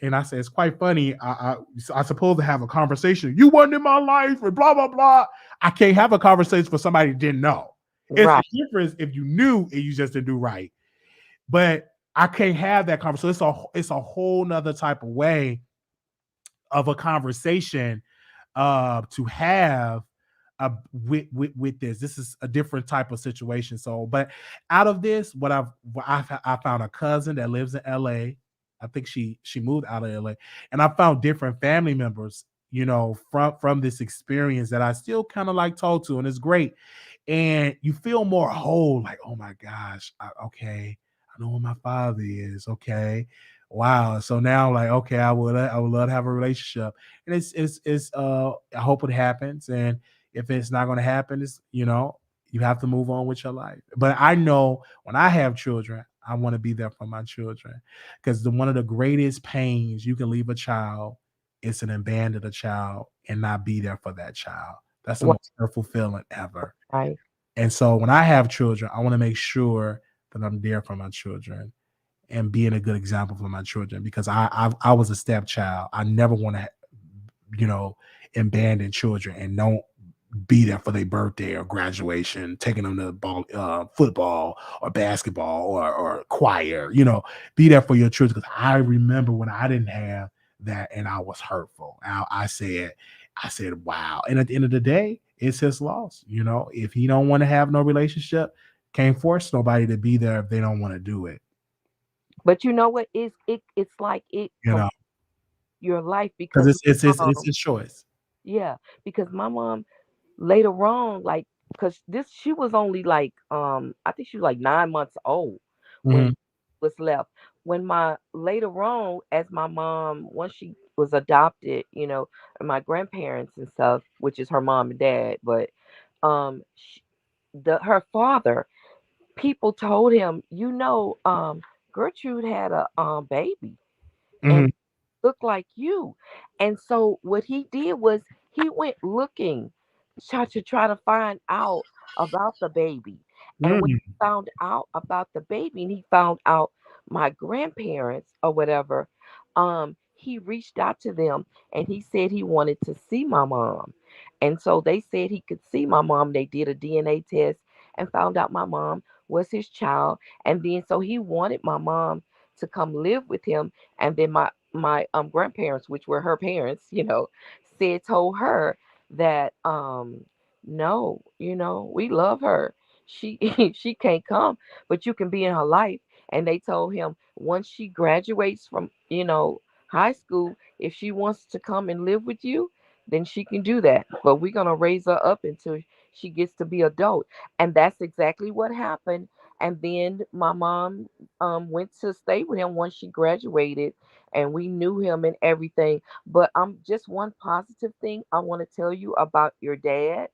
And I said, it's quite funny. I supposed to have a conversation. You weren't in my life and blah, blah, blah. I can't have a conversation for somebody that didn't know. It's Right. a difference if you knew and you just didn't do right. But I can't have that conversation. It's a whole nother type of way of a conversation to have with this. This is a different type of situation. So, but out of this, I found a cousin that lives in LA. I think she moved out of LA, and I found different family members, from this experience that I still kind of like talk to, and it's great. And you feel more whole, like, oh my gosh, okay, I know who my father is. Okay, wow. So now, like, okay, I would love to have a relationship, and I hope it happens. And if it's not going to happen, you have to move on with your life. But I know when I have children, I want to be there for my children because one of the greatest pains you can leave a child is to abandon a child and not be there for that child. That's the What? most hurtful feeling ever. Right. And so when I have children, I want to make sure that I'm there for my children and being a good example for my children because I was a stepchild. I never want to, you know, abandon children and be there for their birthday or graduation, taking them to football or basketball or choir, be there for your children. Because I remember when I didn't have that and I was hurtful. I said, wow. And at the end of the day, it's his loss. If he don't want to have no relationship, can't force nobody to be there if they don't want to do it. But you know what? It's like it You know, your life because because it's his choice. yeah, because my mom later on, like, because this she was only like I think she was like 9 months old when Hmm. was left. When my later on, as my mom once she was adopted, and my grandparents and stuff, which is her mom and dad, but sh her father, people told him, Gertrude had a baby and Hmm. look like you. And so what he did was he went looking to try to find out about the baby. And when Hmm. he found out about the baby and he found out my grandparents or whatever, he reached out to them and he said he wanted to see my mom. And so they said he could see my mom. They did a DNA test and found out my mom was his child. And then so he wanted my mom to come live with him. And then my grandparents, which were her parents, told her that no, we love her. She she can't come, but you can be in her life. And they told him once she graduates from high school, if she wants to come and live with you, then she can do that. But we're gonna raise her up until she gets to be adult. And that's exactly what happened. And then my mom went to stay with him once she graduated, and we knew him and everything. But just one positive thing I want to tell you about your dad.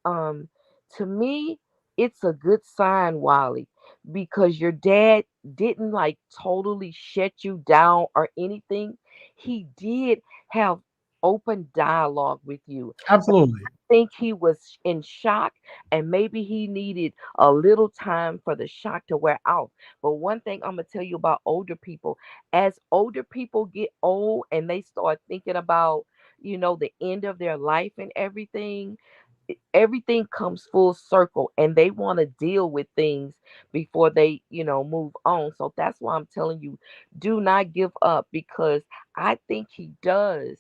Um, to me, it's a good sign, Wiley, because your dad didn't like totally shut you down or anything. He did have open dialogue with you. Absolutely. Think he was in shock and maybe he needed a little time for the shock to wear off. But one thing I'm going to tell you about older people, as older people get old and they start thinking about, the end of their life and everything comes full circle and they want to deal with things before they move on. So that's why I'm telling you, do not give up, because I think he does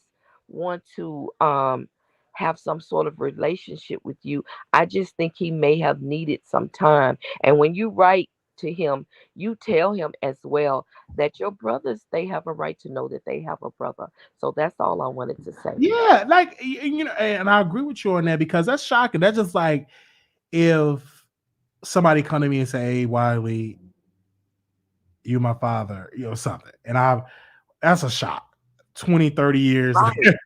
want to have some sort of relationship with you. I just think he may have needed some time. And when you write to him, you tell him as well that your brothers, they have a right to know that they have a brother. So that's all I wanted to say. Yeah, like and I agree with you on that because that's shocking. That's just like if somebody come to me and say, "Hey, Wiley, you my father," something, and that's a shock. 20, 30 years Right. later,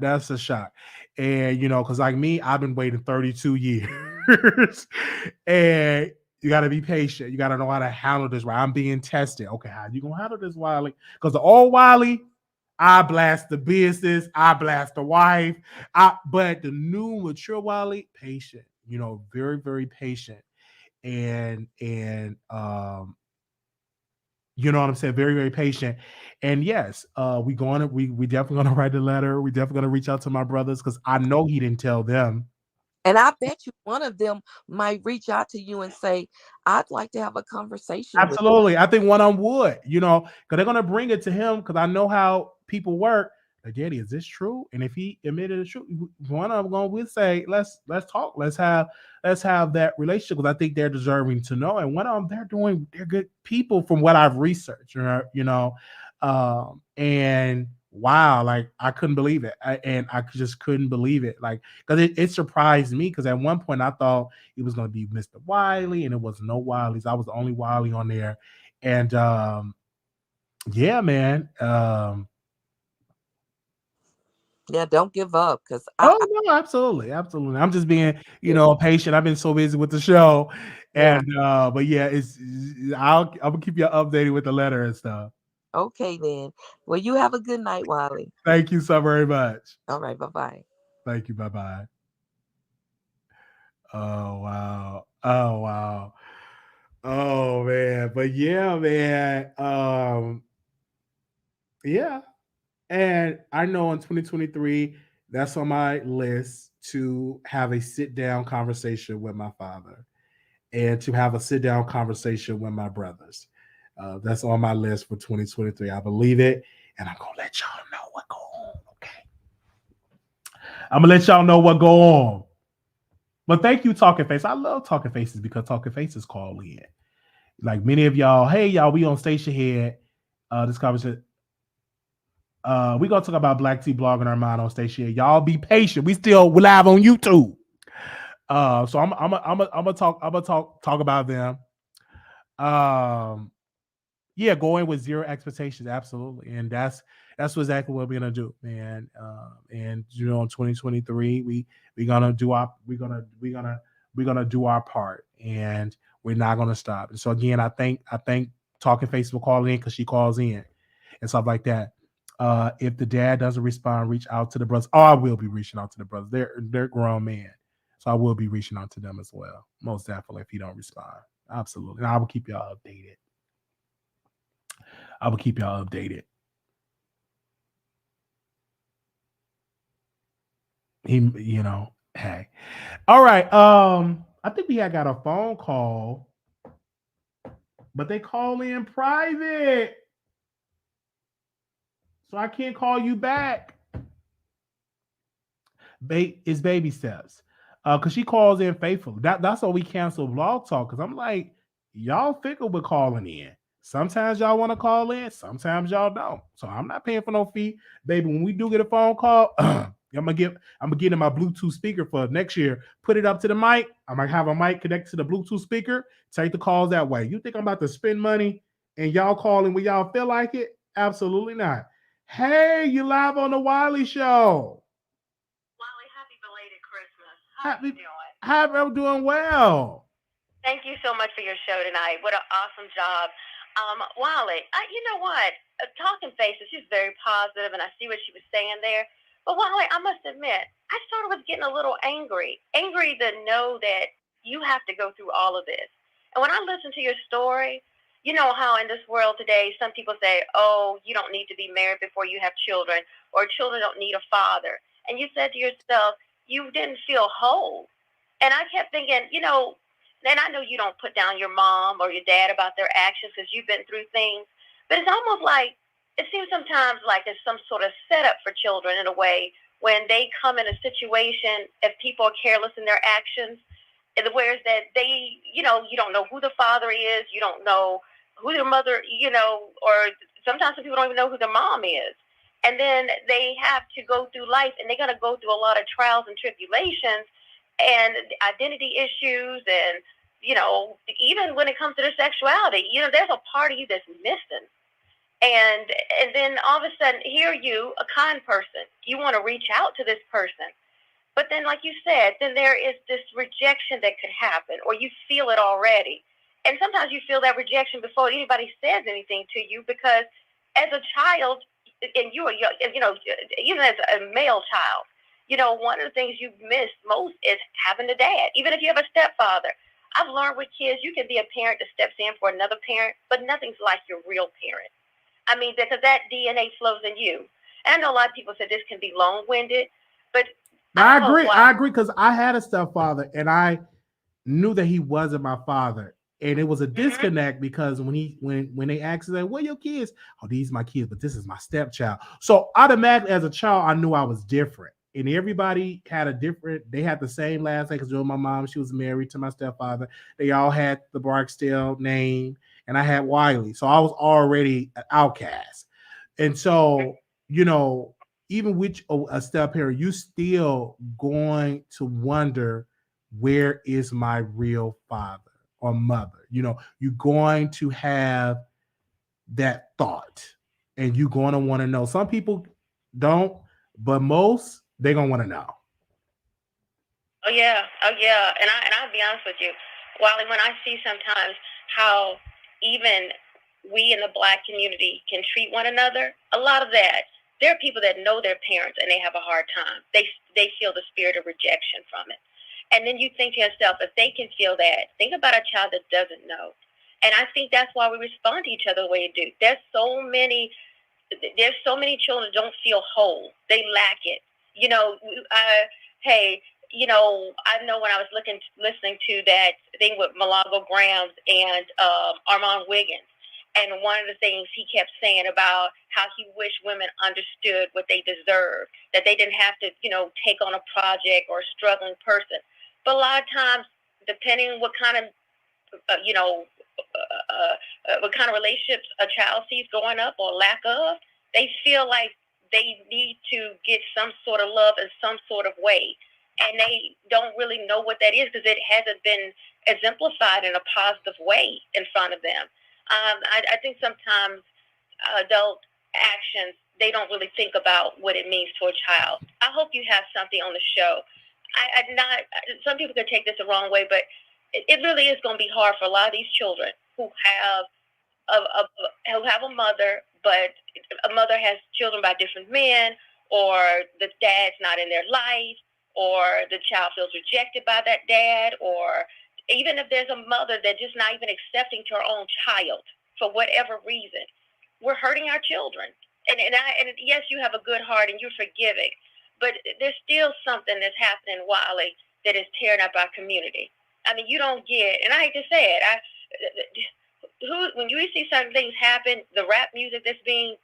that's a shock. And because like me, I've been waiting 32 years, and you got to be patient. You got to know how to handle this. Right, I'm being tested. Okay, how you gonna handle this, Wiley? Because the old Wiley, I blast the business, I blast the wife. But the new mature Wiley, patient. Very very patient, and you know what I'm saying? Very, very patient. And yes, we definitely gonna write a letter. We definitely gonna reach out to my brothers because I know he didn't tell them. And I bet you one of them might reach out to you and say, I'd like to have a conversation with. Absolutely. I think one of them would, because they're gonna bring it to him because I know how people work. Like, Daddy, is this true? And if he admitted it's true, one of them gonna will say, let's talk. Let's have that relationship because I think they're deserving to know. And one of them, they're good people from what I've researched, and wow, like I couldn't believe it. And I just couldn't believe it. Like, because it surprised me because at one point I thought it was going to be Mr. Wiley, and it was no Wileys. I was the only Wiley on there, and yeah, man. Yeah, don't give up, because Oh no, absolutely, absolutely. I'm just being, yeah, patient. I've been so busy with the show, yeah. and but yeah, I'm gonna keep you updated with the letter and stuff. Okay then. Well, you have a good night, Wiley. Thank you so very much. All right, bye-bye. Thank you. Bye bye. Oh wow. Oh wow. Oh man. But yeah, man. Yeah. And I know in 2023, that's on my list to have a sit down conversation with my father and to have a sit down conversation with my brothers. That's on my list for 2023. I believe it, and I'm gonna let y'all know what go on. Okay, I'm gonna let y'all know what go on. But thank you, Talking Face. I love Talking Faces because Talking Faces call in. Like many of y'all, hey y'all, we on Station Head. This conversation. We gonna talk about Black Tea Blog and Armon on Station Head. Y'all be patient. We still live on YouTube. So I'm gonna talk about them. Um, yeah, going with zero expectations, absolutely, and that's exactly what we're gonna do, man. And in 2023, we gonna do our we're gonna do our part, and we're not gonna stop. And so again, I think Talking Face will call in because she calls in and stuff like that. If the dad doesn't respond, reach out to the brothers. Oh, I will be reaching out to the brothers. They're grown men, so I will be reaching out to them as well, most definitely. If he don't respond, absolutely, and I will keep y'all updated. I will keep y'all updated. Hey. All right. I think we had got a phone call, but they call in private. So I can't call you back. It's baby steps. Cause she calls in faithfully. That's why we cancel Vlog Talk. Cause I'm like, y'all fickle with calling in. Sometimes y'all want to call in, sometimes y'all don't. So I'm not paying for no fee, baby. When we do get a phone call, I'm gonna get in my Bluetooth speaker for next year. Put it up to the mic. I might have a mic connected to the Bluetooth speaker. Take the calls that way. You think I'm about to spend money and y'all calling when y'all feel like it? Absolutely not. Hey, you live on the Wiley Show. Wally, happy belated Christmas. How are Happy, you doing? I'm doing well. Thank you so much for your show tonight. What an awesome job. Wally, you know what? Talking Faces, she's very positive, and I see what she was saying there. But Wally, I must admit, I started with getting a little angry. Angry to know that you have to go through all of this. And when I listen to your story, you know how in this world today, some people say, oh, you don't need to be married before you have children, or children don't need a father. And you said to yourself, you didn't feel whole. And I kept thinking, and I know you don't put down your mom or your dad about their actions because you've been through things, but it's almost like it seems sometimes like it's some sort of setup for children in a way when they come in a situation, if people are careless in their actions, whereas that you don't know who the father is, you don't know who their mother, or sometimes some people don't even know who their mom is. And then they have to go through life and they're going to go through a lot of trials and tribulations and identity issues and even when it comes to their sexuality, there's a part of you that's missing. And then all of a sudden, here you, a kind person, you want to reach out to this person. But then, like you said, then there is this rejection that could happen, or you feel it already. And sometimes you feel that rejection before anybody says anything to you because as a child, and you are, even as a male child, one of the things you miss most is having a dad, even if you have a stepfather. I've learned with kids, you can be a parent that steps in for another parent, but nothing's like your real parent. I mean, because that DNA flows in you. And I know a lot of people said this can be long-winded, but I I hope agree. what I agree because I had a stepfather and I knew that he wasn't my father. And it was a mm-hmm. disconnect because when they asked me, "Where your kids?" Oh, these are my kids, but this is my stepchild. So automatically, as a child, I knew I was different. And everybody had a different. They had the same last name because my mom, she was married to my stepfather. They all had the Barksdale name, and I had Wiley. So I was already an outcast. And so, you know, even with a step parent, you still going to wonder where is my real father or mother. You're going to have that thought, and you're going to want to know. Some people don't, but most they're gonna want to know. Oh yeah, and I'll be honest with you, Wally. When I see sometimes how even we in the Black community can treat one another, a lot of that there are people that know their parents and they have a hard time. They feel the spirit of rejection from it, and then you think to yourself, if they can feel that, think about a child that doesn't know. And I think that's why we respond to each other the way we do. There's so many there's so many children don't feel whole. They lack it. Hey, I know when I was listening to that thing with Malago Grahams and Armon Wiggins, and one of the things he kept saying about how he wished women understood what they deserve, that they didn't have to, take on a project or a struggling person. But a lot of times, depending on what kind of what kind of relationships a child sees growing up or lack of, they feel like they need to get some sort of love in some sort of way. And they don't really know what that is because it hasn't been exemplified in a positive way in front of them. I think sometimes adult actions, they don't really think about what it means to a child. I hope you have something on the show. Some people could take this the wrong way, but it really is going to be hard for a lot of these children who have a mother, but a mother has children by different men, or the dad's not in their life, or the child feels rejected by that dad, or even if there's a mother that's just not even accepting to her own child for whatever reason. We're hurting our children. And yes, you have a good heart and you're forgiving, but there's still something that's happening, Wiley, that is tearing up our community. I mean, you don't get, and I hate to say it, when you see certain things happen, the rap music that's being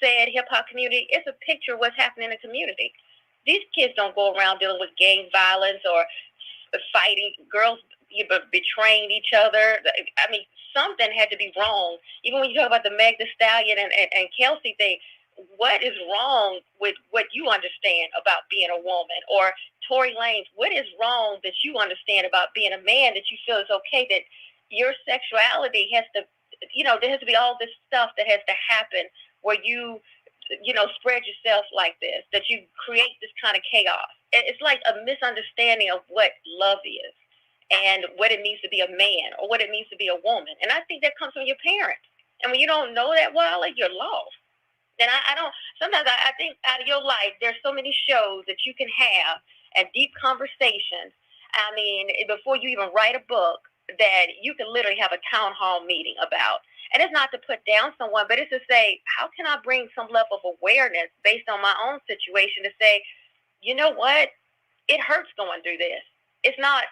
said, hip hop community, it's a picture of what's happening in the community. These kids don't go around dealing with gang violence or fighting, girls betraying each other. I mean, something had to be wrong. Even when you talk about the Meg Thee Stallion and Kelsey thing, what is wrong with what you understand about being a woman? Or Tory Lanez, what is wrong that you understand about being a man, that you feel it's okay that your sexuality has to, there has to be all this stuff that has to happen where you spread yourself like this, that you create this kind of chaos. It's like a misunderstanding of what love is and what it means to be a man or what it means to be a woman. And I think that comes from your parents. And when you don't know that, Wiley, you're lost. And I think out of your life, there's so many shows that you can have and deep conversations. I mean, before you even write a book, that you can literally have a town hall meeting about. And it's not to put down someone, but it's to say, how can I bring some level of awareness based on my own situation to say, you know what? It hurts going through this. It's not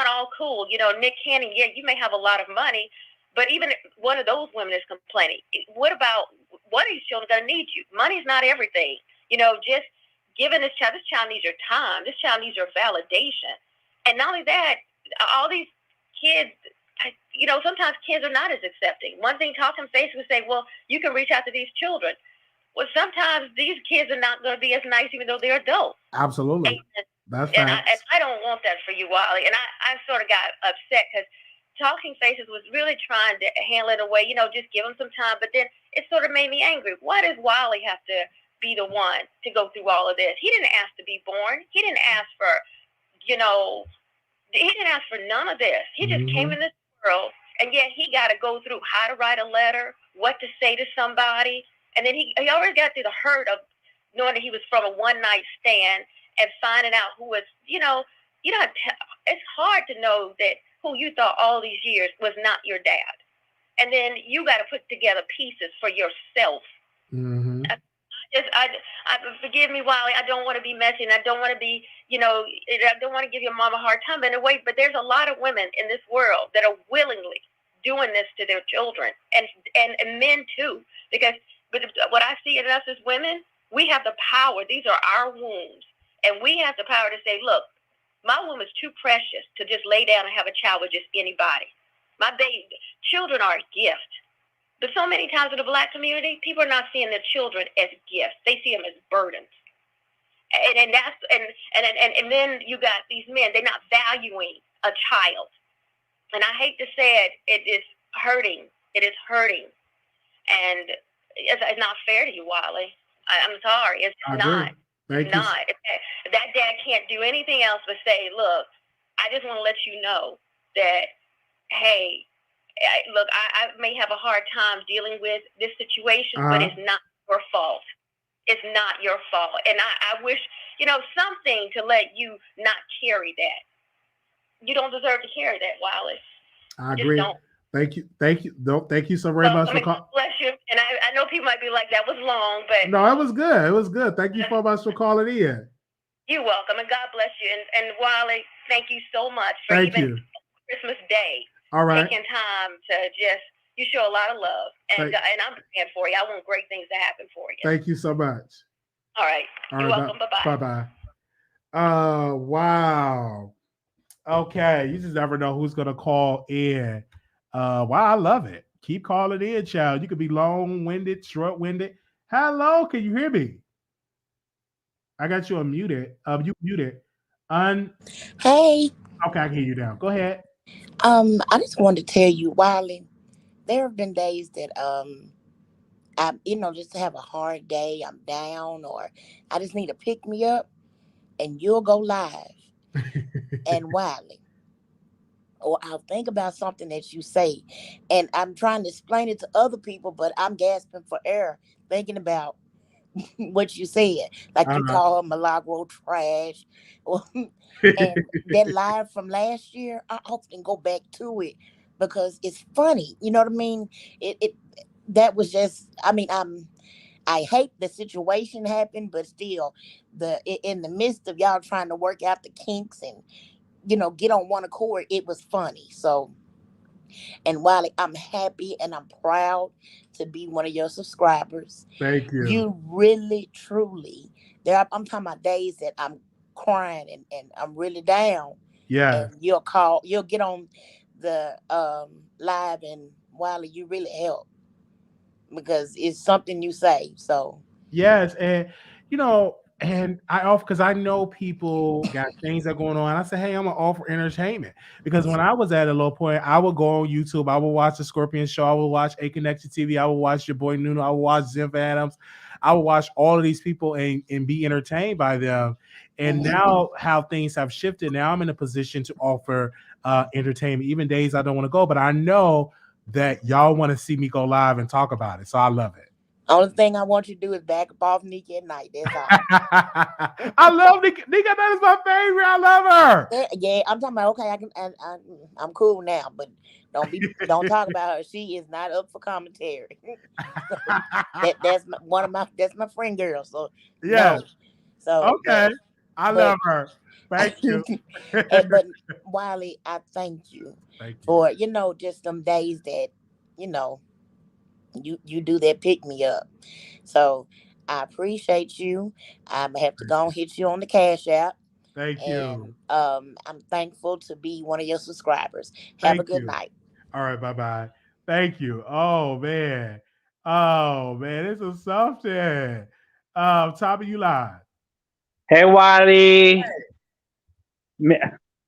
all cool. Nick Cannon, yeah, you may have a lot of money, but even one of those women is complaining. What about one of these children going to need you? Money's not everything. Just giving this child needs your time. This child needs your validation. And not only that, all these kids, sometimes kids are not as accepting. One thing Talking Face would say, well, you can reach out to these children. Well, sometimes these kids are not going to be as nice even though they're adults. Absolutely. And I don't want that for you, Wiley. And I sort of got upset because Talking Faces was really trying to handle it away, just give them some time. But then it sort of made me angry. Why does Wiley have to be the one to go through all of this? He didn't ask to be born. He didn't ask for, he didn't ask for none of this. He just came in this world, and yet he got to go through how to write a letter, what to say to somebody. And then he already got through the hurt of knowing that he was from a one-night stand and finding out who was, it's hard to know that who you thought all these years was not your dad. And then you got to put together pieces for yourself. Mm-hmm. Forgive me, Wiley. I don't want to be messy, and I don't want to be, I don't want to give your mom a hard time in a way. But there's a lot of women in this world that are willingly doing this to their children, and men too. But what I see in us as women, we have the power. These are our wombs, and we have the power to say, look, my womb is too precious to just lay down and have a child with just anybody. Children are a gift. But so many times in the Black community, people are not seeing their children as gifts. They see them as burdens. And then you got these men, they're not valuing a child. And I hate to say it, it is hurting. It is hurting. And it's not fair to you, Wiley. I'm sorry. It's not. It's not. That dad can't do anything else but say, look, I just want to let you know that, hey, look, I may have a hard time dealing with this situation, but it's not your fault. It's not your fault. And I wish, something to let you not carry that. You don't deserve to carry that, Wiley. I agree. Thank you. No, thank you so very Well, much I for mean, calling. bless you. And I know people might be like, that was long, but No, it was good. It was good. Thank you so much for calling in. you're welcome. And God bless you. And Wiley, thank you so much for Thank even you. Christmas Day All right. taking time to just, you show a lot of love. And I'm praying for you. I want great things to happen for you. Thank you so much. All right. You're welcome. Bye-bye. Bye-bye. Wow. Okay. You just never know who's gonna call in. Wow, I love it. Keep calling in, child. You could be long-winded, short-winded. Hello, can you hear me? I got you unmuted. You muted. Hey, Okay, I can hear you now. Go ahead. I just wanted to tell you, Wiley, there have been days that I just have a hard day, I'm down, or I just need to pick me up, and you'll go live, and Wiley, or I'll think about something that you say, and I'm trying to explain it to other people, but I'm gasping for air, thinking about what you said, like you call her Milagro trash, and that live from last year, I often go back to it because it's funny. You know what I mean? It that was just. I mean, I hate the situation happened, but still, in the midst of y'all trying to work out the kinks and get on one accord, it was funny. So, and Wiley, I'm happy and I'm proud to be one of your subscribers. Thank you. You really, truly, I'm talking about days that I'm crying and I'm really down. Yeah. And you'll get on the live, and Wiley, you really help because it's something you say. So yes, and and I offer because I know people got things that are going on. I say, hey, I'm gonna offer entertainment because when I was at a low point, I would go on YouTube, I would watch the Scorpion Show, I would watch A Connection TV, I would watch your boy Nuno, I would watch Ziv Adams, I would watch all of these people and be entertained by them. And now how things have shifted, now I'm in a position to offer entertainment, even days I don't want to go, but I know that y'all want to see me go live and talk about it, so I love it. only thing I want you to do is back up off Nikki at night. That's all. I love Nikki. Nikki, that is my favorite. I love her. Yeah, I'm talking about. Okay, I'm cool now, but don't talk about her. She is not up for commentary. That's my friend girl. So yeah. No. So okay, I love her. Thank you. But Wiley, I thank you for just them days that you do that pick me up. So I appreciate you. I'm gonna have to go and hit you on the Cash App. Thank you. And I'm thankful to be one of your subscribers. Have a good night. All right, bye-bye. Thank you. Oh man. This is something. Tommy, you live. Hey, Wiley.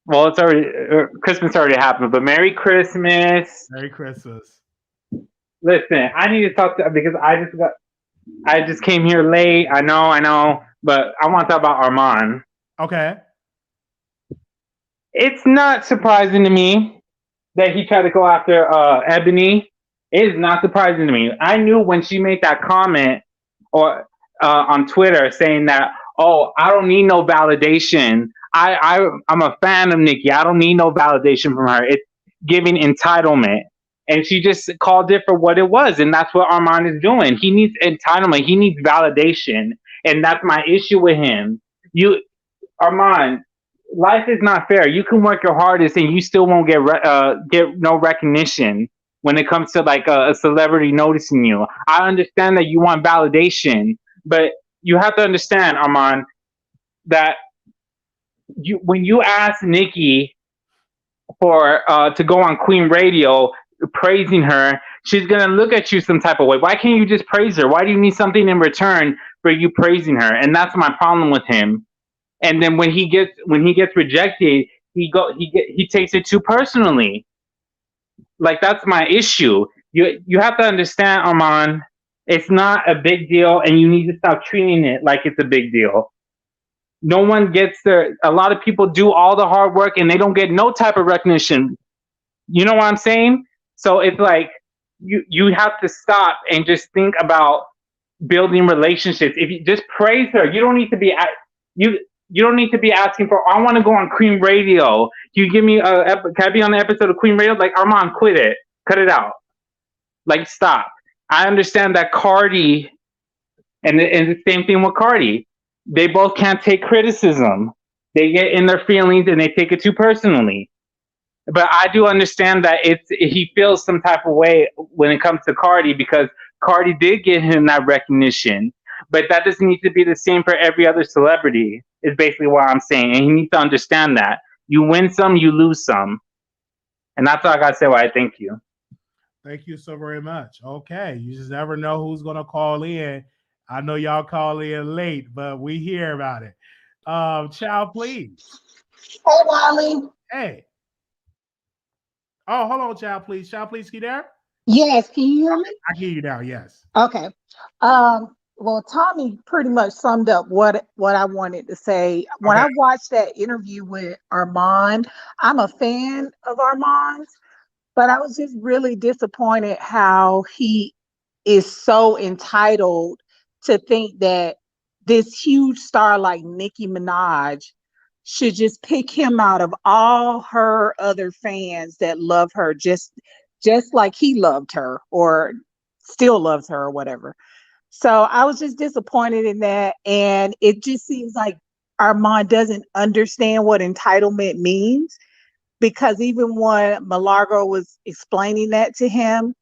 Well, it's already Christmas already happened, but Merry Christmas. Merry Christmas. Listen, I need to talk to because I just came here late. I know, but I want to talk about Armon. Okay. It's not surprising to me that he tried to go after Ebony. It is not surprising to me. I knew when she made that comment or on Twitter saying that, oh, I don't need no validation. I'm a fan of Nikki. I don't need no validation from her. It's giving entitlement. And she just called it for what it was. And that's what Armon is doing. He needs entitlement. He needs validation. And that's my issue with him. Armon, life is not fair. You can work your hardest and you still won't get no recognition when it comes to like a celebrity noticing you. I understand that you want validation, but you have to understand, Armon, that when you ask Nikki for to go on Queen Radio praising her, she's gonna look at you some type of way. Why can't you just praise her? Why do you need something in return for you praising her? And that's my problem with him. And then when he gets rejected, he takes it too personally. Like that's my issue. You have to understand, Armon, it's not a big deal, and you need to stop treating it like it's a big deal. No one gets there. A lot of people do all the hard work and they don't get no type of recognition. You know what I'm saying? So it's like you have to stop and just think about building relationships. If you just praise her, you don't need to be you don't need to be asking for, I want to go on Queen Radio. You give me can I be on the episode of Queen Radio? Like, Armon, quit it. Cut it out. Like, stop. I understand that Cardi, and the same thing with Cardi. They both can't take criticism. They get in their feelings and they take it too personally. But I do understand that he feels some type of way when it comes to Cardi, because Cardi did give him that recognition. But that doesn't need to be the same for every other celebrity, is basically what I'm saying. And he needs to understand that. You win some, you lose some. And that's all I got to say. Why I thank you. Thank you so very much. Okay. You just never know who's going to call in. I know y'all call in late, but we hear about it. Child, please. Hey, Wiley. Hey. Oh, hold on, child, please. Child, please, you there? Yes, can you hear me? I hear you now, yes. Okay. Well, Tommy pretty much summed up what I wanted to say. When I watched that interview with Armon, I'm a fan of Armon's, but I was just really disappointed how he is so entitled to think that this huge star like Nicki Minaj should just pick him out of all her other fans that love her just like he loved her or still loves her or whatever. So I was just disappointed in that. And it just seems like Armand doesn't understand what entitlement means, because even when Malargo was explaining that to him,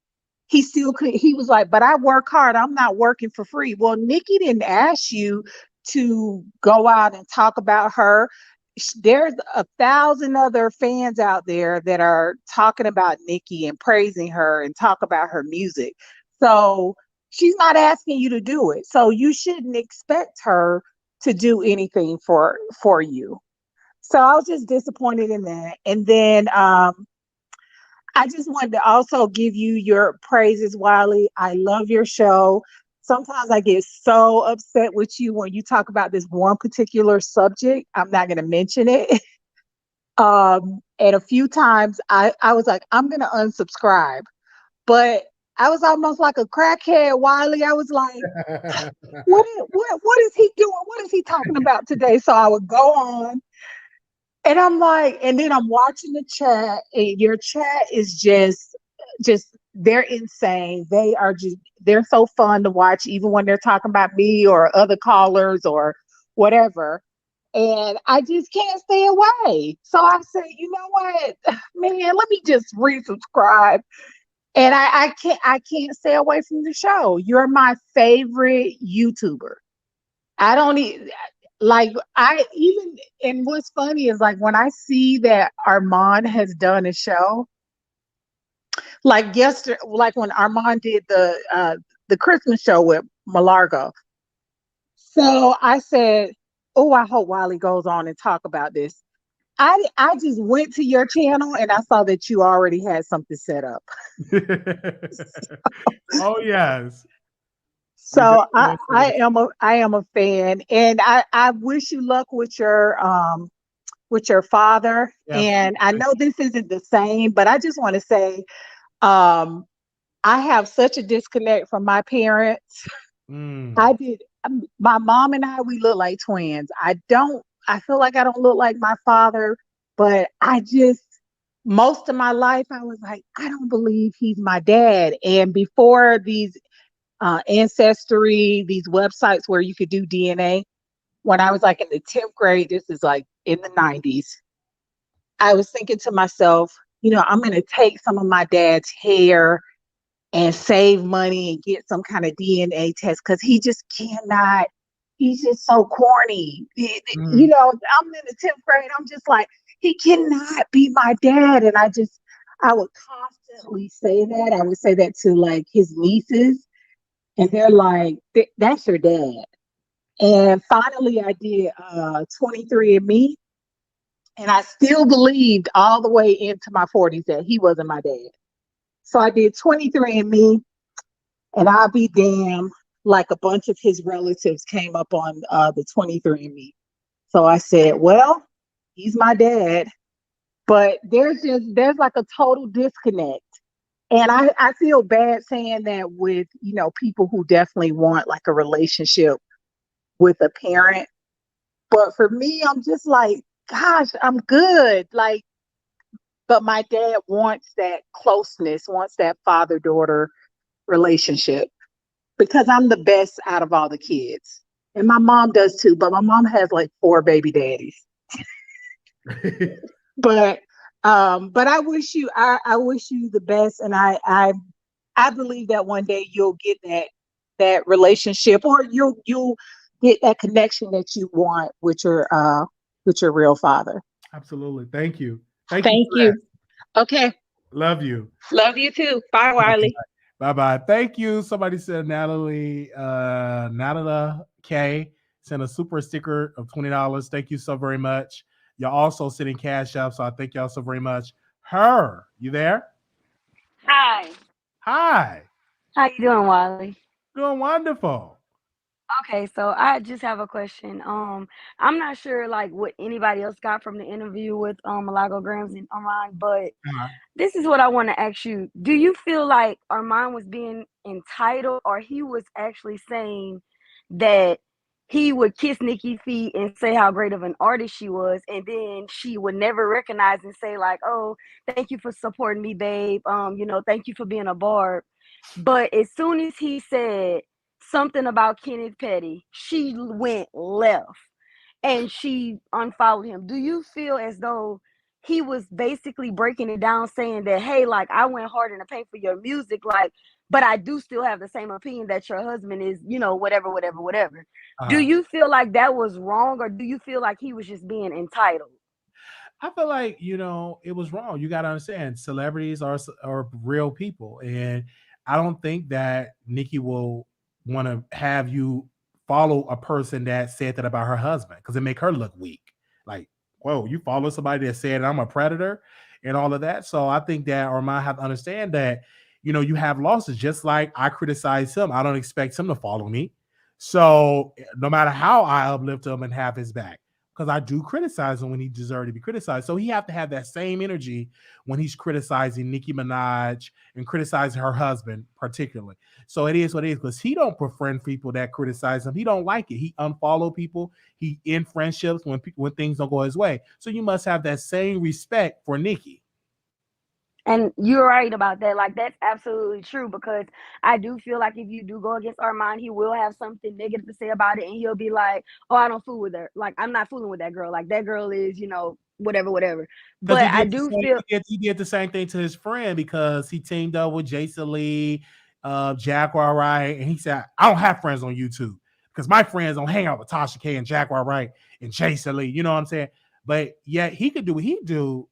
he still could. He was like, but I work hard. I'm not working for free. Well, Nicki didn't ask you to go out and talk about her. There's 1,000 other fans out there that are talking about Nicki and praising her and talk about her music. So she's not asking you to do it. So you shouldn't expect her to do anything for you. So I was just disappointed in that. And then I just wanted to also give you your praises, Wiley. I love your show. Sometimes I get so upset with you when you talk about this one particular subject. I'm not going to mention it. And a few times I was like, I'm going to unsubscribe. But I was almost like a crackhead, Wiley. I was like, what is he doing? What is he talking about today? So I would go on. And I'm like, and then I'm watching the chat, and your chat is just they're insane. They're so fun to watch, even when they're talking about me or other callers or whatever. And I just can't stay away. So I said, you know what, man, let me just resubscribe. And I can't stay away from the show. You're my favorite YouTuber. I don't like and what's funny is, like, when I see that Armand has done a show, like yesterday, like when Armand did the Christmas show with Malargo. So I said, oh, I hope Wiley goes on and talk about this. I just went to your channel and I saw that you already had something set up. Oh yes. So I am a fan, and I wish you luck with your father. Yeah. And I know this isn't the same, but I just want to say, I have such a disconnect from my parents. I did. My mom and I, we look like twins. I feel like I don't look like my father, but most of my life, I was like, I don't believe he's my dad. And before these Ancestry, these websites where you could do DNA, when I was like in the 10th grade, this is like in the 90s, I was thinking to myself, I'm going to take some of my dad's hair and save money and get some kind of DNA test, because he just cannot, he's just so corny. I'm in the 10th grade, I'm just like, he cannot be my dad. And I would constantly say that. I would say that to like his nieces, and they're like, that's your dad. And finally I did 23andMe, and I still believed all the way into my 40s that he wasn't my dad. So I did 23andMe, and I'll be damned, like a bunch of his relatives came up on the 23andMe. So I said, well, he's my dad. But there's like a total disconnect. And I feel bad saying that with, people who definitely want like a relationship with a parent. But for me, I'm just like, gosh, I'm good. Like, but my dad wants that closeness, wants that father-daughter relationship because I'm the best out of all the kids. And my mom does too, but my mom has like 4 baby daddies. But but I wish you the best, and I believe that one day you'll get that relationship, or you'll get that connection that you want with your real father. Absolutely. Thank you. Thank you Thank for that. you. Okay. Love you. Love you too. Bye, Wiley. Bye bye. Thank you. Somebody said Natalie K sent a super sticker of $20. Thank you so very much. Y'all also sending cash up, so I thank y'all so very much. Her, you there? Hi. Hi. How you doing, Wiley? Doing wonderful. Okay, so I just have a question. I'm not sure like what anybody else got from the interview with Malago Grams and Armon, but Uh-huh. this is what I want to ask you. Do you feel like Armon was being entitled, or he was actually saying that he would kiss Nikki's feet and say how great of an artist she was, and then she would never recognize and say like, "Oh, thank you for supporting me, babe. Thank you for being a barb." But as soon as he said something about Kenneth Petty, she went left and she unfollowed him. Do you feel as though he was basically breaking it down, saying that, hey, like I went hard in the paint for your music, like, but I do still have the same opinion that your husband is, whatever, whatever, whatever. Do Uh-huh. you feel like that was wrong, or do you feel like he was just being entitled? I feel like it was wrong. You got to understand, celebrities are real people, and I don't think that Nikki will want to have you follow a person that said that about her husband because it make her look weak. Like, whoa, you follow somebody that said I'm a predator and all of that. So I think that Armand have to understand that you have losses. Just like I criticize him, I don't expect him to follow me. So no matter how I uplift him and have his back, because I do criticize him when he deserves to be criticized. So he have to have that same energy when he's criticizing Nicki Minaj and criticizing her husband particularly. So it is what it is, because he don't befriend people that criticize him. He don't like it. He unfollow people. He in friendships when things don't go his way. So you must have that same respect for Nicki. And you're right about that. Like, that's absolutely true, because I do feel like if you do go against Armand, he will have something negative to say about it. And he'll be like, oh, I don't fool with her. Like, I'm not fooling with that girl. Like, that girl is, whatever, whatever. Because But I do feel. he did the same thing to his friend because he teamed up with Jason Lee, Jaguar Wright, and he said, I don't have friends on YouTube because my friends don't hang out with Tasha K and Jaguar Wright and Jason Lee. You know what I'm saying? But yeah, he could do what he do.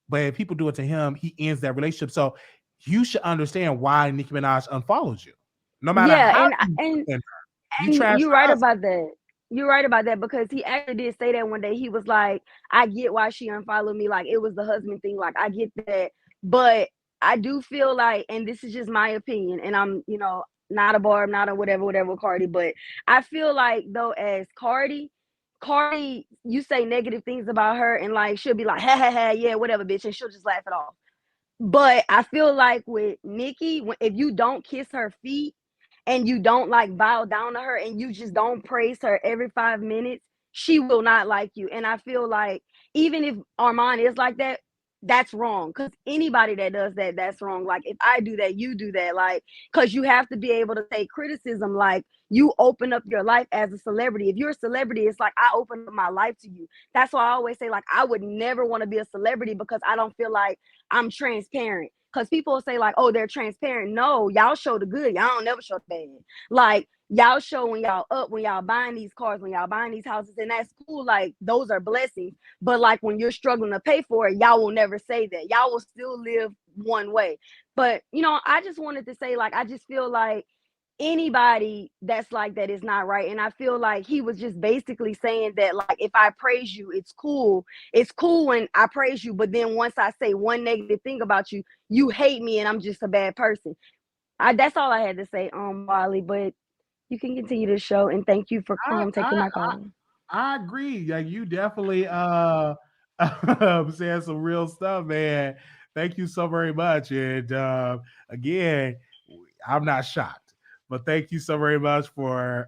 But if people do it to him, he ends that relationship. So you should understand why Nicki Minaj unfollows you. No matter Yeah, how and you trash you're her right husband. about that. You're right about that, because he actually did say that one day. He was like, I get why she unfollowed me. Like, it was the husband thing. Like, I get that. But I do feel like, and this is just my opinion, and I'm, not a barb, not a whatever, whatever, Cardi, but I feel like, though, as Cardi, you say negative things about her, and like, she'll be like, ha ha ha, yeah, whatever, bitch, and she'll just laugh it off. But I feel like with Nikki, if you don't kiss her feet and you don't like bow down to her and you just don't praise her every 5 minutes, she will not like you. And I feel like even if Armand is like that, that's wrong. Because anybody that does that, that's wrong. Like, if I do that, you do that. Like, because you have to be able to take criticism. Like, you open up your life as a celebrity. If you're a celebrity, it's like I open up my life to you. That's why I always say, like, I would never want to be a celebrity, because I don't feel like I'm transparent. Because people say like, oh, they're transparent. No, y'all show the good. Y'all don't never show the bad. Like, y'all show when y'all up, when y'all buying these cars, when y'all buying these houses, and that's cool. Like, those are blessings. But like, when you're struggling to pay for it, y'all will never say that. Y'all will still live one way. But I just wanted to say, like, I just feel like anybody that's like that is not right. And I feel like he was just basically saying that, like, if I praise you, it's cool when I praise you, but then once I say one negative thing about you, you hate me and I'm just a bad person. That's all I had to say, Wiley, but you can continue the show, and thank you for I, taking my call. I agree. Like, you definitely saying some real stuff, man. Thank you so very much. And again, I'm not shocked, but thank you so very much for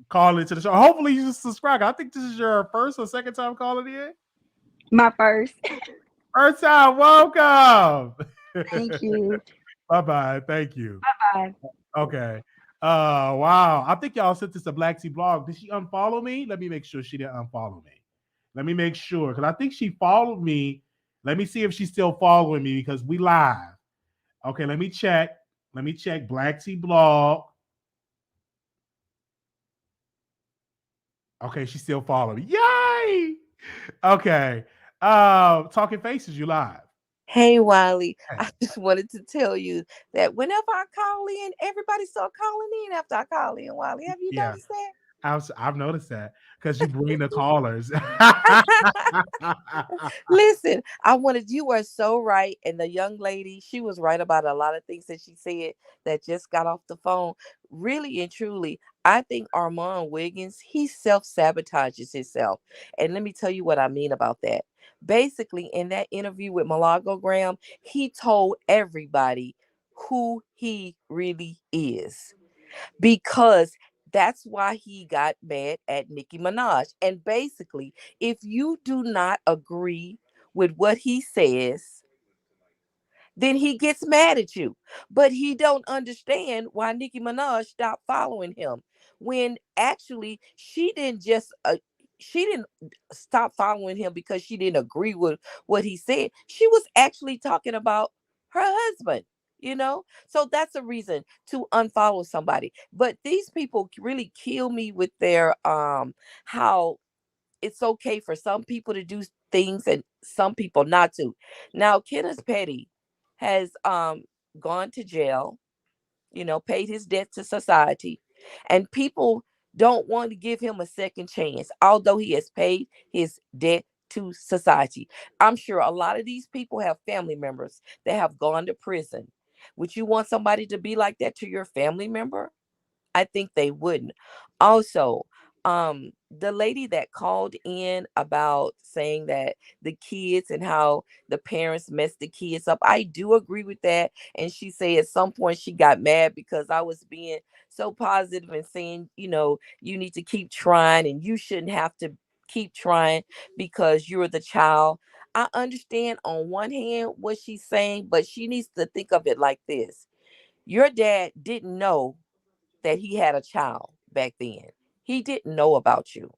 calling to the show. Hopefully you subscribe. I think this is your first or second time calling in. My first. First time, welcome. Thank you. Bye-bye. Thank you. Bye. Okay. Wow. I think y'all sent this to Black Sea Blog. Did she unfollow me? Let me make sure she didn't unfollow me. Let me make sure. Because I think she followed me. Let me see if she's still following me because we live. Okay, let me check. Let me check Black Sea Blog. Okay, she's still following me. Yay! Okay. Talking Faces, you live. Hey, Wiley, Hey. I just wanted to tell you that whenever I call in, everybody start calling in after I call in, Wiley. Have you Yeah, noticed that? I've noticed that because you bring the callers. Listen, you were so right. And the young lady, she was right about a lot of things that she said that just got off the phone. Really and truly, I think Armon Wiggins, he self sabotages himself. And let me tell you what I mean about that. Basically, in that interview with Malago Graham, he told everybody who he really is because that's why he got mad at Nicki Minaj. And basically, if you do not agree with what he says, then he gets mad at you. But he don't understand why Nicki Minaj stopped following him when actually she didn't stop following him because she didn't agree with what he said. She was actually talking about her husband, So that's a reason to unfollow somebody. But these people really kill me with their how it's okay for some people to do things and some people not to. Now, Kenneth Petty has gone to jail, paid his debt to society, and people don't want to give him a second chance, although he has paid his debt to society. I'm sure a lot of these people have family members that have gone to prison. Would you want somebody to be like that to your family member? I think they wouldn't. Also, the lady that called in about saying that the kids and how the parents messed the kids up, I do agree with that. And she said at some point she got mad because I was being so positive and saying, you need to keep trying and you shouldn't have to keep trying because you're the child. I understand on one hand what she's saying, but she needs to think of it like this. Your dad didn't know that he had a child back then. He didn't know about you.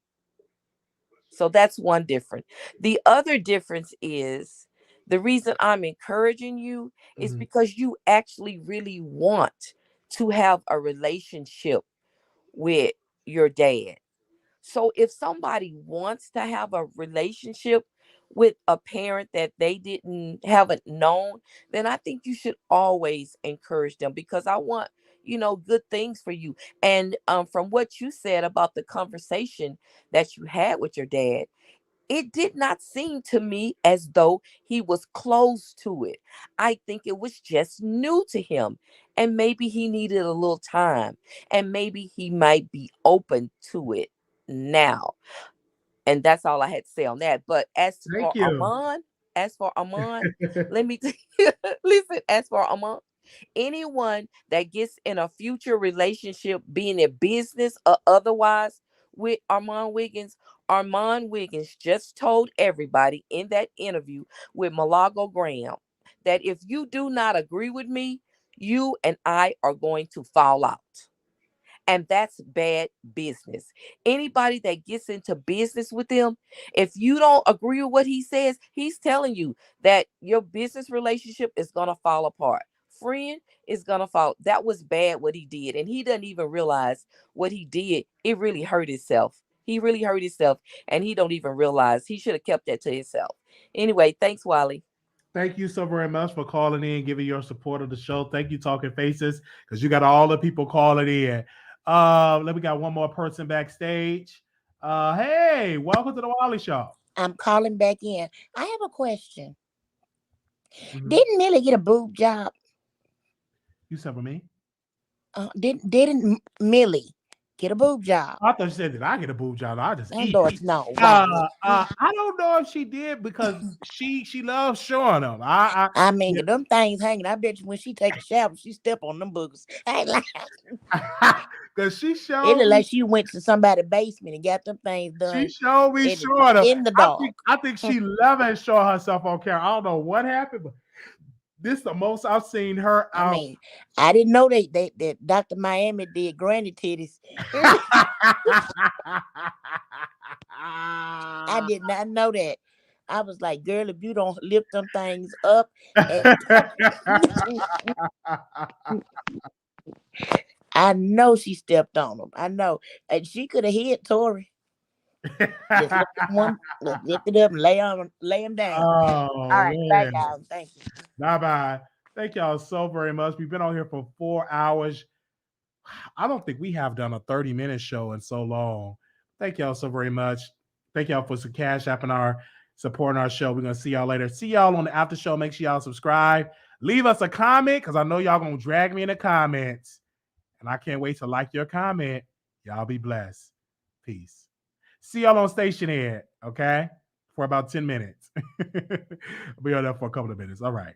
So that's one difference. The other difference is the reason I'm encouraging you is Mhm. because you actually really want to have a relationship with your dad. So if somebody wants to have a relationship with a parent that they haven't known, then I think you should always encourage them because I want, good things for you. And from what you said about the conversation that you had with your dad, it did not seem to me as though he was close to it. I think it was just new to him. And maybe he needed a little time. And maybe he might be open to it now. And that's all I had to say on that. But Thank you. As for Armand, let me listen, as for Armand, anyone that gets in a future relationship, being in business or otherwise, with Armand Wiggins just told everybody in that interview with Malago Graham that if you do not agree with me, you and I are going to fall out. And that's bad business. Anybody that gets into business with him, if you don't agree with what he says, he's telling you that your business relationship is going to fall apart. Friend is going to fall. That was bad what he did. And he doesn't even realize what he did. It really hurt himself. He really hurt himself. And he don't even realize he should have kept that to himself. Anyway, thanks, Wiley. Thank you so very much for calling in, giving your support of the show. Thank you, Talking Faces, because you got all the people calling in. Let me got one more person backstage. Hey, welcome to the Wiley Show. I'm calling back in. I have a question. Mhm. Didn't Millie get a boob job? You said for me? Didn't Millie Get a boob job. I thought she said, "Did I get a boob job? I just eat." No, Wiley. I don't know if she did because she loves showing them. I mean, them things hanging. I bet you when she take a shower, she step on them boogers. Because she It showed look me. like she went to somebody's basement and got them things done. She showed me showing them. in the dark. I think she loving showing herself on camera. I don't know what happened, but this is the most I've seen her out. I mean, I didn't know that Dr. Miami did granny titties. I did not know that. I was like, girl, if you don't lift them things up, I know she stepped on them. I know, and she could have hit Tori. Just lift it up and lay him down. All right, bye, guys. Thank you. Bye. Thank y'all so very much. We've been on here for 4 hours. I don't think we have done a 30-minute show in so long. Thank y'all so very much. Thank y'all for some cash app and supporting our show. We're gonna see y'all later. See y'all on the after show. Make sure y'all subscribe. Leave us a comment because I know y'all gonna drag me in the comments. And I can't wait to like your comment. Y'all be blessed. Peace. See y'all on Station Head, okay? For about 10 minutes. I'll be on there for a couple of minutes. All right.